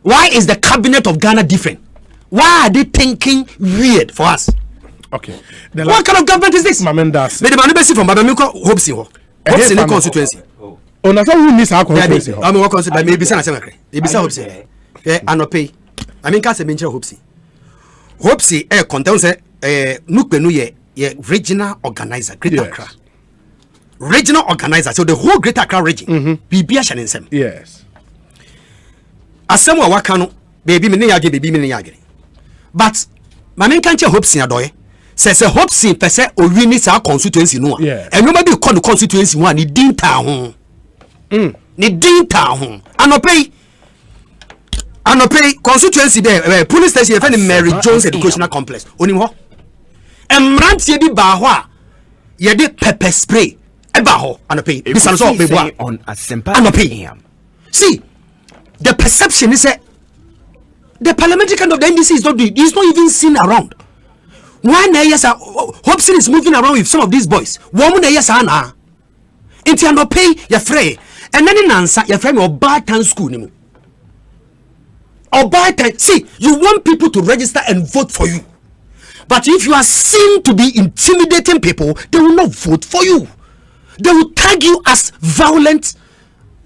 Why is the cabinet of Ghana different? Why are they thinking weird for us? Okay. What kind of government is this? Mamendas. But the man be from Babamiko hopes in the constituency. Oh, na so we miss our constituency. I mean, what constituency? Maybe sana sema kre. Maybe sa hopes. Anope. I mean, ka se menche hopes. Hopes content say nukbenu ye regional organizer, Greater Accra. Regional organizer, so the whole Greater Accra region. Bibia shansem. Yes. Asemwa wakano baby me yage baby me yage. But mama nkanche hopes in adoye. Se hopes in pese owini sa constituency no a. And nobody call the constituency one ni dinta ho. Ni dinta ho. Anope constituency there police station friend Mary Jones Educational Complex. Onim ho. Emrantie bi ba ho a ye de pepper spray e ba ho anope. Bisan so be boa on Asempa anope. See, the perception is the parliamentary kind of the NDC is not even seen around. Why na yes Hobson is moving around with some of these boys. Woman na yes ana. Inti anope your frey. And then in answer your friend or bad town school ni mo. Or bad time. See, you want people to register and vote for you. But if you are seen to be intimidating people, they will not vote for you. They will tag you as violent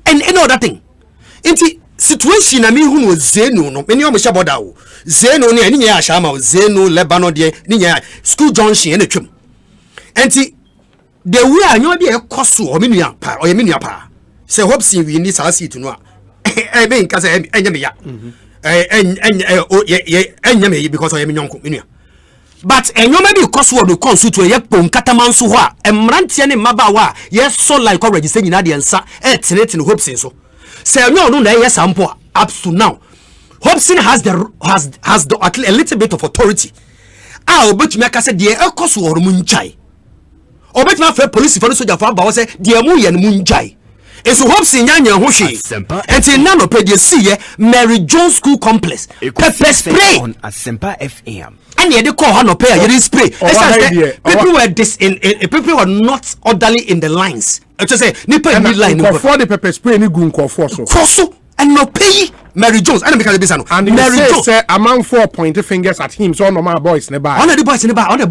and any other thing. Inti situation na mi hu no Zeno no. Many of me shaboda o. Zeno ni anya ashama o Zeno Lebanon de ni nya school junction ene twem. Inti the way anyo bi e koso o menua pa o ye menua pa. Say hope see we need sa seat no a. E be nka say enya me ya. Enya me because o ye menyonko menua. But enyoma bi koso o do constitute ye pon katamanso ho a emrantie ne maba wa ye so like o register nyina de nsa tenete hope sin so. Say no na yes sample up to now. Hobson has a little bit of authority. But me aka say de ekoso or munjai. Obet ma fe police for soldier for ba say de mu ye munjai. Eso Hobson nyanya ho hwe. Enti na no pe de see Mary Jones School Complex. Pepper spray on Asempa FM. And ye de call her no pay ye spray. People were not orderly in the lines. To say nipa ni line for the pepper spray ni gun for so. So and no pay Mary Jones and because be and Mary Jones say among 4 pointing fingers at him so normal boys ne ba. On the boys ne ba on the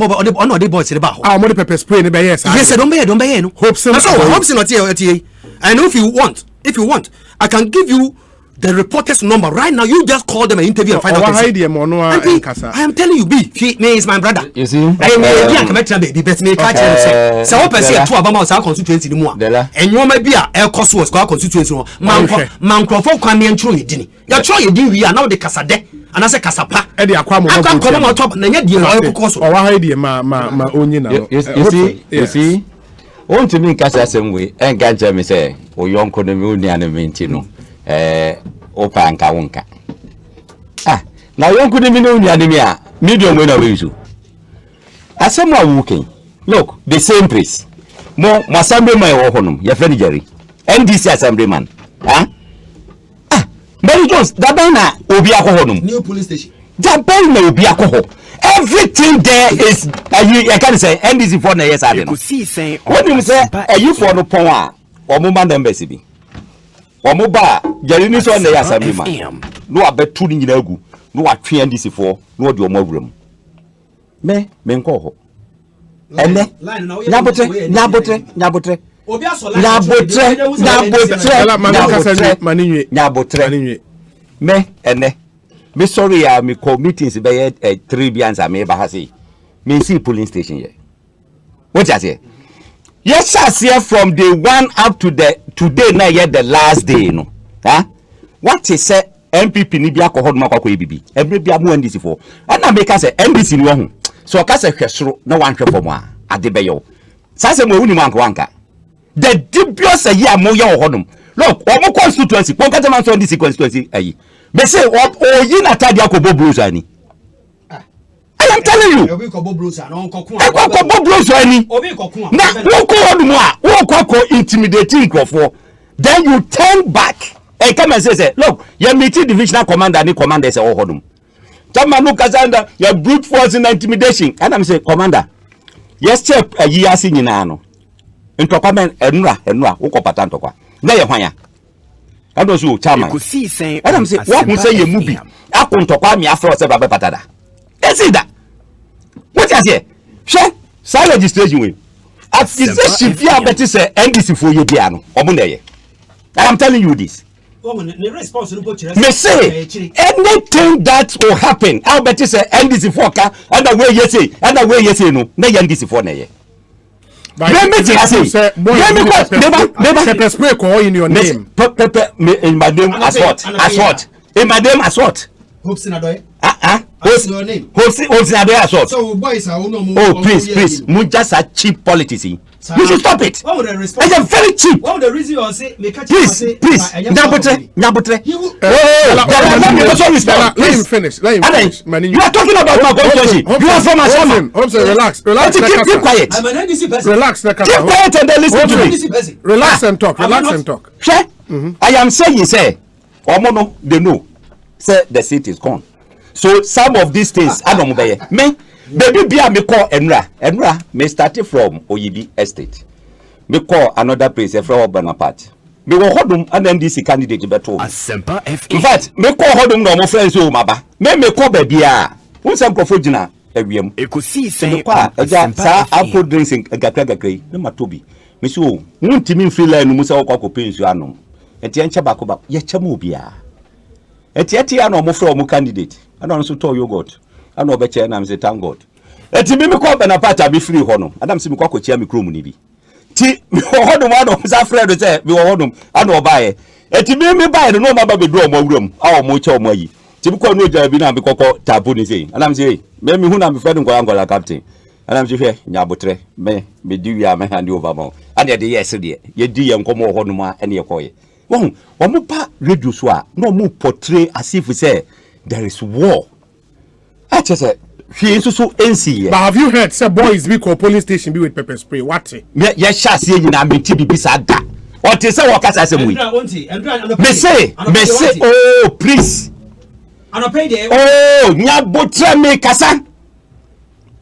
boys ne ba. Ah mo the pepper spray ne ba yes. Yes don't be no. Hope so not here. I know if you want I can give you the reporter's number right now. You just call them and interview and find out. I am telling you, me is my brother. You see, baby, bet me catch him. So what person two about our constituency anymore. And you may be a air cost was our constituency. Man for kwame and Troy dini. You try you do we are now the Casade and I say Casapa. And the Aquamo come on top and yet the cost or why dear ma only. You see, want to make us the same way and gadget me say, or young Condominium animatino. Opa nka wonka na yonku de minu nuademia medium we na we use Asemwa working look the same place mo assembly man wo honum your friend Jerry NDC assemblyman Mary Jones that na obi akohonum new police station that na obi akoho everything there is I can say NDC for na yes ade no what you say you for no pon a omo members bi Omoba Jerry ni so na ya assemblyman no abetu ni nyina agu no watwe NDC for no de omo awuram me nko ho ene nyabotre me ene me sorry ya me call meetings be 3 bians am ba ha say me see polling station here what you say. Yes, I see from day one up to the today na yet the last day no. What is say MPP ni bia ko hoduma kwakọ ebibi. Every bia mu NDC for. And na make say NDC ni ho. So ka say hwesoro na wan hwe fom a ade be yo. Sa say mo wuni man ko wanka. The dubious year mo ye hodum. Look, omo constituency, kon ka man so NDC constituency ayi. Be say o yin atade akobo bros ani. I am telling you. Now, intimidating for. Then you turn back and come and say, look, your meeting divisional commander and commander say, oh, hold on. Your brute force in intimidation. And I'm saying, commander, yes, chep a year singing nano. Into comment, enra, uko patanto kwa. Na ye hwanya. And also, chairman. And I'm saying, what will say your movie? I couldn't talk me after a several patada. That's it. What is it? Sure, side registration with. As is a ship, you better say, NDC for you, piano, or Monday. I am telling you this. Me say anything that will happen, I'll bet you say NDC for car, and the way you say, and the way you say no, no NDC for nay. Let me say, pepper spray call in your name. Pepper in my name as what? As what? In my name as what? Hopes in a day. What's your name? Hopes in a day as what? So boys are oh, please, just a cheap politics. You should stop it. I am very cheap. What the reason you say? Please. Nyabotre. Let him finish. You are talking about my constituency. You are from Asempa. Relax. Keep quiet. Relax. Keep quiet and then listen to me. Relax and talk. I am saying, say, Omono, they know. Say the seat is gone. So some of these things, I don't know. Me, baby, be a me call Enra. Me started from Oyibi Estate. Me call another place from Bonaparte. Me go hodum and then this candidate beto. Asempa FA. In fact, me call hodum no more friends o maba. Me call baby a. Who some kofojina ewiem. Ekosiisen On Asempa. Sa apple drinks gakra. Me matobi. Me so, wuntimi feel no musa okwa pensu anom. Enti enche bako ba ye chama obia. Eti ano mo from candidate. I don't so tell you God. I know better and I'm say thank God. Eti me call Bonaparte be free hono. Adam se me kwa kochia me krom ni bi. Ti me hodum ano za friend say me hodum ano buy. Eti me buy no ma ba be do mo wuram. A mo che mo yi. Ti me kwa no ja bi na me kokko tabu ni say. Adam say me hu na me friend kwa Angola captain. Adam say hwe nyabotre me di wi a me hand over mo. And ye dey yes dey. Ye di ye nkomo hodum a ene ye koye. Won pa radio so a no mo portray as if we say there is war. I just said she is so NC. But have you heard say boys be call police station be with pepper spray? What? Yes, shall see you na me TB sada. What is say workers as we? Me say oh please. Oh nyabotra me kasa.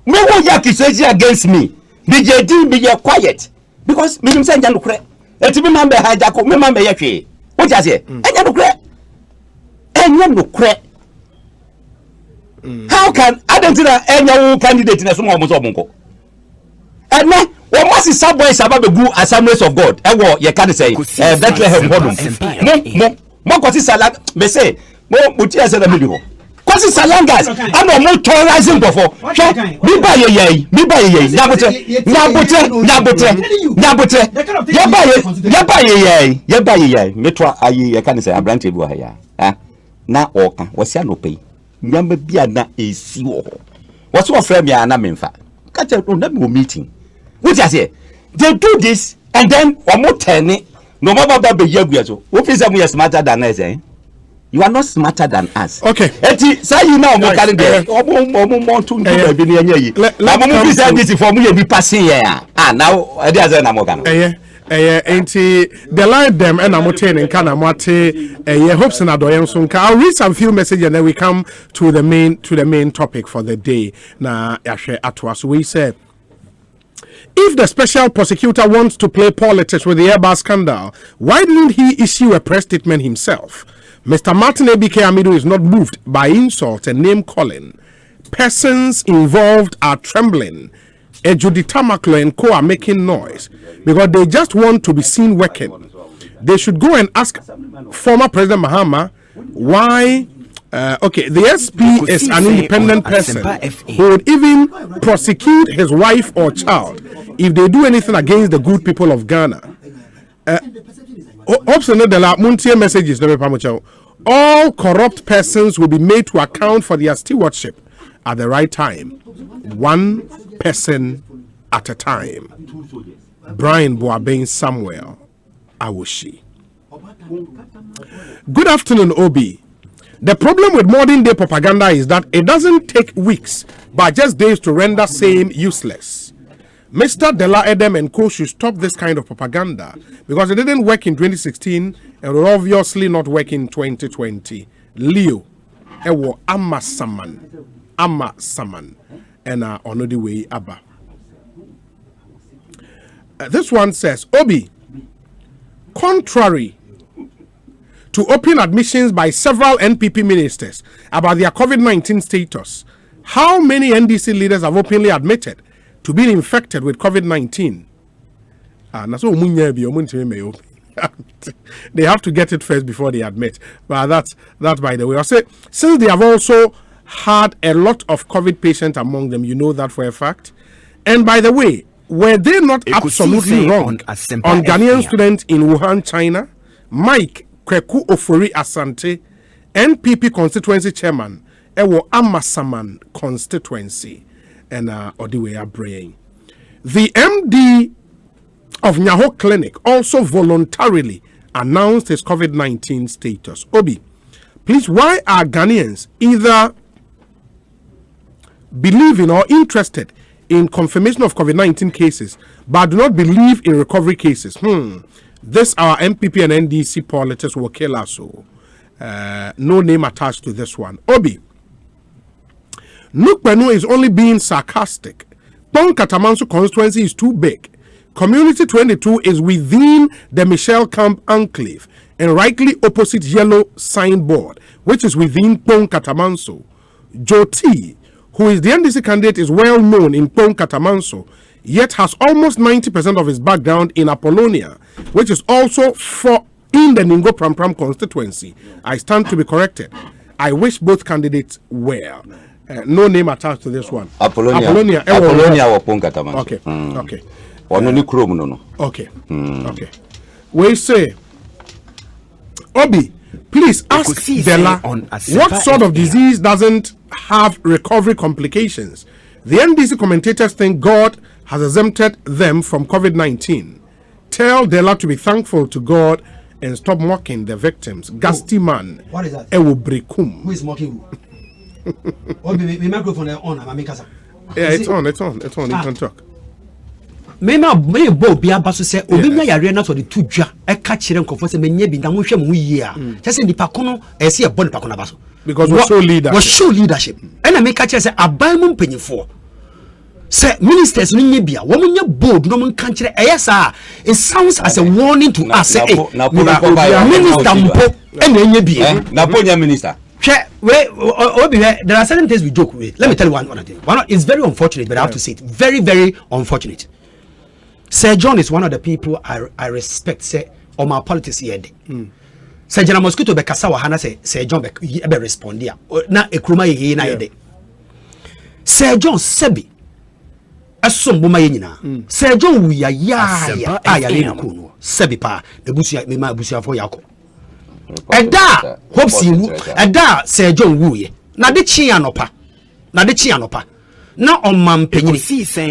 Me wo yakisezi against me. DJ be quiet because me say nja nokre. Eti me man be hijack me man be yehwe. What you say? Enya nokre. How can identify any candidate in a small monko? And now, what must is some boys about the good assemblies of God? And what you can say, Bethlehem Hodum. More causes salag, may say, more Mutia said a million. Causes salangas, and no more terrorizing before. Me buy ye, Nabote, Metro, I can say, a branch of Waya. Now, Oka, was no pay. Nyamba bia na esi wo ho. What's your friend ya na memfa? Catch a meeting. What you say? They do this and then one more turn it. No matter that be yaguazo. What is we are smarter than us, eh? You are not smarter than us. Okay. Eti say you now mo carry there. Omo to do be near ye. Na mo be say this for me be passing here. Ah now e dey say na mo kan. Enti the line them and I'm in Kana Mate hopes and adoyam sunka. I'll read some few messages and then we come to the main topic for the day. Na yashe atwas we said if the special prosecutor wants to play politics with the airbus scandal, why didn't he issue a press statement himself? Mr. Martin A.B.K. Amido is not moved by insult and name calling. Persons involved are trembling. Ejudita Maklo and co are making noise because they just want to be seen working. They should go and ask former President Mahama why. The SP is an independent person who would even prosecute his wife or child if they do anything against the good people of Ghana. Messages. All corrupt persons will be made to account for their stewardship at the right time. One person at a time. Brian Boabain Samuel Awoshi. Good afternoon, Obi. The problem with modern day propaganda is that it doesn't take weeks, but just days to render same useless. Mr. Dela Edem and co should stop this kind of propaganda because it didn't work in 2016 and will obviously not work in 2020. Leo, Ewo Amma Saman, and on the way Abba. This one says, Obi, contrary to open admissions by several NPP ministers about their COVID-19 status, how many NDC leaders have openly admitted to being infected with COVID-19? They have to get it first before they admit. But that's by the way. I say, since they have also had a lot of COVID patients among them, you know that for a fact. And by the way, were they not absolutely wrong on Ghanaian students in Wuhan, China? Mike Kweku Ofori Asante, NPP constituency chairman, Ewo Amasaman constituency, and Odiwe Abraying. The MD of Nyaho Clinic also voluntarily announced his COVID-19 status. Obi, please, why are Ghanaians either believing or interested in confirmation of COVID-19 cases, but do not believe in recovery cases? This our MPP and NDC politics will kill us. So, no name attached to this one. Obi, Nukpenu is only being sarcastic. Pong Katamanso constituency is too big. Community 22 is within the M.G.L camp enclave and rightly opposite yellow signboard, which is within Pong Katamanso. Joti, who is the NDC candidate, is well known in Pong Katamanso, yet has almost 90% of his background in Apollonia, which is also in the Ningo Pram constituency. I stand to be corrected. I wish both candidates well. No name attached to this one. Apollonia or Pong Katamanso. Okay. Okay. Okay. Okay. We say, Obi, please ask Dela what sort of disease doesn't have recovery complications. The NDC commentators think God has exempted them from COVID-19. Tell Dela to be thankful to God and stop mocking the victims. Gasti man. What is that? Ewubrekum. Who is mocking who? Obi, my microphone is on. Yeah, it's on. You can talk. Mema bo bia baso se obi nya yare na so de tudwa e ka kire nkofo se menye bi ndamo hwe mu yie a se nipa kono e se e bo nipa kono baso because we show leadership and me ka kire se aban mu mpanyifo se ministers no nye bia wo nya bold no mun kan kire e yesa it sounds as a warning to us minister mpo e na nye bia na ponya minister there are certain things we joke with. Let me tell you one thing. It's very unfortunate, but I have to say it. Very, very unfortunate. Sir John is one of the people I respect. Say, on my politics here. Sir General Mosquito Bekasa Wahana say, Sir John be respond here. Na ekruma ye na yede. Sir John Sebi. Asom boma ye nyina. Sir John we ya le kuno. Sebi pa. Nebusia me ma busia fo yako. Eda hopes you eda Sir John wuye na de chi anopa na omam penyini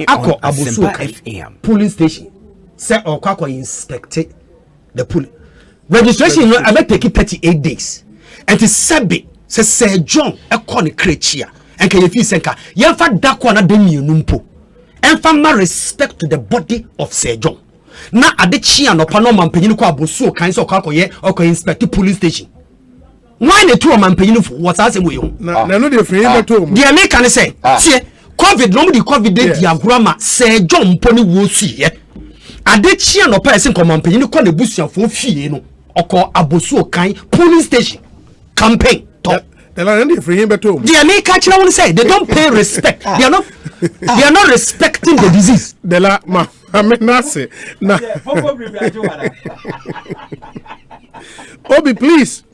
akọ abusu FM polling station say okwa inspect the pool registration no abet take 38 days and it sabi say Sir John ekọ ne krechia enka ye fi senka ye fa dako na de mienu mpo enfa ma respect to the body of Sir John na adechi anopa no mampanyini kwa abosu kan so okwa inspect police station why the two mampanyini for what as we na no dey free to the American say tie covid no the covid dey diagrama Sir John mponi wo sie adechi anopa ese ko mampanyini kwa nebusuafo fie no okwa abosu kan police station campaign top the American children say they don't pay respect. They are not respecting the disease. Obi, please.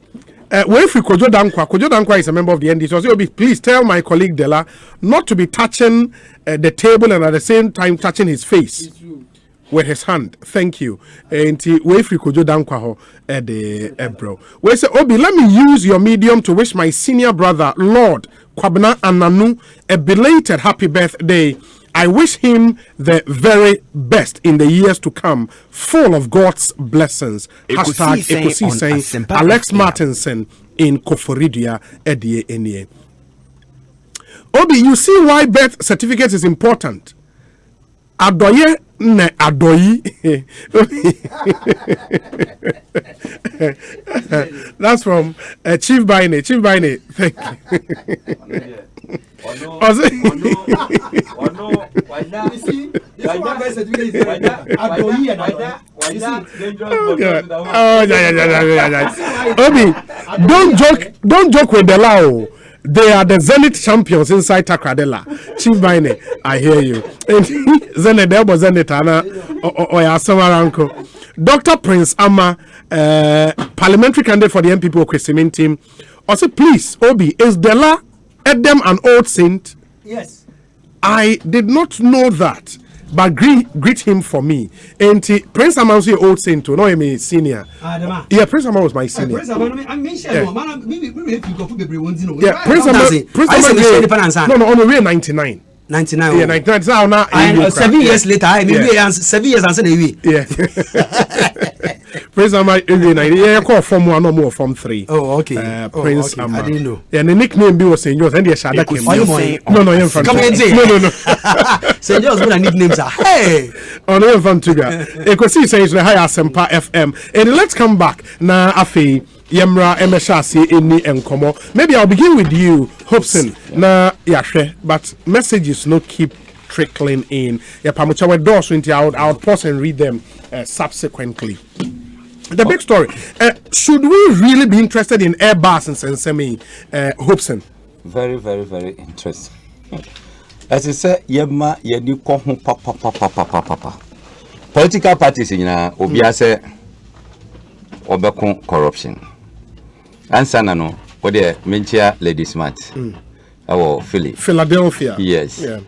If Kojo Dankwa is a member of the NDC, so Obi, please tell my colleague Dela not to be touching the table and at the same time touching his face with his hand. Thank you. And Wefri Kojo Dankwa bro. We say, Obi, let me use your medium to wish my senior brother, Lord Kwabena Ananu, a belated happy birthday. I wish him the very best in the years to come, full of God's blessings. Hashtag Ekosiisen Alex Martinson in Koforidua Edie Enie. Obi, you see why birth certificate is important. Adoye ne adoyi. That's from Chief Baine. Chief Baine, thank you. Obi, don't joke with the law. They are the Zenith champions inside Takradela. Chief Baine, I hear you. Zenith, there was Zenith, or Dr. Prince Ama, parliamentary candidate for the MPP Christine team. Also, please, Obi, is Dela Edem an old saint? Yes. I did not know that, but greet him for me. And Prince Ama was your old saint, no, I'm a senior. Yeah, Prince Ama was my senior. Prince Ama, yeah, Prince Ama, no, on the way 99. 99. Yeah, 99. So now, 7 years later, I mean, 7 years answer the way. Yeah. Prince Ama, yeah, call Form 1 or more, Form 3. Oh, okay. Prince okay. Ama. I didn't know. Yeah, the nickname be was St. George, and the Shada came. No, you're from. Come in, no. St. George, what I nicknames are. Hey! Oh, no, you're from Tuga. Ekosiisen is the high Asempa FM. And let's come back. Now, Afi. Yemra Emeshasi Eni Enkomo. Maybe I'll begin with you, Hobson. Na yashe, but messages no keep trickling in. Yeah, pamucha we doors into I'll pause and read them subsequently. The big story. Should we really be interested in airbus and Sensemi, Hobson? Very, very, very interesting. As I said, Yema Yedi Kohun Papa. Political parties in Obiase Obekon corruption. Answer no, what the Menchia Lady Smart. Our Philadelphia. Yes. Yeah.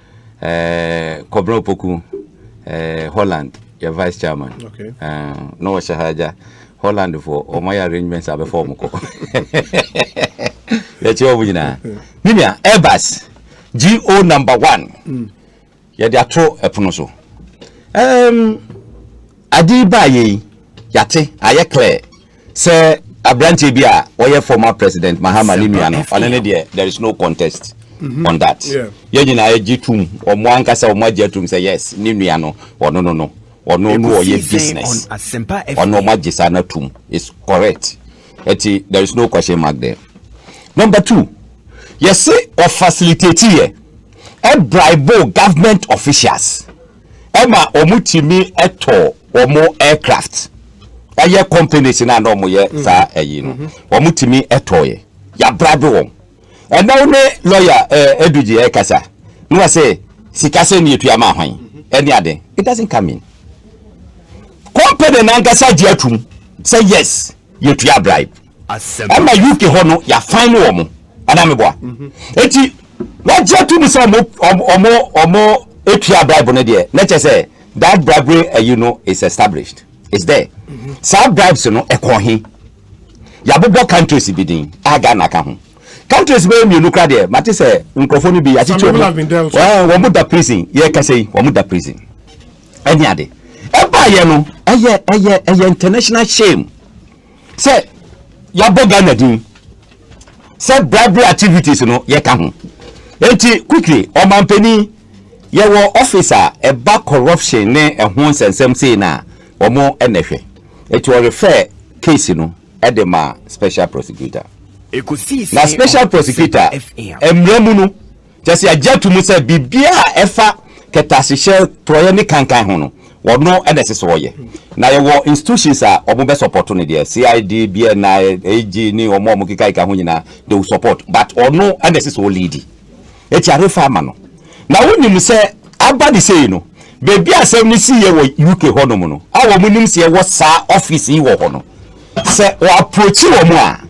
Kobro Poku, Holland, your vice chairman. Okay. No Shahaja, Holland for all my arrangements are before Moko. Let's go with now. Mimia, Airbus, GO number 1. Yeah, they are true Epunoso. Adibaye, Yate, I clear. Sir. Abranche Bia, or former president Mahama Limiano, there is no contest on that. Yeah. Yajina Jitum or Mwankasa or Majatum say yes, Nimiano, or no, or no, or ye business. Or no Majisana Tum is correct. There is no question mark there. Number 2, yes, say or facilitate here a bribe government officials. Emma Omutimi eto or more aircraft. Aye companies in no mo ye sa ayi no wo mutimi etoye ya brabe won and now lawyer Eduji Ekasa no say sikase ni etua ma hwan any ade it doesn't come in company na ngasa di atum say yes yetua bribe ama UK ho no ya fine wo mo anameboa eti na je atum say omo etua bribe no de na che say that bribery is established. Is there. Some bribes no ekohi. Yabobo countries bidin. Aga na ka ho. Countries be me nukra there. Mate say nkrofo bi aticho. Well, wo muda prison. Ye ka say wo muda prison. Any ade. Eba ye no, eye international shame. Say yaboga na din. Say bribery activities no ye ka ho. Enti quickly o mampani ye wo officer eba corruption ne ehun sensem say na omo enehwe it will refer case no edema special prosecutor Ekosiisen na special prosecutor emramu no just ya jatu say bibia efa ketasihye proye ni kankan ho no wono edese woye na ye wo institutions a omo be support no there CID BNI AG ni omo kika ka ho nyina they will support but ono edese so lead e ti arefa ma no na wonim say abadi say no baby asem ni si ye wo UK hono no awo munim se ye wo sa office yi wo hono se o approach wo mo a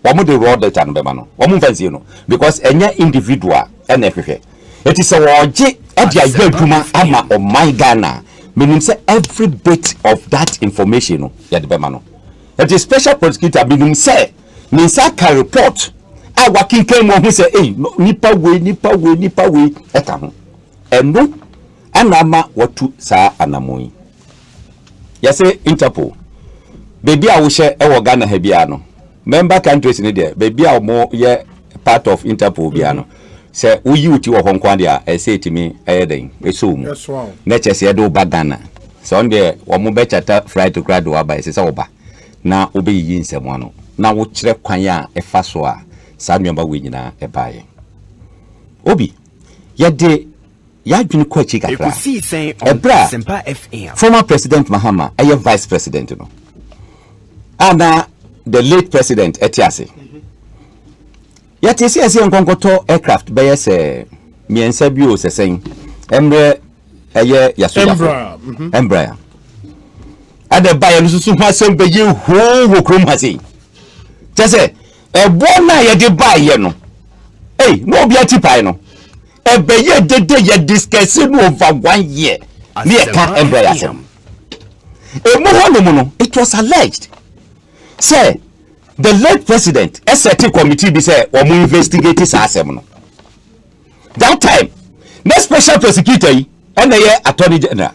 wo mo de raw data no be ma no wo mo fancy no because enya individual ena hwehwe it is a woje e dia adwuma ama o my Ghana meaning say every bit of that information no ya de be ma no it is special prosecutor meaning say ni sa ka report a wakinkan mo hu say nipa we eta ho eno anama watu saa anamoi ya say Interpol baby a wo hye e wo Ghana ha bia no member countries in there baby are more part of Interpol biano say we you to Hong Kong there say to me then assume yes wow nature say do bagana so on there omo be chata fly to grad wa ba say oba na obe yi nsem ano na wo kire kwan ya efa so a sa nwamba we nyina e baaye obi yade yadwene ko chi kakra Ekosiisen On Asempa FM. Former President Mahama vice president no and the late president Etiase yati esi nkonkoto aircraft be yes miensa bi o sesen emre yasoya Embraer ada ba ya susu ho asem be ye ho krom hase tese ebo na ye de ba ye no no obi atipai no ebe ye dede ye discuss no over 1 year ne e ka Embraer asem emu ho no it was alleged say the late president SRT committee be say or mo investigate this asem no that time the special prosecutor and the attorney general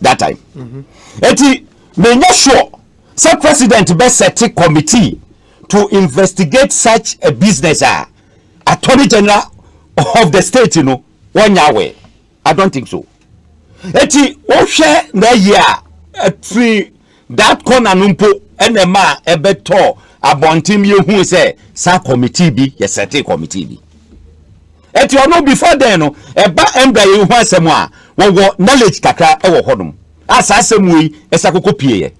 that time eti menya sure say president be set committee to investigate such a business attorney general of the state one way I don't think so eti o hwe na year free that corner numpo enema ebeto abontim ye hu say sa committee bi ye set committee bi eti ono before then no eba embra ye hu asem a wo knowledge kakra e wo hodum asa asem wi esakoko pie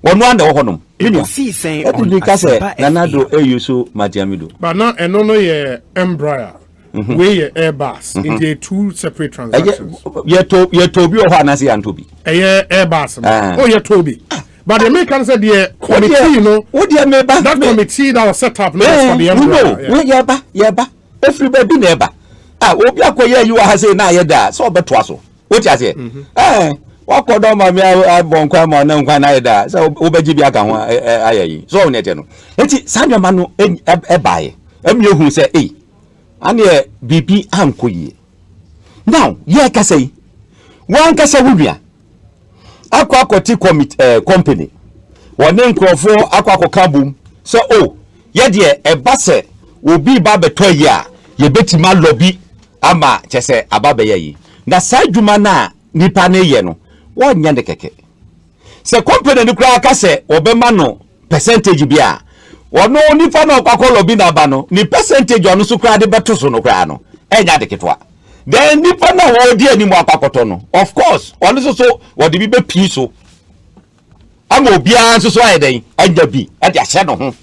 ono anda wo hodum Ekosiisen On Asempa nanado eyusu madiamido but now eno ye Embraer we ye airbus in the two separate transactions ye tobi o ho anase ya ntobi airbus oh ye tobi but the American said the committee that committee that was set up for the Embraer yeba everybody neighbor obi akoye you ha say na ye da so beto aso what you say wakodo ma mi abonkwa ma na nkwa na ye da so obeji bi aka ho ayeyi so on ete no enti sanwema no ebae emiehu say ane bibi ankoye now ye ka say wan ka say wudua akoti company wone nkrofo akwakoka bum so ye de eba se obi ba beto yi a ye betima lobby ama chese ababe yi na sadwuma na nipa ne ye no wonya de keke se company ni kura ka se obema no percentage bia wono nipa na kwakọ lobby na ba no ni percentage onu so kura de beto so no kura no enya de ketwa then nipa na wo di ani mu akwakoto no of course onu so wo de bi be pi so ama obia so ayeden anya bi e de ahye no ho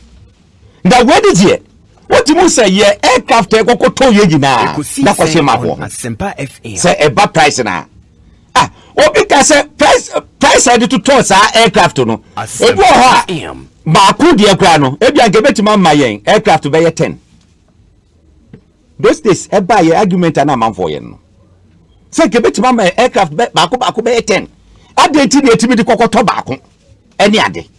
nda what is here what you say ye aircraft e kokoto ye gina na kwase mafo Asempa FM say e ba price na obi ka say price I to toss aircraft no e go ha ba ku de kra no e bia nke betima ma yen aircraft be ye 10 those days e ba ye argument na man for yen no say nke betima ma aircraft ba ku be ye 10 adenti na etimi de kokoto ba ku eni ade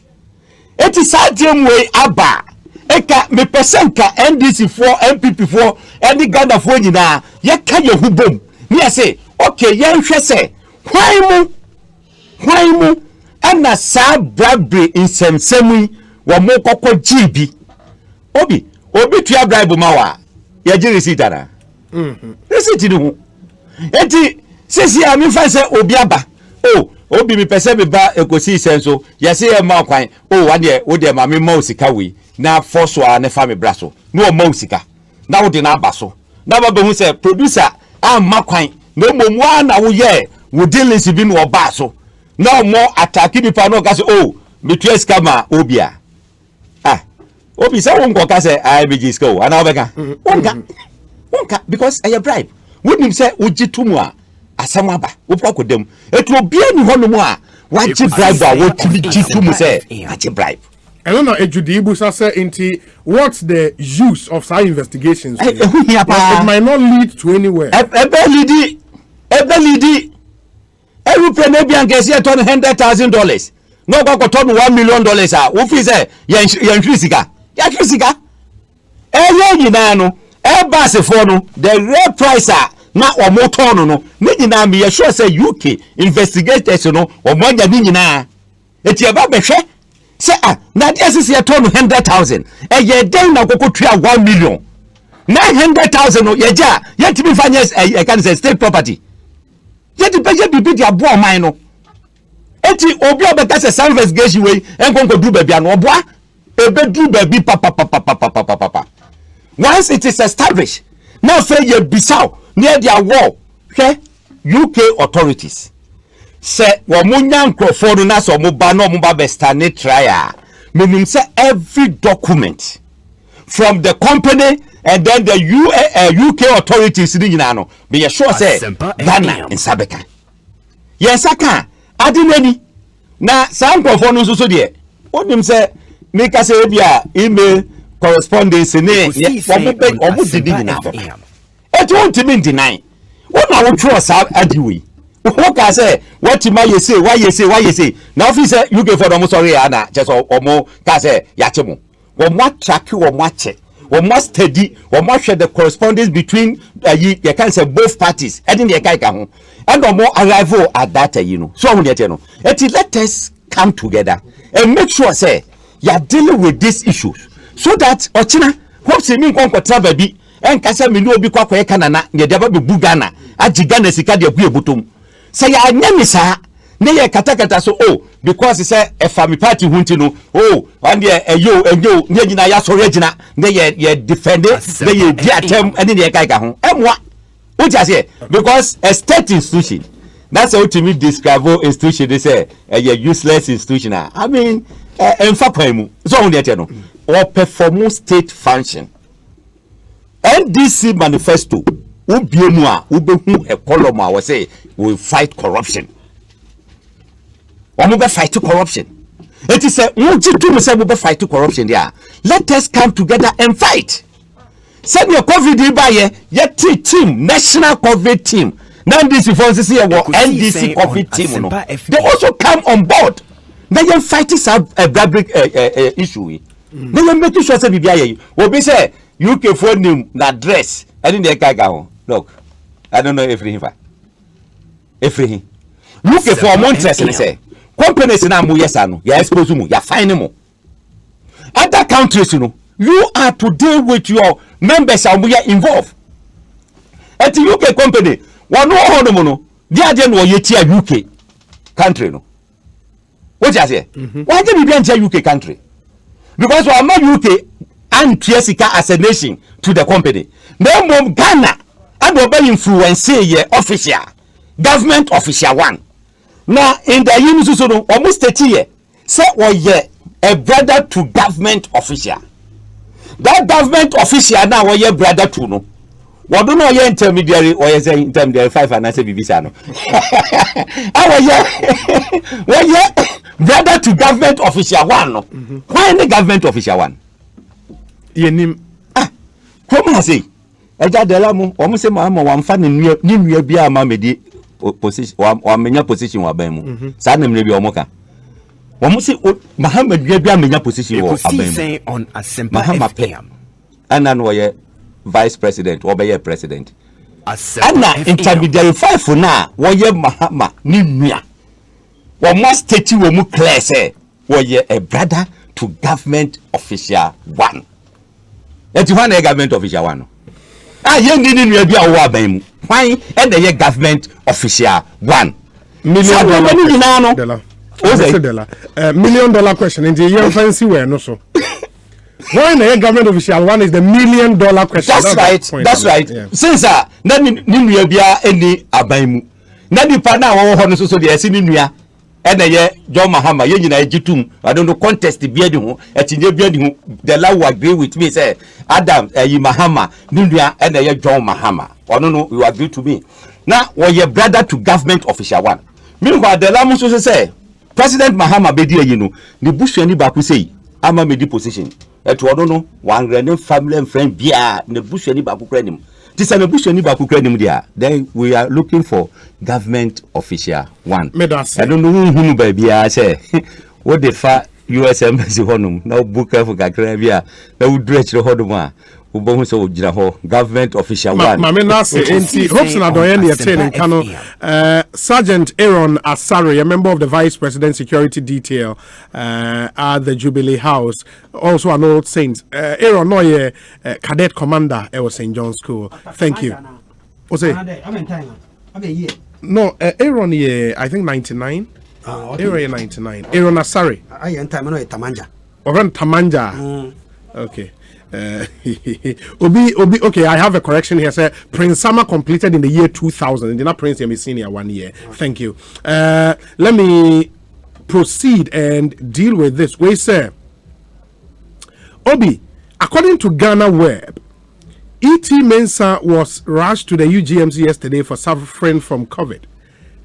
eti sadem we aba eka me percentka NDC 4 MPP 4 any Ghana 4 nyina ye ka ye hubom me say okay ye hwe se hwan mu ana sa brabre insemsemi wo mo kokko GB obi tua bribe mawa ye ji receipt ana receipt ni hu enti sisi ami fa se obi aba obi mi pese be ba Ekosiisen so ye se e ma kwan wane wo de ma me ma osika we na force wa ne fa me braso no o ma osika na wo de na abaso na ba be hu se producer amma kwan na momu ana wo ye wo dealings bi no ba so na mo attack bi pa no ka se me tu escama obia obi say won ko ka se IBG school ana obeka wonka because I bribe wouldn't say ujitu a asam aba wo prakodam etu obia ni hono mu a wa ji bribe a wo tibitu mu say a ji bribe. I don't know Ejudibu say into what's the use of such investigations? It might not lead to anywhere. Ebelidi every plan be angesi turn $100,000. No go turn $1 million wo fi say yan hwisika. Ya hwisika. Nyina no airbus for no the real price na omo turn no ni nyina me sure say UK investigators no omo nya ni nyina eti eba behwe say na this is your turn 100,000 ye den na koko tua 1 million 900,000 no ye ja ye timi finance I can say state property ye di beje bibi di abo man no enti obi obeka say some investigation we enkonko du ba bia no oboa ebe du ba bi papa once it is established now say ye bisaw near their wall UK authorities say wo munya nkrofo no na so mo ba no mo ba bestane trial meaning say every document from the company and then the UK authorities ni nyina no be sure say Ghana in Sabeka yes aka adinani na some nkrofo no so de onim say make us say bia email correspondence ni omo didi nyina it won't mean deny una wo trust adiwi who can say what you say why you say now if you say you go for them sorry ana just omo can say yachemo we must track we must check we must study we must share the correspondence between you can say both parties and the kai ka ho and omo arrival at that you know so we dey no let us come together and make sure say you are dealing with these issues so that ochina hope say me kon kwatra bi en kasa me no obi kwakwa kana na ne de ba be bugana agigana sika de ku ebutom say ya nyame saa ne ye katakata so because say a family party hunti no and yo ne nyina ya so regina ne ye defend ne ye di atem ene ne kai ka ho emwa o just say because a state institution that's how to me describe institution they say a useless institution I mean emfa kwaimu so on dey no or perform state function NDC manifesto ubiemu a ubehu a column a we say we fight corruption. We fight corruption. It is a we fight corruption there. Let us come together and fight. Send your COVID by yet team, national COVID team. Now this is NDC COVID team. They also come on board. They are fighting a big issue. They are making sure that we say UK phone name na address. I didn't get look, I don't know everything. Look for Montres and say companies in Amu Yesano, you expose mu, you find them. Other countries, you are to deal with your members and we are involved. At the UK company, one no, the agent was yet UK country. No, what you say? Why did you be enter UK country? Because we are not UK and Triesica as a nation to the company. No more Ghana and obey influence official government official one. Now in the Unizuno almost 30 years, say a brother to government official. That government official now we brother to no. What do know your intermediary or your intermediary 5 and I say Bibisano. Brother to government official one. Why the government official one? Come on say. Eja delamu omo se mama wamfa ne nua bia ma medi position wa menya position wa ban mu sa na mre bi omo ka omo se Muhammad bia menya position wa ban mu on Asempa FM ana no ye vice president or be president ana intermediary 5 na wo ye Mahama ni nua wo must state wo mu clear say wo ye a brother to government official one eti one government official one yendi ni nua bia wo aban mu why and the government official $1 million $1 million question in the fancy way no so why the government official one is the $1 million question. That's right. Yeah. Since na ni nua bia eni aban mu na di pa na wo ho no so de esi ni nua and the John Mahama ye nyina ejitum I don't know contest bia di ho etinje bia di ho the law will agree with me say Adam Mahama ni nua and the John Mahama no you agree to me now your brother to government official one meanwhile the law so say President Mahama be there the bushani ba ku say ama me di position eto no one random family and friend bia the bushani ba ku kranim this an bushani ba ku kranim there then we are looking for government official one I don't know who ba bia say what the fa US embassy honum na book for kakra bia na wo dretch honum a Ubohu so jira government official one. Mame na say enti hopes na doyen ye train in Kano. Sergeant Aaron Asare, a member of the Vice President Security Detail at the Jubilee House, also an old saint. Aaron no ye cadet commander at St. John's School. Thank you. What's it? No, Aaron ye I think 99. Aaron 99. Aaron Asare. I am time no Tamanja. Oran Tamanja. Okay. Obi, okay, I have a correction here. Say Prince Sama completed in the year 2000. Did not Prince Yemi senior 1 year. Thank you. Let me proceed and deal with this. We say, Obi, according to Ghana Web, E.T. Mensah was rushed to the UGMC yesterday for suffering from COVID.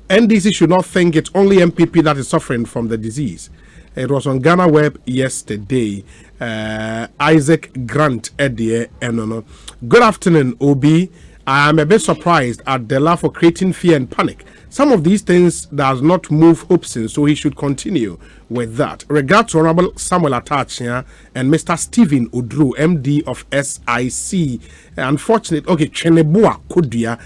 NDC should not think it's only MPP that is suffering from the disease. It was on Ghana Web yesterday. Isaac Grant Edie Enono. Good afternoon, Obi. I am a bit surprised at Dela for creating fear and panic. Some of these things does not move Hobson, so he should continue with that. Regards to Honorable Samuel Atachia and Mr. Stephen Udru, MD of SIC. Unfortunately, okay, Chenebua Kudia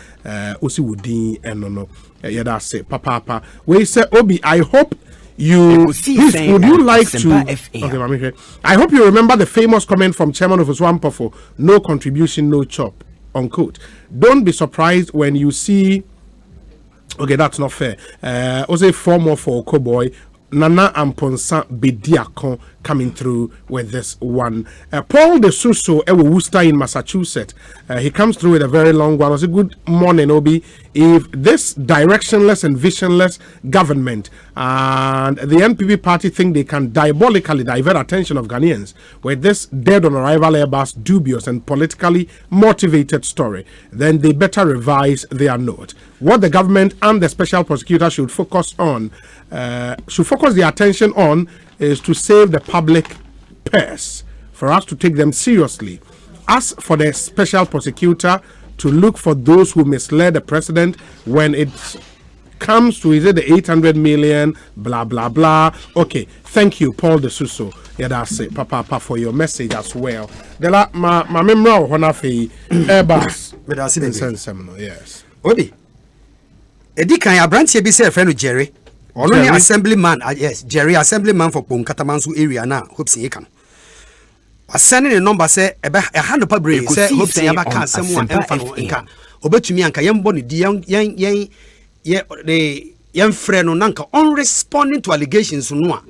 Osi Wudi Enono. Yeah, that's it. Papa. We say, Obi, I hope you please, would you like to okay, I hope you remember the famous comment from chairman of Oswampofo, no contribution, no chop, unquote. Don't be surprised when you see okay, that's not fair. Also 4 more for Okoboy, Nana and Ponsa Bediakon coming through with this one. Paul de Suso Ewo Worcester in Massachusetts. He comes through with a very long one. Was a good morning, Obi. If this directionless and visionless government and the NPP party think they can diabolically divert attention of Ghanaians with this dead on arrival Airbus dubious and politically motivated story, then they better revise their note. What the government and the special prosecutor should focus their attention on is to save the public purse, for us to take them seriously. As for the special prosecutor to look for those who misled the president when it comes to, is it the 800 million, blah, blah, blah. Okay, thank you, Paul de Suso. Yeah, that's it, Papa, for your message as well. My memory of one of the airbus. Yes. Obi, Edi kan ya branch be say friend Jerry. Only assemblyman, yes, Jerry assemblyman for Ponkatamansu area now. Hope see can. Was sending a number say a hand of public say hope say abaka someone enfa obetumi anka yembo ne di the young friend no nanka unresponding to allegations no a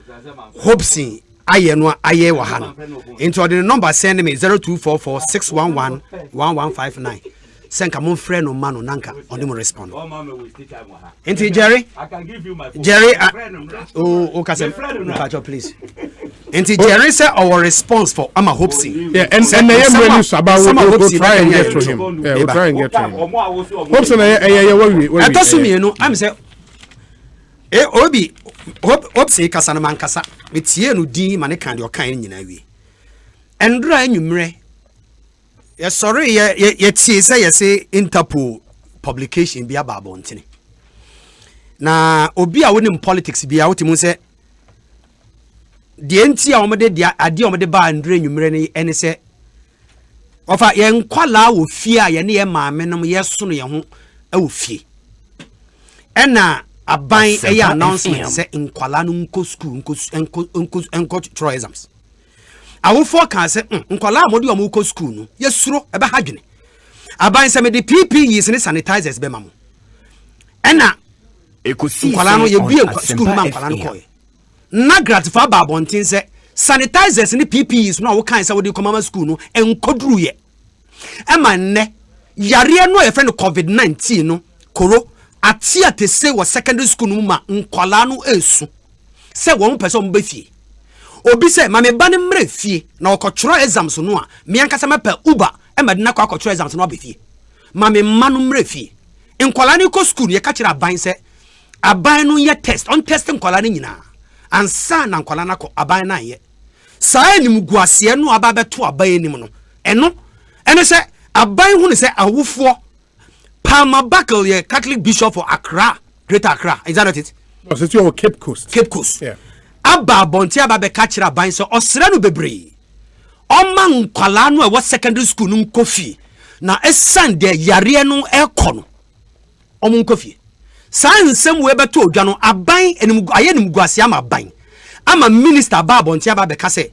hope see aye no aye wa ha no into the number send me 0244-611-1159. Senka mon friend no man no nanka on him respond. Into Jerry, I can give you my phone. Jerry, okay, please. Into Jerry say our response for Ama Hopsy. Yeah, and the news about we'll try and get to him. Yeah, we'll try and get to him. Hopsy, I told me, you know, I'm say, Obi, Hopsy Kasanaman Kasa, it's here no D Manekan your kind in a way. And dry numere. Yes, sorry, say Interpol publication be about bontini. Na obi a woni politics be out mu say the enti a omede dia ade omede ba andre nwumre ne ene say ofa ye nkwala wo fie a ye ne ye maame nom ye so no ye ho a wo fie ena aban e announcement say nkwala no nko school nko try exams. Awofo kan se nkwala amode o mu ko school no yesuro ebe hadwene aban se me de PPEs ne sanitizers be mamo ena Ekosiisen nkwala no ye bie school ma nkwala no koy na gratify ba bontin se sanitizers ne PPEs no wo kan se wo de komama school no enkoduru ye ema nne yare no ye friend COVID-19 no koro atia te se wo secondary school no ma nkwala no esu se wo mpese mo be fie obi se ma me ba ne mre fie na okotro exams no a me ankasa mepa uber e ma de na kwakotro exams no abefie ma me ma no mre fie nkwala ne ko school ye ka kira aban se aban no ye test on testing nkwala ne nyina ansa na nkwala na ko aban na ye saa enim guase no aba beto aban enim no eno se aban hu ne se awofo Palmer Buckle ye Catholic Bishop for Accra, Greater Accra, is that not it? No, it's your Cape Coast. Cape Coast. Yeah. Aba bonti aba be kachira ban so osre no bebre Oman kwala no e secondary school no kofi na esan de yare no ekono omun kofi san nsem we beto odwa no aban enim aye nim guase ama minister babo ntia ba be kase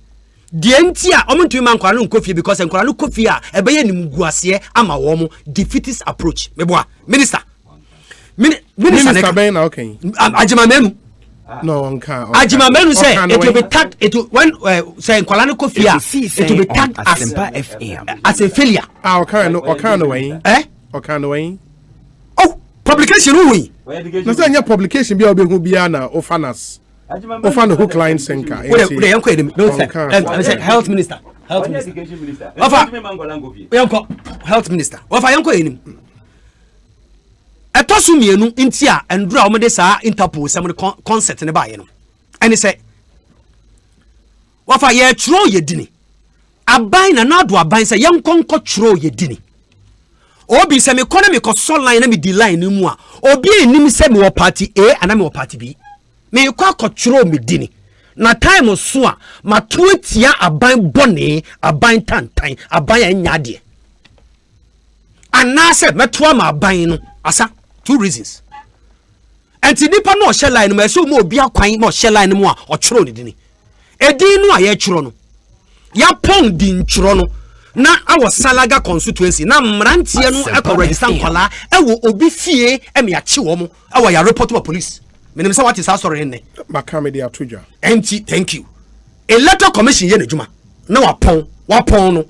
de ntia omuntu man kwala no kofi because nkwala no kofi a ebeye nim guase ama wo mo defeatist approach meboa minister ben na okay ajima menu no nka ajima menu say it will be tagged it will, when say nkwala no kofi a it will be tagged as a failure okay no way okay no way publication we no say nya publication bia obehu bia na ofanas ofan hook line sinker we yanko edem don't say health minister ofa health minister ofa yanko enim etosu mienu ntia endura o de saa Interpol sem concept ne ba ye no ene say ofa ye tro ye dini aban na nado aban say yankonko tro ye dini obi se me economy ko so line na me di line ni mu a obi enim se me wo party A ana me wo party B me ko akotworo me dini na time so a matoatia aban bone aban tantan aban anya de ana se metoa ma aban no asa two reasons enti nipa no share line ma so mo obi akwan ma share line mu a otworo ni dini edin no a ye tworo no ya pon di ntworo no na awo Salaga constituency na mrantie no e ko register nkola e wo obi fie e me achi wo mo e wo ya report to police menim say what is sorry ne makamedi atoja enti thank you electoral commission ye najuma na wapon no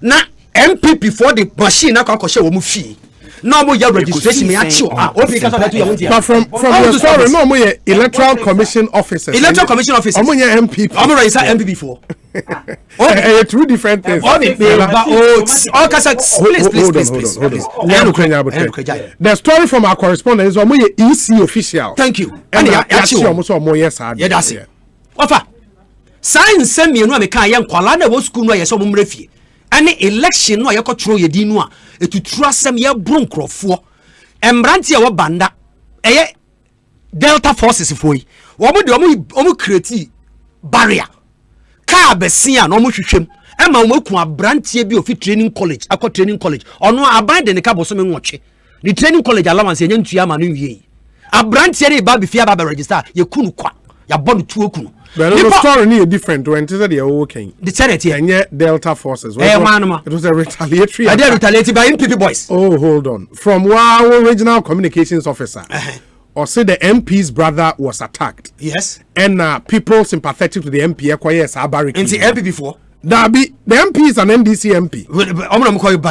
na MPP for the machine na kwa hye wo mo fie na mo ya registration me achi wo obi ka say to but from your story no mo ye electoral commission officers omo ye MPP omo register MPP for two different things. Please. The story from our correspondent is omo ye EC official. Thank you. And actually almost omo yes hard. Yeah, that's it. Ofa. Sign send me no me kan ye nkwala na wo school no ye so mo mrefie. Any election no ye kotro ye di no a etutu asem ye bro nkrofo. Embrante ye wo banda. Eye Delta forces foi. Omo create barrier. Ka besia no mo hwehwem e ma mo ku abrantie bi ofi training college akọ training college ono aban de ne ka boso me nwotwe the training college allowance enya ntua ma no wie abrantie re ba be fia ba register ye kunu kwa ya bodu tuo kunu but the story ni different when it said they were working the charity enye Delta forces it was a retaliatory I did retaliate by MPP boys hold on from our regional communications officer or say the MP's brother was attacked. Yes. And people sympathetic to the MP acquires Abari. And the MP before? That be the MP is an NDC MP.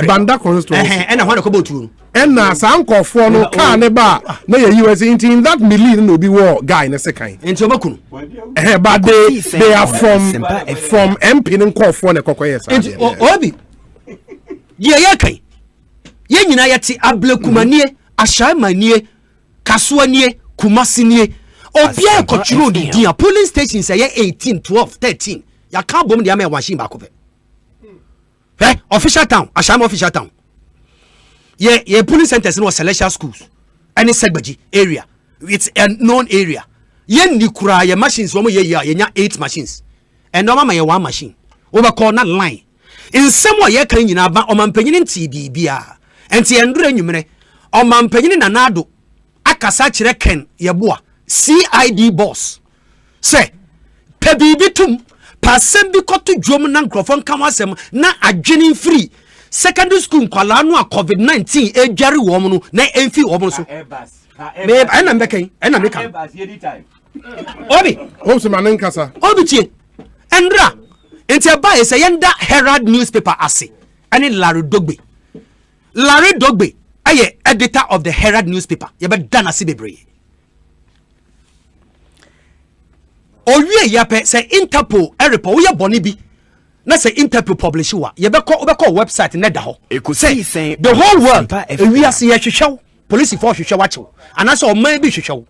Banda constituency. And I want to go to. And Sanko for no car neba. No, you was in that million no be war guy in a second. Into Makun. But they are from MP and call for the Cocoyes. Obi. Yaki. Yenina yati ablekumanie, ashamanie. Kaswanie Kumasini obia koturo di dia polling station say 18 12 13 ya ka bom dia me washin ba ko fe official town asham official town ye police centers no celestial schools any segbaji area it's a known area ye ni kura ye machines wo mo ye nya 8 machines and no ma ye 1 machine over corner line in some way ye kan nyina ba o mampanyin nti bibia enti endure nwumere o mampanyin na nado akasa kire ken yeboa CID boss say pe bibi tum pasem bi koto dwom na nkrofon kamasem na adwene free secondary school kwala no a COVID-19 edware wo mo no na emfi wo mo so me ana mbeken ana meka obi hope man nkasa obi tie endra enti aba e say yenda Herald newspaper ase ani Larry Dogbe aye editor of the Herald newspaper ye be dana sibebre owie yape say Interpol report we boni bi na say Interpol publish wa ye be call website na da ho Ekosiisen the whole world we ase ye hwehwew police for hwehwew wacho anase o man bi hwehwew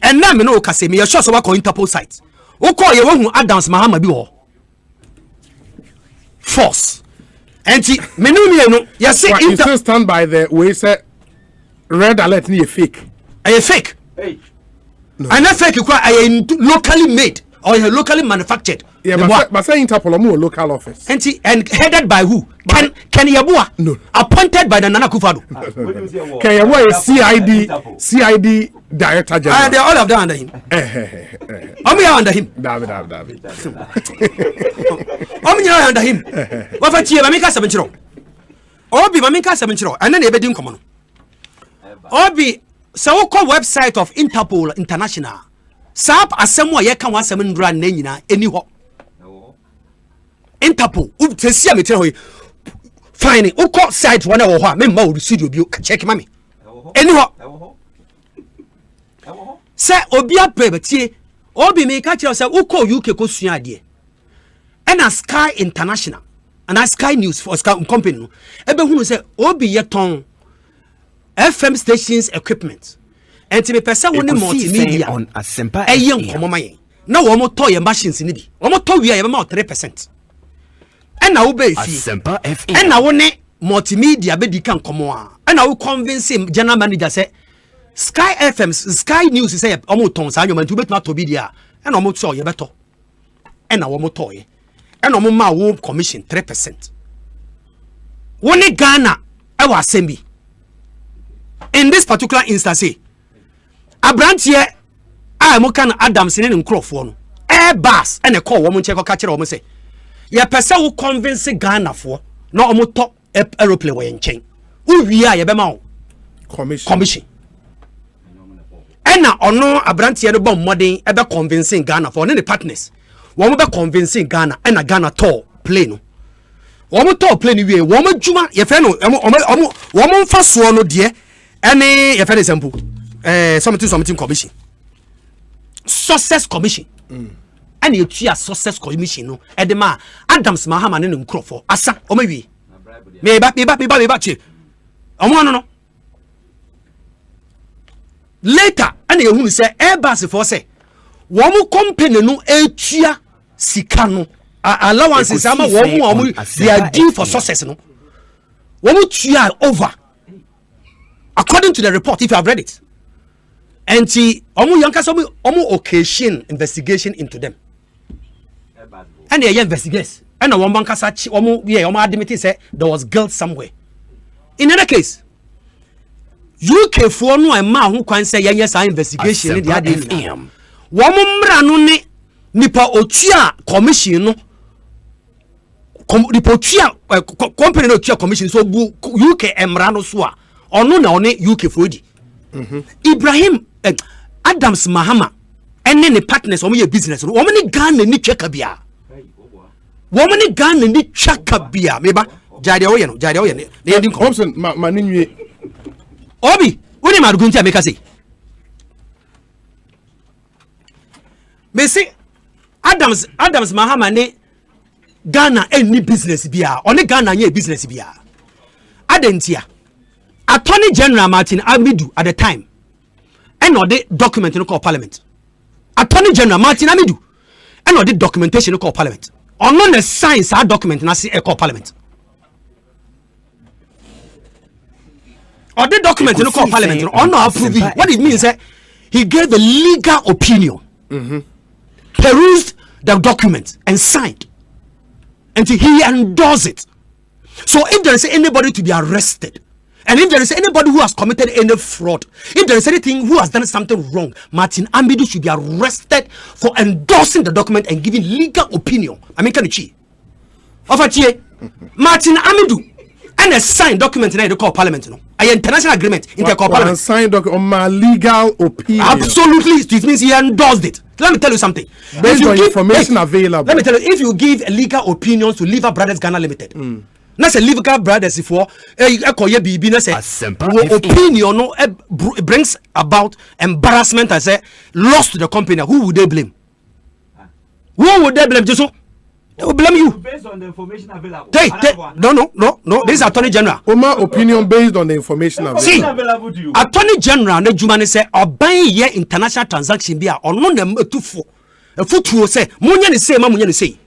and na me no ka say me ye sure so wa call Interpol site wo call ye wo hu Adams Mahama bi ho force enti menumi no you say you stand by the way say red alert ni fake fake no. And that fake I locally made or locally manufactured. Yeah, but say Interpol more local office. And headed by who? Ken Yabua? No. Appointed by the Nana Akufo-Addo. Ken Yabua is CID Director General. They all of them under him. Omi under him. David. Omi under him. What for Chia Mamika Sabenchiro? Obi Mamika Sabenchiro, and then Ebedim Common. Obi, so called website of Interpol International. Sap Asemwa Yeka 17 Nina, anyhow. Interpol, Tesia Metro, fine, Uko site 1 hour, member will see you, check mammy. Anyhow, Sir Obia Pebeti, Obi may catch yourself, Uko UK Kosia dear. And a Sky International, and a Sky News for Sky Company. Ebe who say Obi Yaton FM stations equipment. And to be person one multimedia on Asempa a young common. Now, one more toy machines in it. One more toy, we have about 3%. And now, be Asempa FM. And now, one multimedia be can come on. And I will convince him, general manager say, Sky FM, Sky News say, almost tons, and you meant to bet not to be there. And almost saw you better. And now, one more toy. And almost my womb commission 3%. One Ghana, I was Sembi. In this particular instance, Abrantie Mokan Adams in Crawford, airbus, and a call woman check or catcher almost say, ya person who convince Ghana for no almost top aeroplane way in chain. Who we are Yabama commission. And now, or no Abrantie the bomb modding ever convincing Ghana for any partners. One be convincing Ghana and a Ghana tour plane. One more tour plane, we woman Juma, your friend, woman fast one, dear, any your friend example. Something commission. Success commission. And you see a success commission no. And the man Adams Mahaman in Crawford. Asa or maybe. Me back. No. Later, and you who say airbus for say one more company no etia sikano allowances ama one they are due for success no. One more tia over. According to the report, if you have read it. And see, omu occasion investigation into them. And they investigate. And the one banker said, admitted say there was guilt somewhere. In another case, UK for no man who can say yes, I investigation in the ADM. One mranone nipa otia commission no. Nipa otia company no otia commission so UK emrano swa. Ono na one UK for di. Ibrahim Adams Mahama and then the partners of your business. Woman gun and check a beer. Woman gun and check a beer. Maybe Jadio, they didn't Thompson, Manin Obi, what am I going to make us say? May say Adams Mahama ne Ghana any business beer, only Ghana any business beer. Adentia Attorney General Martin Amidu at the time. And or the document in the parliament. Attorney General Martin Amidu. And or the documentation in the parliament. Or none the science our document in the parliament. Or the document in the parliament. Or no approving. What it means is he gave a legal opinion. Perused the document and signed. And he endorsed it. So if there is anybody to be arrested, and if there is anybody who has committed any fraud, if there is anything who has done something wrong, Martin Amidu should be arrested for endorsing the document and giving legal opinion. I mean, can you cheat? Martin Amidu and a signed document in the call parliament. An international agreement in the call parliament. Signed document on my legal opinion. Absolutely, it means he endorsed it. Let me tell you something. Based on information available. Let me tell you, if you give a legal opinion to Liver Brothers Ghana Limited. Na say Liverpool brothers for ekoye bibi na say opinion no brings about embarrassment and say loss to the company. Who would they blame? Who would they blame? Just they will blame you based on the information available. No. This is Attorney General. Oma opinion based on the information available. See, Attorney General ne Jumani say oban ye international transaction bia ono na metufo. Efutuo say munya ne say ma munya ne say.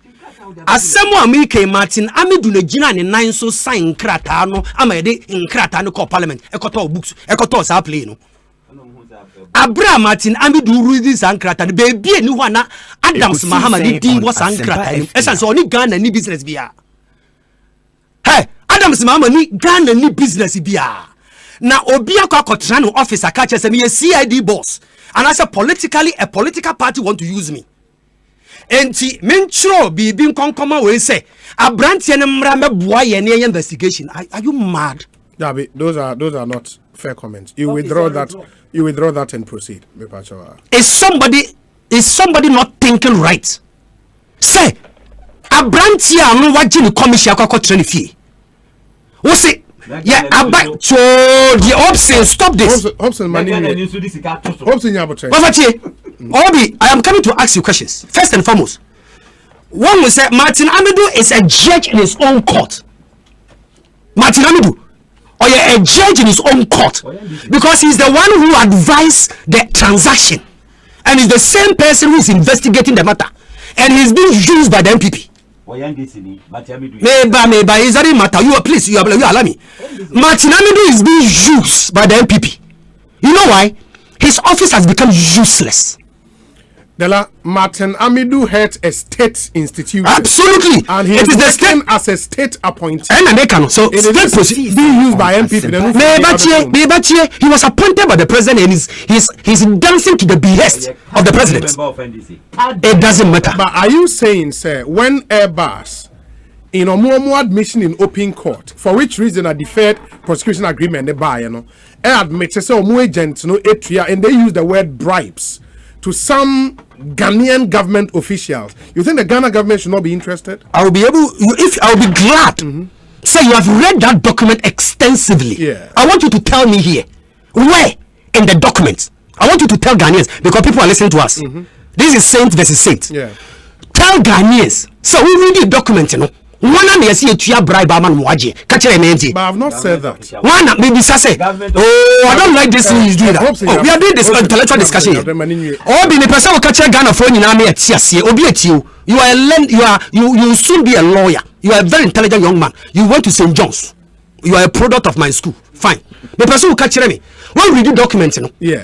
Asemo America Martin Amidu ne gina ne nan so sign nkrata no ama de nkrata no call parliament ekoto books ekoto sa play no Abra Martin Amidu Rudy Sankrata, baby, and Nuana Adams Mahamadi D was Sankrata. Essence only Ghana any business via. Hey, Adams Mamani Ghana any business via. Now, Obia Kotrano officer catches me a CID boss, and as a political party want to use me. And Mencho be being concoma will say, a branch and boy any investigation. Are you mad? Yeah, those are not fair comments. You withdraw that. You withdraw that and proceed. Is somebody not thinking right? Say, a branch here no watching the commission training fee. What's it? Yeah, about so the Hobson, stop this. Hobson, money. Hobson, Obi, I am coming to ask you questions. First and foremost, one will say Martin Amidu is a judge in his own court. Martin Amidu, or a judge in his own court, because he's the one who advised the transaction, and he's the same person who is investigating the matter, and he's being used by the MPP. Maybe, is that matter? You allow me. Martin Amidu is being used by the MPP. You know why? His office has become useless. Dela, Martin Amidu had a state institution. Absolutely. And he is the state as a state appointee. And they can. So it is being used by MPP. He was appointed by the president and he's dancing to the behest of the president. It doesn't matter. But are you saying, sir, when Airbus in a more admission in open court, for which reason a deferred prosecution agreement they buy, admits say more agents and they use the word bribes to some Ghanaian government officials. You think the Ghana government should not be interested? I'll be glad. Say you have read that document extensively. Yeah. I want you to tell me here where in the document. I want you to tell Ghanaians because people are listening to us. This is saint versus saint. Yeah. Tell Ghanaians. So we read the document, one and you see a bribe man muaji. Catch a man. But I've not said that. One maybe say, oh, I don't like this thing you do that. Oh, we are doing this intellectual discussion. Oh, be the person who catch a Ghana phone in army at CSC. You will soon be a lawyer. You are a very intelligent young man. You went to St. John's. You are a product of my school. Fine. The person who catch me. When we read the document,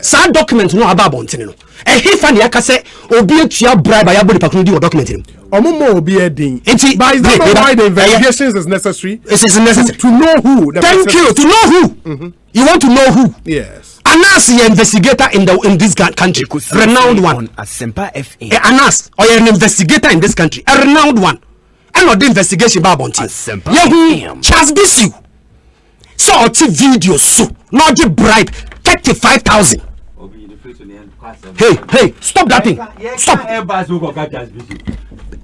sad document no about bontin. And he found the say, obi to bribe by able to document. Omomo obi edin. But is that not why the investigations is necessary? It is necessary to know who. Thank you. To know who. You want to know who? Yes. Anas is an investigator in this country, renowned one. Asempa FA. Anas or an investigator in this country, a renowned one. And not the investigation about bontin. Yahu Charles Bisu. So video so not the bribe 35,000. Hey, stop that thing. Stop.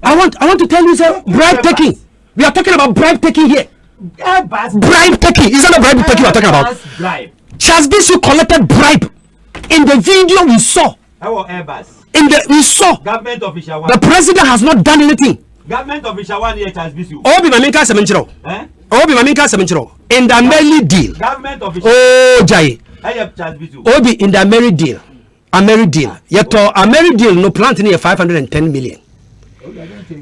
I want to tell you, sir, bribe taking. We are talking about bribe taking here. Bribe taking. Is that a bribe taking we are talking about? Charles Bisu collected bribe in the video we saw. We saw. Government official one. The president has not done anything. Government official one here Charles Bisu. Obi Maminka Semenchiro. Obi Maminka Semenchiro. In the Mary deal. Government official. Oh, Jai. Charles Bisu. Obi in the Mary deal. A Mary deal. Yet a Mary deal no plant near 510 million.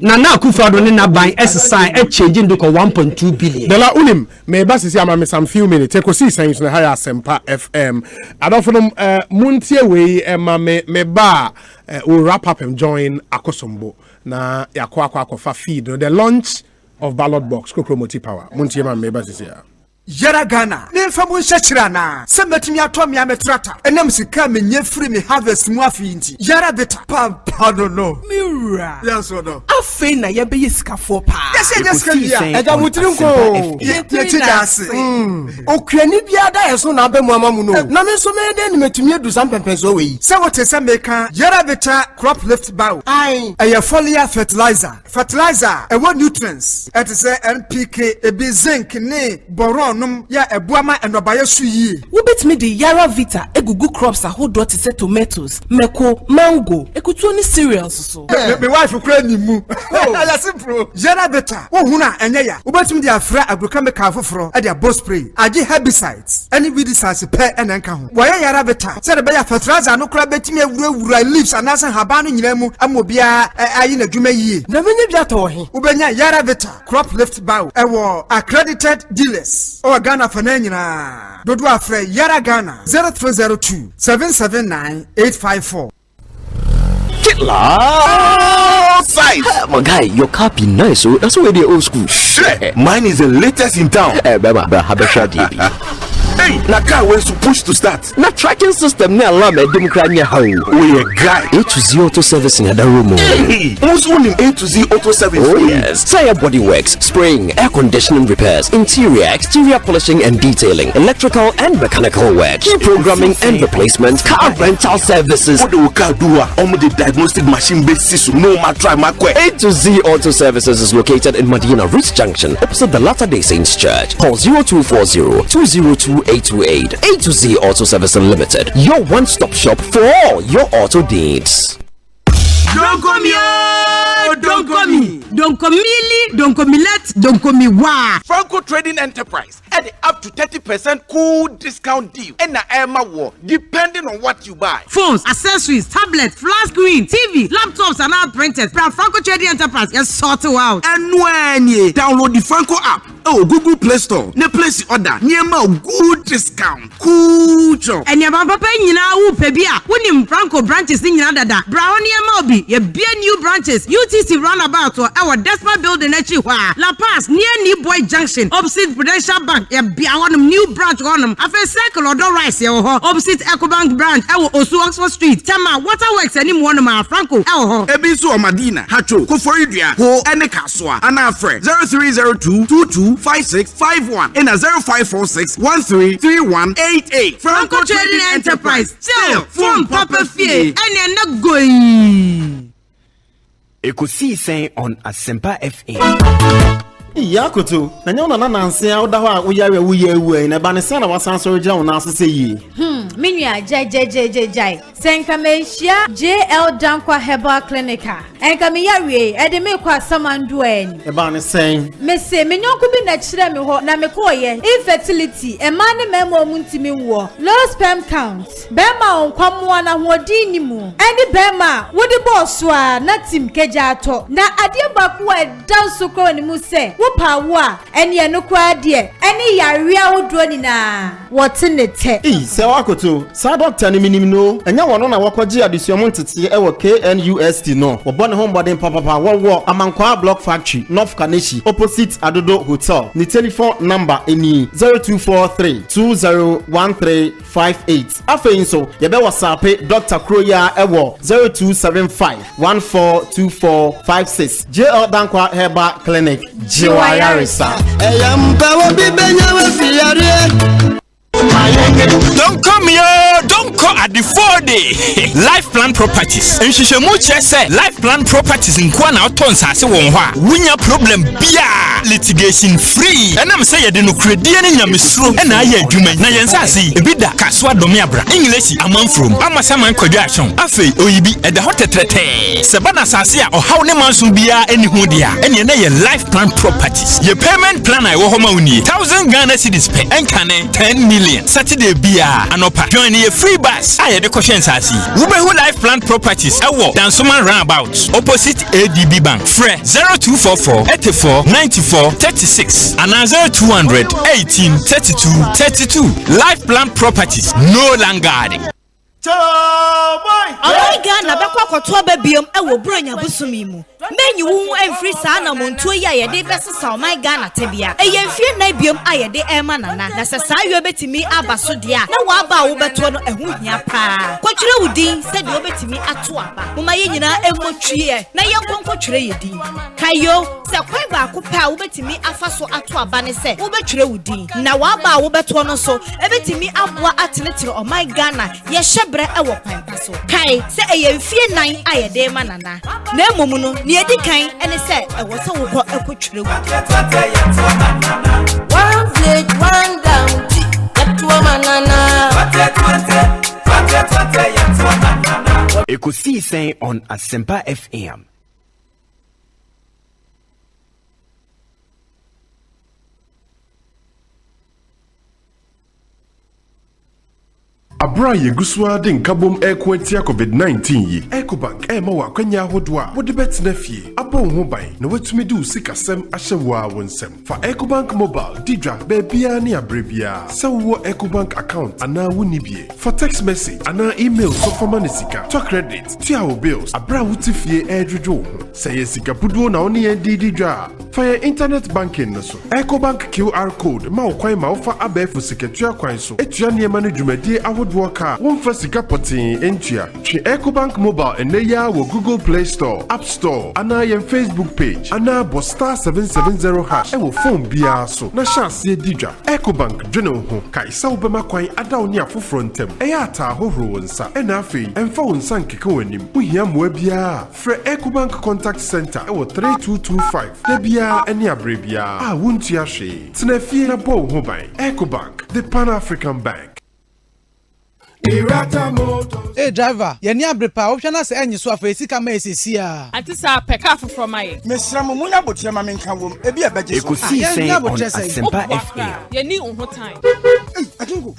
Now Kufado na buying SSI changing to 1.2 billion. The la unim me basi si ama some few minutes. Ekosiisen On Asempa FM. I don't know muntie we me ba will wrap up and join Akosombo na yakwa fa feed the launch of ballot box promote power. Muntie me basi si ya. Yara Ghana, Nemfa Munshachirana, Sametimi Atomi Ametrata, and Namsika me free me harvest muafinti. Yara beta, pardon no. Mira, yes or no. I feign na yabe yiska for pa. Yes, I got Mutunko. Yetidas. Okrani biada eso na be muamamu no. Na me so me den metumi do some penso we. Say what is America? Yara beta crop lift bow. Aye, a foliar fertilizer. Fertilizer, a what nutrients? It is NPK, a be zinc, ne, boron. Ya ebuama enobaya suyi. Wo betimi di Yara Vita egugu crops a hold dot say tomatoes, meko, mango, ekutu ni cereals so. Me wife kura ni mu. Ya simple. Yara beta. Wo huna enye ya. Ubetum dia fra agrochem foforo e dia boss spray. Agi herbicides. Any weedicides pe enenka ho. Wo yara beta. Se de be ya fertilizer no kra betimi awura leaves anasa haba no nyina mu amobia ayi na dwuma yie. Na menye bia to he. Ubenya yara beta crop lift bow. E wo accredited dealers. O Ghana fa na nyina. Dodo afre Yara Ghana 0302 779 854. Size. My guy, your car be nice, so that's why they old school. Shit, mine is the latest in town. Baba, Habesha DB. Hey, na car when to push to start. Na tracking system na alarm democrat nya how. We a guy. A to Z auto service in other room. Hey, who's owning A to Z auto service? Oh yes. Tire body works, spraying, air conditioning repairs, interior, exterior polishing and detailing, electrical and mechanical work, key programming and replacement, car rental services. What do car do? The diagnostic machine basis. No matter my quick. A to Z auto services is located in Medina Ridge Junction, opposite the Latter-day Saints Church. Call 0240-202-828. A to Z Auto Service Unlimited, your one-stop shop for all your auto needs. Don't come here, don't come me, don't come milli, don't come millet, don't come me wa. Franco Trading Enterprise at the up to 30% cool discount deal. And the Emma war, depending on what you buy. Phones, accessories, tablets, flat screen, TV, laptops, and all printers. Franco Trading Enterprise is sorted out. And when you download the Franco app, Google Play Store, ne place order, near my good discount, cool job. And your papa you pebia, when Franco branches in Yadada, Brownie Mobi, your new branches, UTC roundabout or our Despa building at Chihuahua, La Paz, near New Boy Junction, opposite Prudential Bank, a new branch on them, after circle or door rise, opposite EcoBank branch, Osu Oxford Street, Tama, Waterworks, and in one of my Franco, Ebisu Madina, Hacho, Koforidia, Ho, and the Kaswa, and our friend 0302 225651 and a 0546 133188. Franco Trading Enterprise, still from Papa Fee, and you're not going. Ekosiisen On Asempa FM. Yakutu, na nyona na nanse a woda ho a woyare woye na ba ne se na wasan so gya wona asese yi. Menua jai senka mehia M.G.L Dankwa Herbal Clinic. Enka me yare e de me kwa samandu ani. E ba ne sen. Me se me nyonko bi na kire me ho na me koye infertility e ma ne memo muntimi wo. Low sperm count. Bema onkwamo na hodi ni mu. Eni bema wodi bosso a na tim keja ato. Na ade baku e dan sokro ni mu se. Power and ye no kwa de any yare awodro ni na what in the te se wakoto sa doctor ni minim no enya wono na wakwaji adesuomo ntete e wo KNUST no wo bone homeboarding papa wo Amankwa Block Factory North Kaneshi opposite Adodo Hotel ni telephone number eni 0243 201358 afein so ye be WhatsApp Dr. Kroya e wo 0275 142456 JL Dankwa Herbal Clinic Jiwayarisa. Don't come here, don't call at the 4-day. Life Plan Properties. And she should say Life Plan Properties in Kwana Tonsase Wonwa. Winya problem bia litigation free. And I'm saying the no credit in your misro and I hear you may Nayansasi, Bida Kaswa Domiabra, English among from Amasaman Kodation, Afe Oibi at the Hotel Trete, Sabana Sasia or how Nemansu Bia any Hudia, and your Life Plan Properties. Your payment plan I will Homoni 1,000 Ghana cedis pay and Kane 10 million. Saturday Bia and Opa join a free bus. I had the question Sasi. Ubehu Life Plan Properties. Awo Dansoman Roundabout opposite ADB Bank. Fre 0244 84 94 36 and 0200 18 32 32. Life Plan Properties. No longer. Oiga na bekwa kwoto babiom e wo bronya busumi mu menyi wu emfri sa na montuo ya ye de besesa o my Ghana tebia e ye mfie na biom aye de ema nana na se sa yo betimi abaso de a na wa ba wo beto no ehu hia pa kwotwere wudin se de obetimi ato aba moma ye nyina emotwie na ye nkonkotwere ye din kayo se kwai ba ko pa wo betimi afaso ato aba ne se wo betwere wudin na wa ba wo beto no so ebetimi aboa atenetire o my Ghana ye shebre ewo kwampa so kai se eye mfie nan aye de ma nana na emomu no ne edi kan ene se ewo se wo ko ekotwere wu one village one down yetwa manana Ekosiisen On Asempa FM. abra yegusua de nkabom ekwetia COVID-19 yi Ecobank ema wa kwanya hodwa wo de betena fie abo ho ban na watumi du sikasem ahyewa wonsem fa Ecobank mobile didra bebia ne abrebia sewo Ecobank account ana wonibie for text message ana email so forma ne sika to credit to our bills abra wutifie edwodwo ho say sika puduo na oni didra fa internet banking no so Ecobank QR code ma okwan ma ofa abefu siketua kwan so etua ne ma no dwumadi ahodwo ka wonfa sika potin entua twe Ecobank mobile eneya wo Google Play Store, App Store, ana yen Facebook page, ana bo star 770 hash e wo phone bia so na chance didra Ecobank dwene ho kai sa obema kwan ada oni afoforo ntem e ya ata hohoro wonsa e na afei emfa wonsa nkeke wanim ohia moa bia frɛ Ecobank contact center e wo 3225 de bia eni abrebia a wontua hwe tenafie na bo ho ban Ecobank, the Pan-African Bank. Hey driver, yeni abrepa option as enyi so afa esika ma esisi a. Ati sa peka afoforo maye. Mesra mo munya botre ma menka wom. Ebi abaje so. Ekosiisen On Asempa FM. Yeni unho time. Atungu.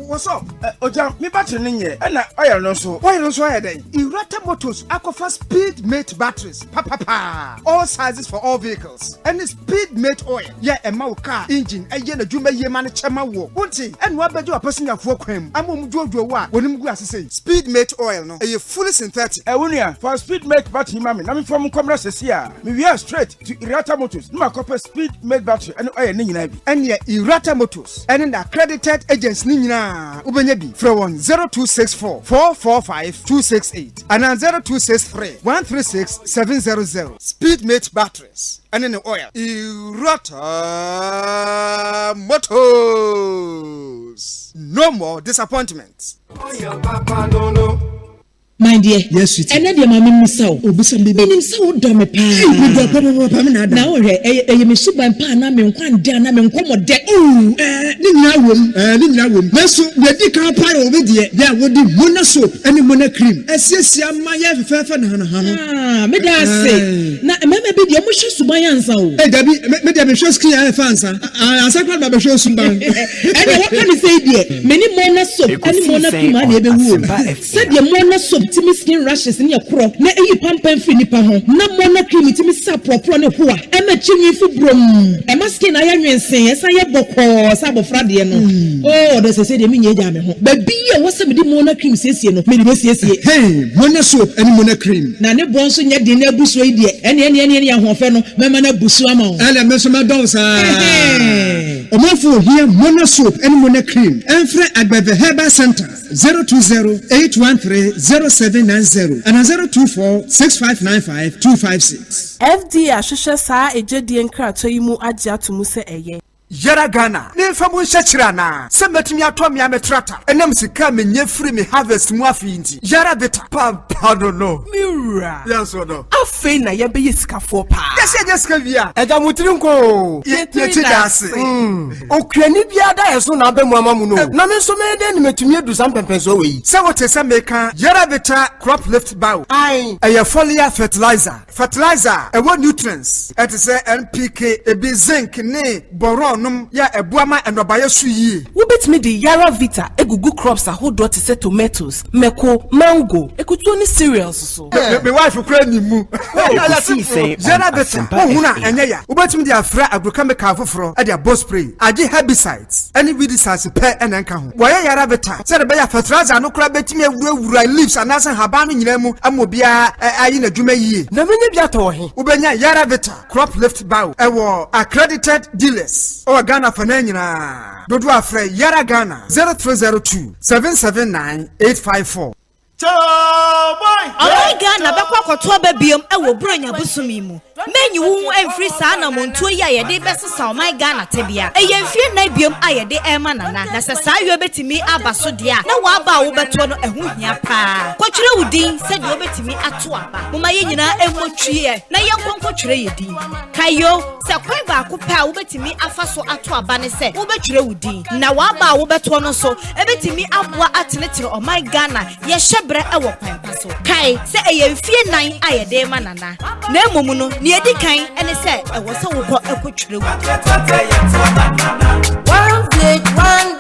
What's up? Oja, me battery nye. Na oil no so. Oil no so ayeden. Irata Motors Aquafa Speed Mate batteries. Pa. All sizes for all vehicles. And Speed Mate oil. Yeah, e ma car engine eye na dwuma ye ma ne chema wo. Wonti, enwa abaje apasinga fo kwam. Jojo wa wonim gu asese Speed Mate oil no e fully synthetic ewunia for Speed Mate battery mami na me from komra sese a me we straight to Irata Motors na copper Speed Mate battery and oil ni nyina bi ene Irata Motors ene na accredited agents ni nyina ubenya bi from 0264 445 268 and 0263 136 700 Speed Mate batteries and in the oil Irata Motors. No more disappointments. My dear, yes, sweet. And then my mummy saw, Obusan baby, so dumb a pan. Now, a Misuban pan, I'm in one down, I'm in common deck. Oh, Nina, Meso, the dick car pie over there would do Mona soap and Mona cream. As yes, my Hana. May I say, now, maybe the emotions to my answer. Hey, Debbie, maybe shows clear fans. I sacred my shows. And what can you say, dear? Many Mona soap and Mona cream, I never would. Said your Mona soap. Timi skin rashes in your crop. Na eyi pampan fi nipa ho. Na mona cream timi sa propro ne ho a. E ma chinwi fu brom. E ma skin aya nwensen, esa ye bokọ sa bofra de no. Oh, de se de mi nye ja me ho. Ba bi e wo se me di mona cream siesie no. Me de siesie. Hey, mona soap and mona cream. Na ne bon so nye de na buso yi de. Ene ahofe no. Me ma na busu ama ho. Ele me so ma don sa. Omafo here mona soap and mona cream. Enfre Agbeve Herbal Center 020-813-0790 and 024-6595-256. FDA ahwehwɛ saa ejedi nkrato yi mu agye atomu sɛ ɛyɛ Yara Ghana ne famu nhyɛkyerɛ na sɛ metumi atɔ me ametrata ɛnam sika menye free me harvest mu afi nti Yara Vita papa no miura yes or no afei na yɛbɛyɛ sikafoɔ paa yɛsɛ nyɛ sika bia ɛga mutiri nko yɛti dase okuani bia da yɛso na abɛmu amamu no na me nso me de ne metumi adu sam pɛmpɛnso wɔ yi sɛ wote sɛ meka Yara Vita crop lift bow ai ɛyɛ foliar fertilizer ɛwɔ nutrients ɛte sɛ NPK ebi zinc ne boron ya ebuama enobaye su yie wobetimi di Yara Vita egugu crops ahodo te se tomatoes meko mango ekutu ni cereals so me wife kura ni mu Yara Vita ohuna enye ya wobetimi di afra agrochemical foforo e di abo spray agi herbicides any weedicides pe enenka ho woyɛ Yara Vita se de be ya fertilizer no kura betimi awura leaves anasa haba no nyina mu amobia ayi na dwuma yie na menye bia to he wobenya Yara Vita crop lift bow ewo accredited dealers Ghana for Nanyina. Dodo afre Yara Ghana 0302 779 854. Alright, Ghana bakwa koto ababiom e wo bronya busumi mu. Menyi wu emfri saa na montuo ya ye de besesa o my Ghana tebia. E ye mfie na biom aye de ema nana. Na se saa yo betimi aba so de a. Na wa ba wo beto no ehu hia pa. Kwatwere wudin se de wo betimi ato aba. Moma ye nyina emotwie na ye nkonkotwere ye din. Kayo se kwan ba ko pa wo betimi afa so ato aba ne se wo betwere wudin. Na wa ba wo beto no so e betimi aboa atenetire o my Ghana ye hyebre e wo kwan pa so. Kai se e ye mfie nan aye de ema nana. Na emomu no ni edi kan ene se e wo se wo ko ekotwere wudin. One blade, one